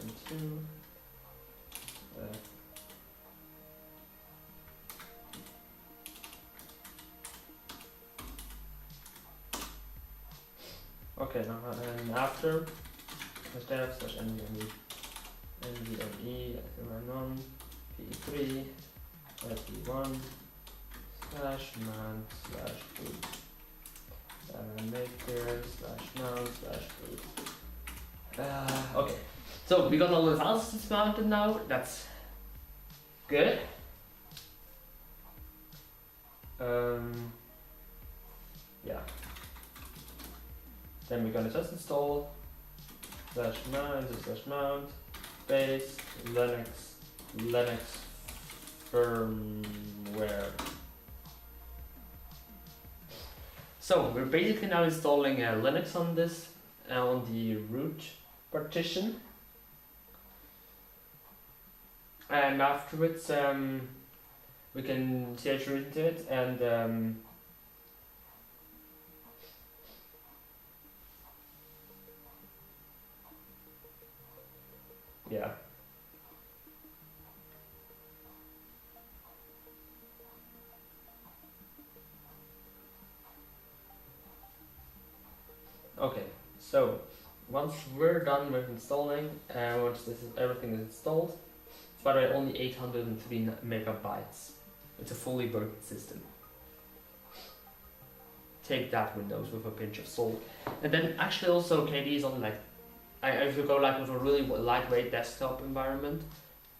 and 2 okay, now and after /nvme none p3 p1 /mount/boot maker /mount/boot. Okay, so we got all the files mounted now. That's good. Yeah. Then we're gonna just install /mount base Linux firmware. So we're basically now installing Linux on this on the root partition, and afterwards we can chroot into it and yeah. Okay, so once we're done with installing, once everything is installed, it's by the way only 803 megabytes. It's a fully working system. Take that, Windows, with a pinch of salt. And then actually also KDE is on like, if you go like with a really lightweight desktop environment,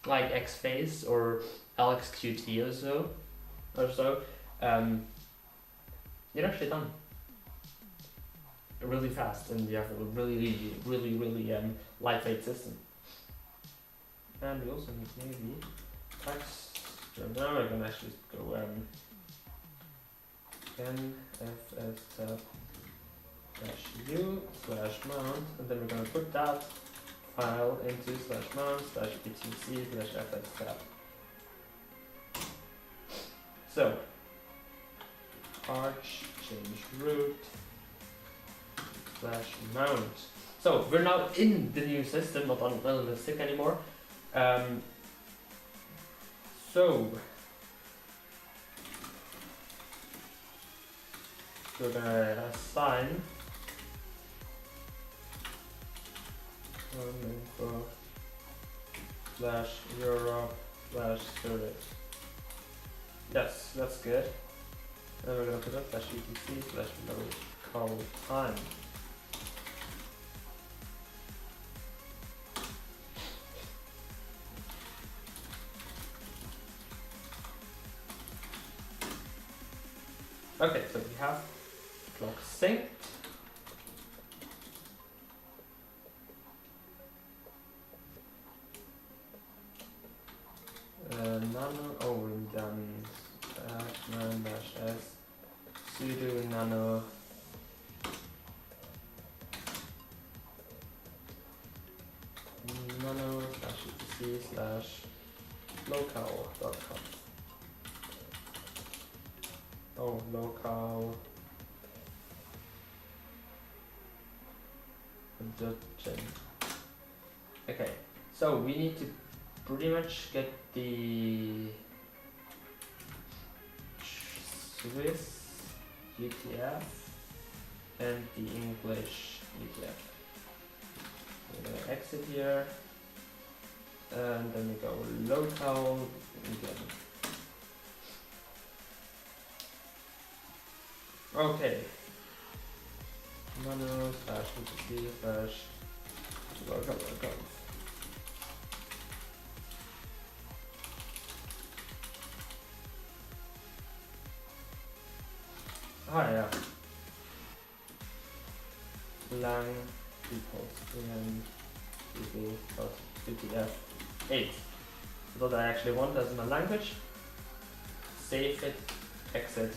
like Xphase or LXQT or so, you're actually done really fast, and you have a really lightweight system. And we also need maybe text. Now we're gonna actually go nfs-tab-u/mount, and then we're gonna put that file into /mount/btc/fs-tab. So arch change root /mount. So we're now in the new system, not on the stick anymore. So we're gonna assign info/Europe/service. Yes, that's good. And we're gonna put up /etc/local time. Okay, so we have clock synced. Nano, we've done /man-s sudo nano /etc/local.com. Oh, local production. Okay, so we need to pretty much get the Swiss UTF and the English UTF. We're gonna exit here, and then we go local again. Okay. nano/etc/local.com. Ah, yeah. Lang equals UTF-8. So what I actually want as my language. Save it, exit,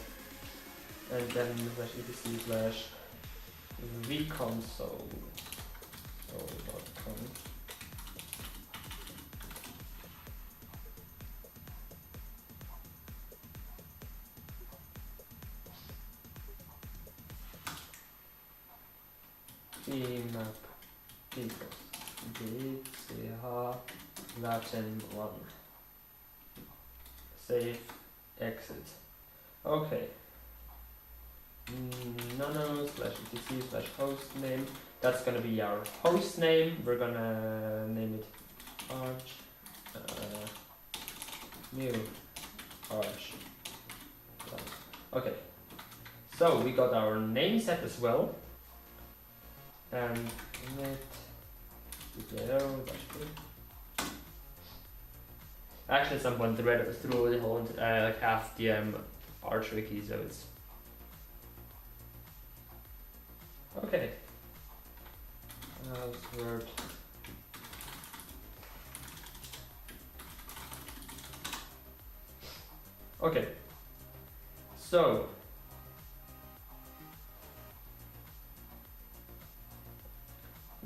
and then /etc/vconsole.com. cmap equals gch Latin 1. Save, exit. Okay. Nano slash etc slash host name. That's gonna be our host name. We're gonna name it arch new arch. Okay. So we got our name set as well. And net actually at some point the read through the whole like half the arch wiki, so it's okay. Word. Okay. So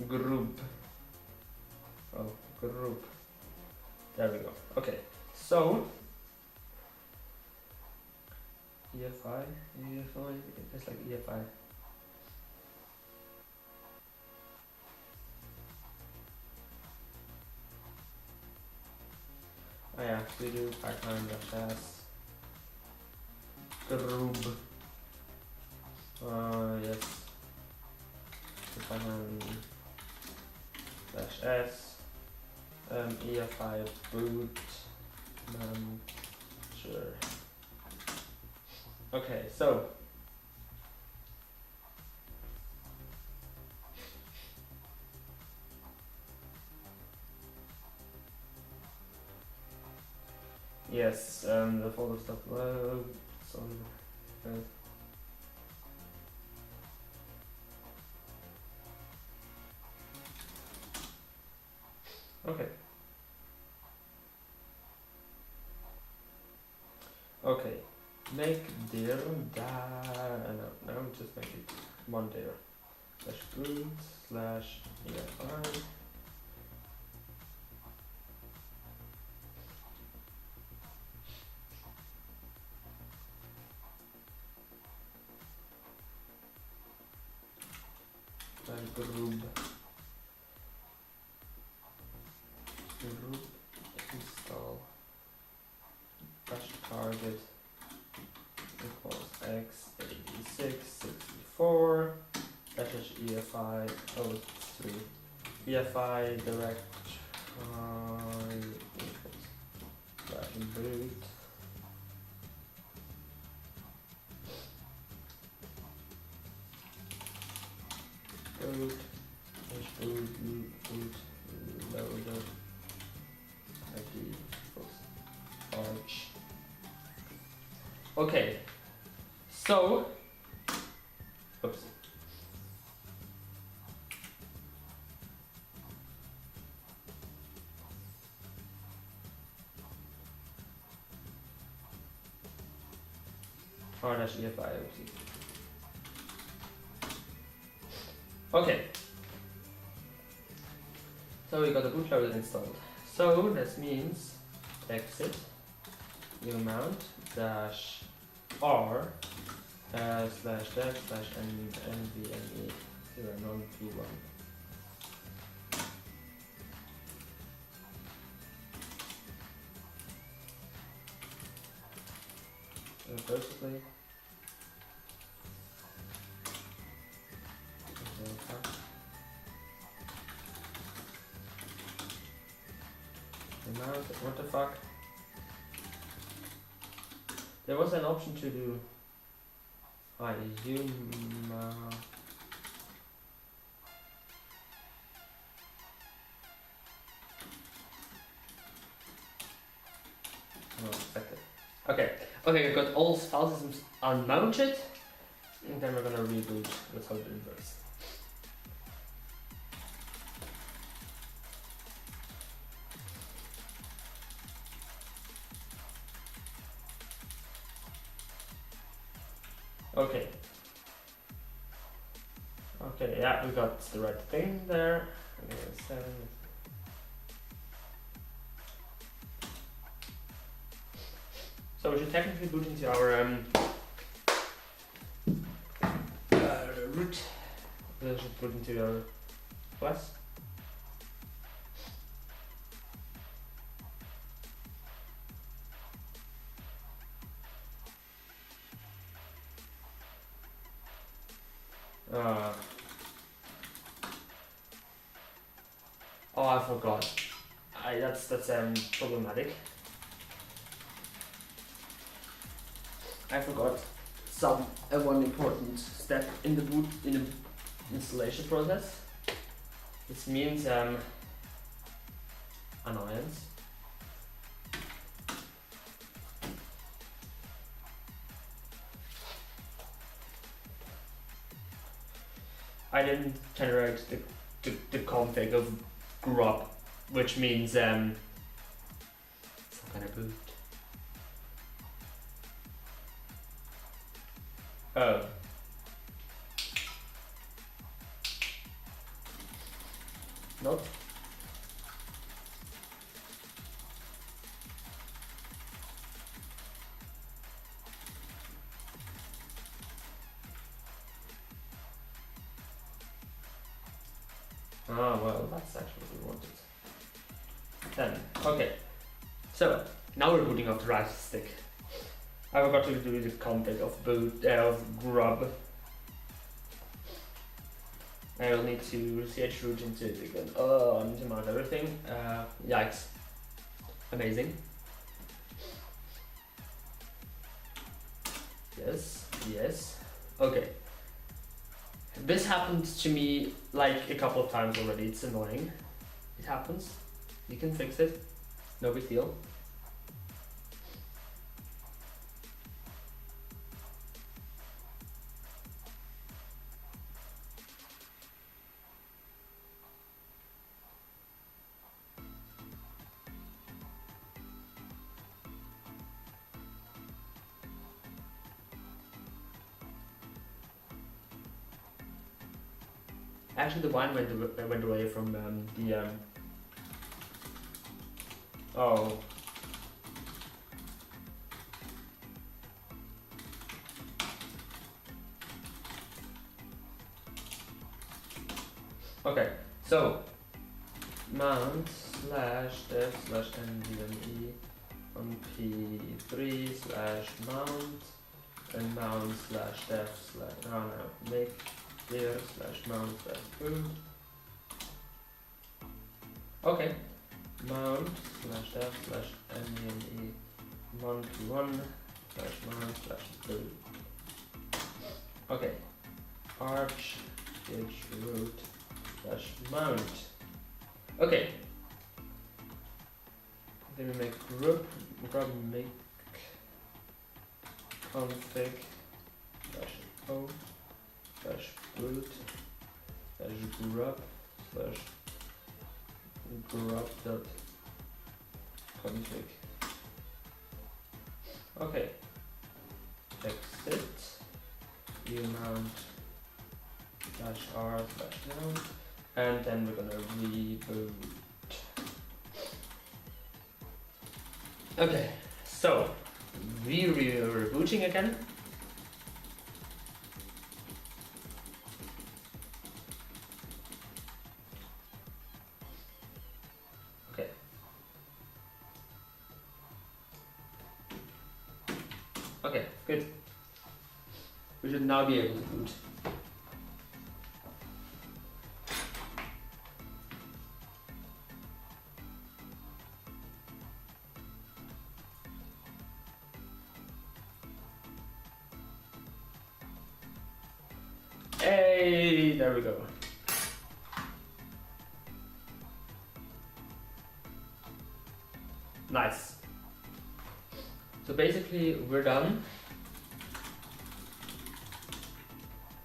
group. Oh, group. There we go. Okay. So EFI, it's like EFI. Oh yeah, we do Python-s group. Yes. Python-s EFI boot sure. Okay, so yes, the folder stuff. Okay. Okay. Make dir no, just make it one dir slash root slash EFI. Group install dash target equals x86 64 dash EFI 03 EFI direct equals slash boot boot boot loader ID equals arch. Okay, so oops. R dash EFI oopsie. Okay. So we got the bootloader installed. So this means exit new mount dash r slash dev slash nvme 0 non p1. Firstly, what the fuck? There was an option to do zoom no, expected. Okay, we got all file systems unmounted, and then we're gonna reboot. Let's hope it works. Okay. Okay, yeah, we got the right thing there. So we should technically boot into our root that I should put into your quest. Oh, I forgot. That's problematic. I forgot one important step in the installation process. This means annoyance. I didn't generate the config of grub, which means some kind of boot. Oh. Not. Ah, well, that's actually what we wanted. Then, okay. So, now we're booting off the right stick. I forgot to do the config of boot of grub. I will need to chroot into it again. Oh, I need to mount everything. Yikes. Amazing. Yes, yes. Okay. This happened to me like a couple of times already. It's annoying. It happens. You can fix it. No big deal. Actually, the wine went away from the oh. Okay, so mount /dev/nvme on p3/mount and mount /dev/ make clear /mount/boot. Okay, mount /dev/nvme monkey1/mount/boot. Okay, arch root /mount. Okay. Then we make grub make config /o /boot /grub.config. Okay. Exit umount /r/mount, and then we're gonna reboot. Okay, so we're rebooting again. Okay. Okay, good. We should now be able to boot. Hey, there we go. Nice. So basically, we're done.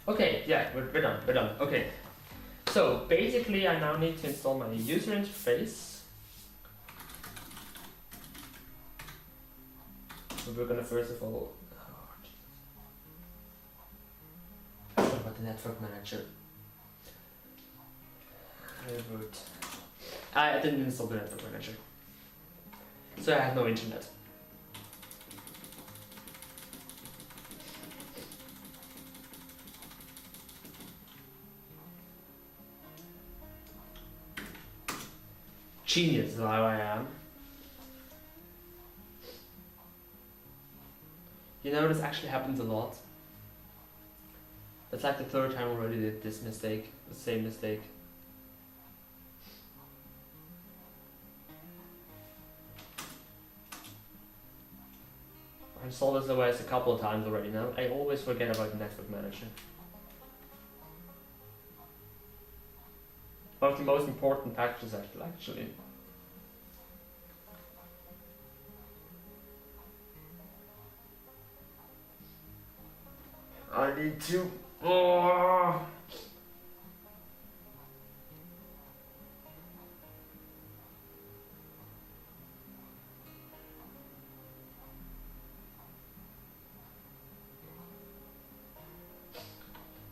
Okay, yeah, we're done. Okay. So basically, I now need to install my user interface. So we're gonna first of all. The network manager. Reboot. I didn't install the network manager, so I have no internet. genius is how I am. You know, this actually happens a lot. It's like the third time I already did this mistake, the same mistake. I've solved this otherwise a couple of times already now. I always forget about the network manager. One of the most important packages actually. I need to. Oh.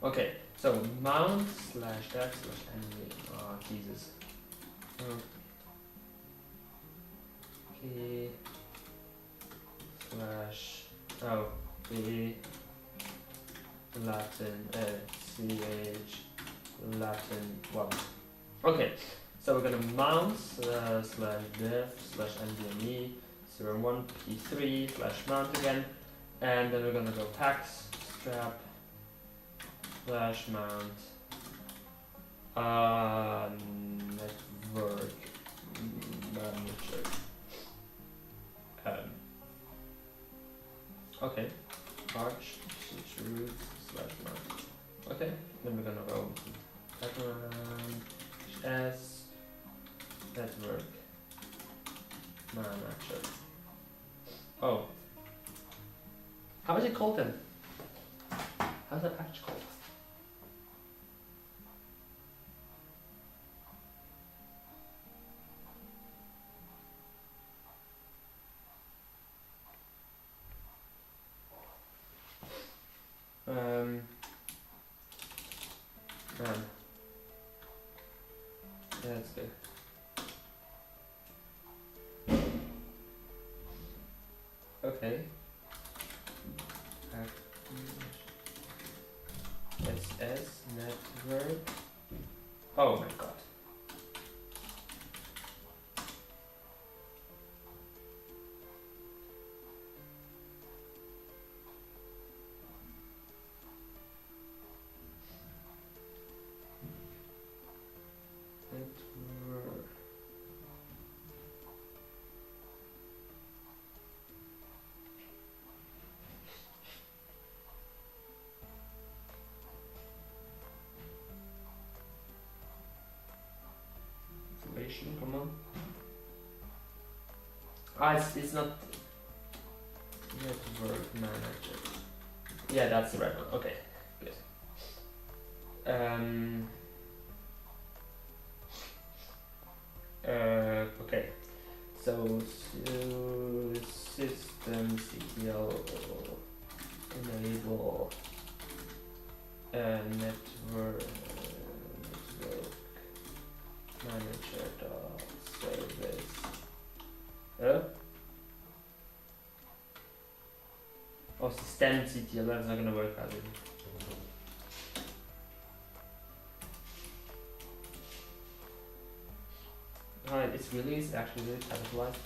Okay, so mount slash that slash enemy. Oh, Jesus. Okay. Slash. Oh, B. Latin, CH, Latin 1. Okay, so we're gonna mount slash def slash NVMe 01 P3 slash mount again, and then we're gonna go packs strap slash mount network manager. Okay, arch root slash mount. Okay, then we're gonna go background s network manager. Oh, how is it called then? How's that package called? Yeah, that's good. Okay. SS network. Oh my god. Come on. Ah, it's not network manager. Yeah, that's the right one. Okay, good. Okay. So system CTL enable network manager service. Oh, system CTL, that's not gonna work out. Alright, it's actually really capitalized.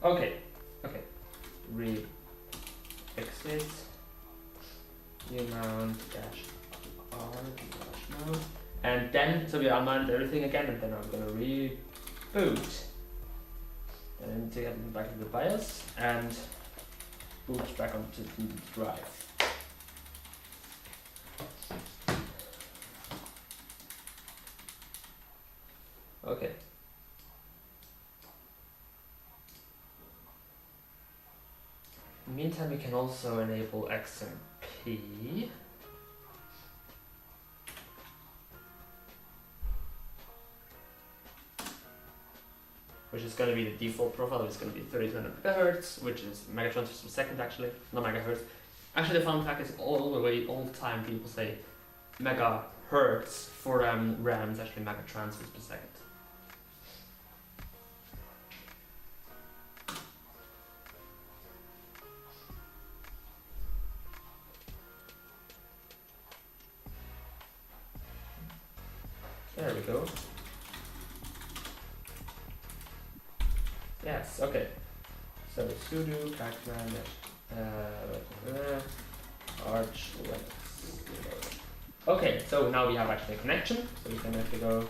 Okay, exit mount dash r dash mount, and then so we unmount everything again, and then I'm gonna reboot. And then to get back to the BIOS and boot back onto the drive. Okay. In the meantime, we can also enable XMP. Which is going to be the default profile. It's going to be 3200 megahertz, which is megatransfers per second actually, not megahertz. Actually, the fun fact is all the time people say megahertz for RAM is actually megatransfers per second. we go. Yes, okay. So sudo pacman arch length 0. Okay, so now we have actually a connection, so we can actually go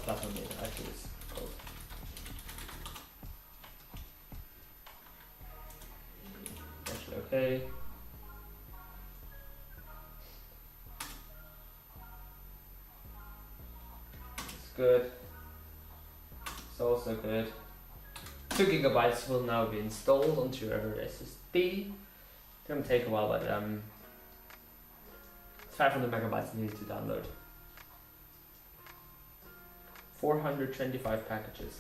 platform data actually is called. Actually, okay. It's good. It's also good. 2 gigabytes will now be installed onto your SSD. It's gonna take a while, but 500 megabytes needed to download. 425 packages.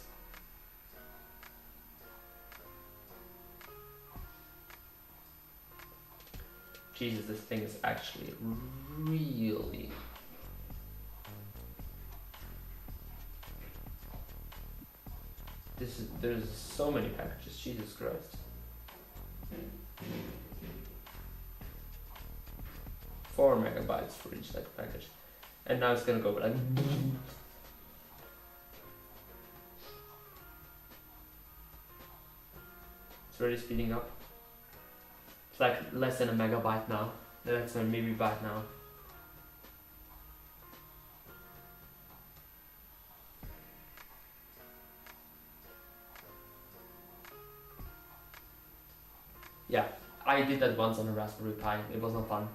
Jesus, this thing is actually really... There's so many packages, Jesus Christ. 4 megabytes for each like package. And now it's gonna go like... It's already speeding up. It's like less than a megabyte now. That's maybe byte now. Yeah, I did that once on a Raspberry Pi. It was not fun.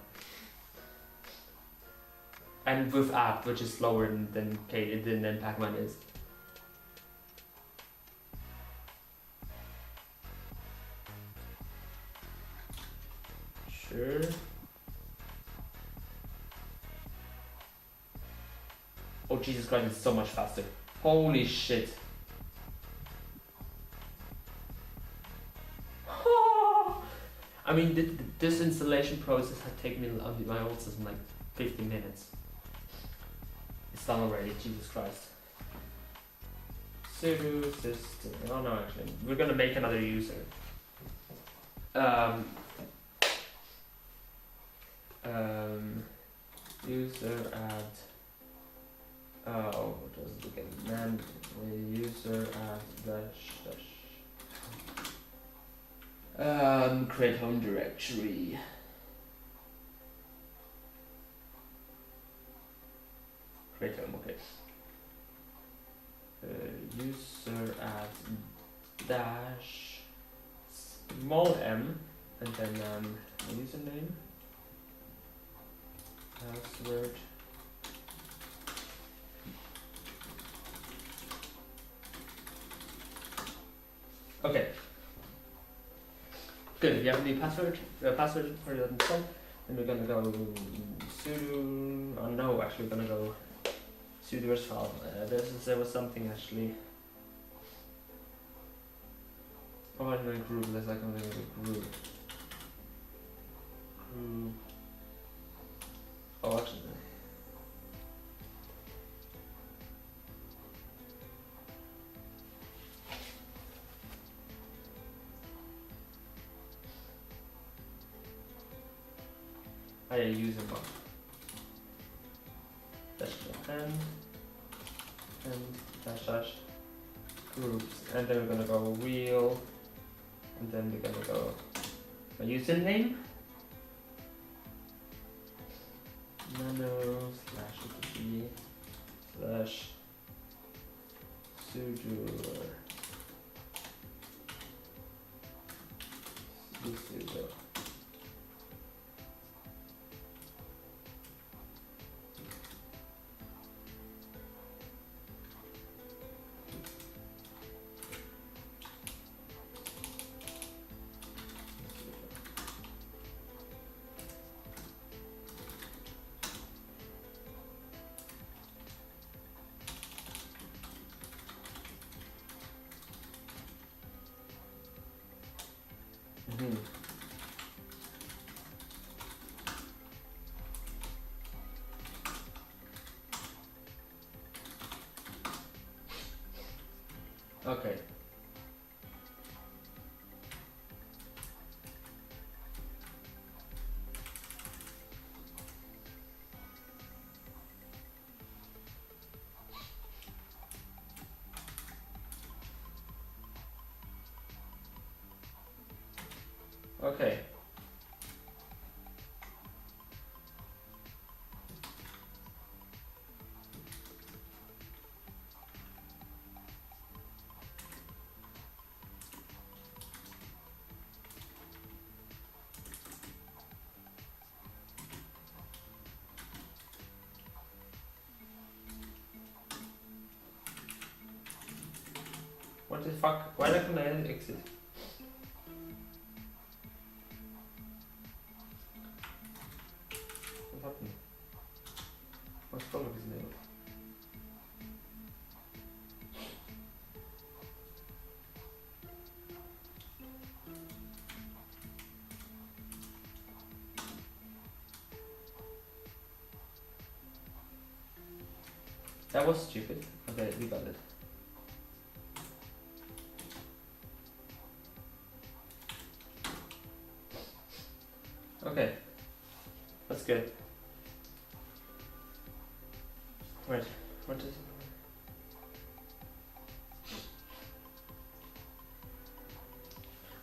And with app, which is slower than Pacman is. Sure. Oh Jesus Christ, it's so much faster. Holy shit. I mean, this installation process had taken me on my old system like 15 minutes. It's done already, Jesus Christ. Sudo system. Oh no, actually, we're gonna make another user. User add. Oh, what was it again? Man, user add dash. Create home directory. Create home, okay. User add dash small m and then username, password. Okay. Good. You have the password. Password for your install. And we're gonna go sudo. Oh no, actually we're gonna go sudo as file. There was something actually. Oh, I'm going to group. Let's like I'm going to group. Oh, actually. I use a box. Dash and dash groups, and then we're gonna go wheel, and then we're gonna go my username nano /etc /sudo sudo. Okay. Okay. What the fuck? Why don't I exit? What happened? What's wrong with his name? That was stupid. Okay, we got it. Okay, that's good. Wait, what is it?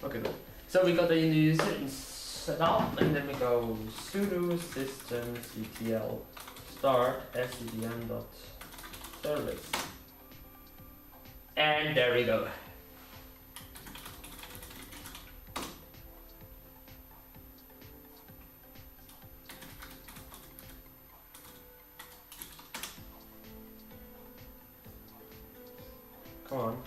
Okay, good. So we got the new user set up, and then we go sudo systemctl start scdm.service. And there we go. Come on.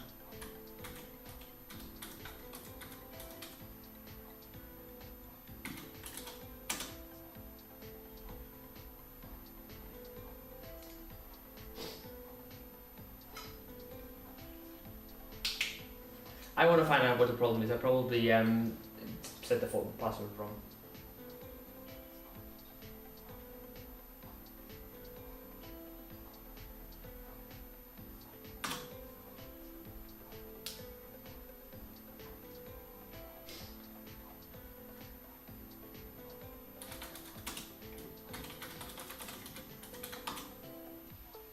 I want to find out what the problem is. I probably set the password wrong.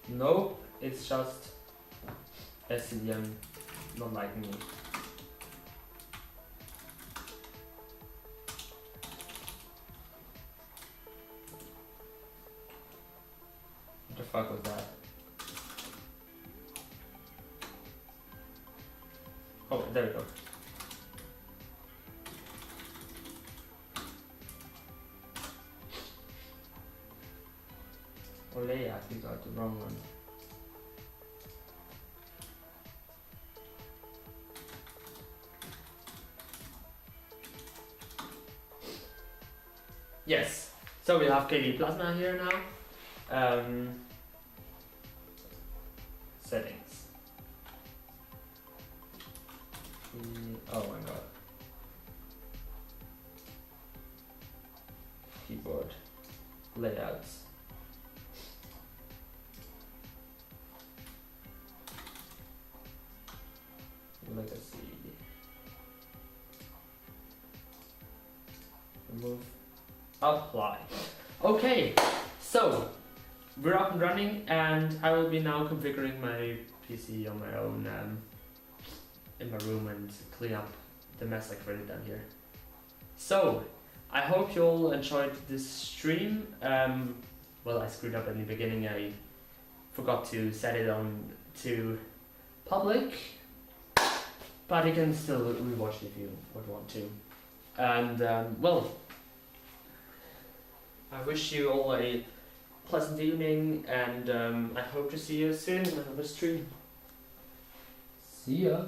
No, it's just SCDM not liking me. What the fuck was that? Oh, there we go. Oh, yeah, I got the wrong one. Yes, so we have KD Plasma here now. Settings. Oh my god. Keyboard. Layouts. Legacy. Remove. Apply. Okay, so we're up and running, and I will be now configuring my PC on my own in my room and clean up the mess I created down here. So I hope you all enjoyed this stream. Well, I screwed up in the beginning. I forgot to set it on to public, but you can still rewatch it if you would want to. And well, I wish you all a pleasant evening, and I hope to see you soon in another stream. See ya!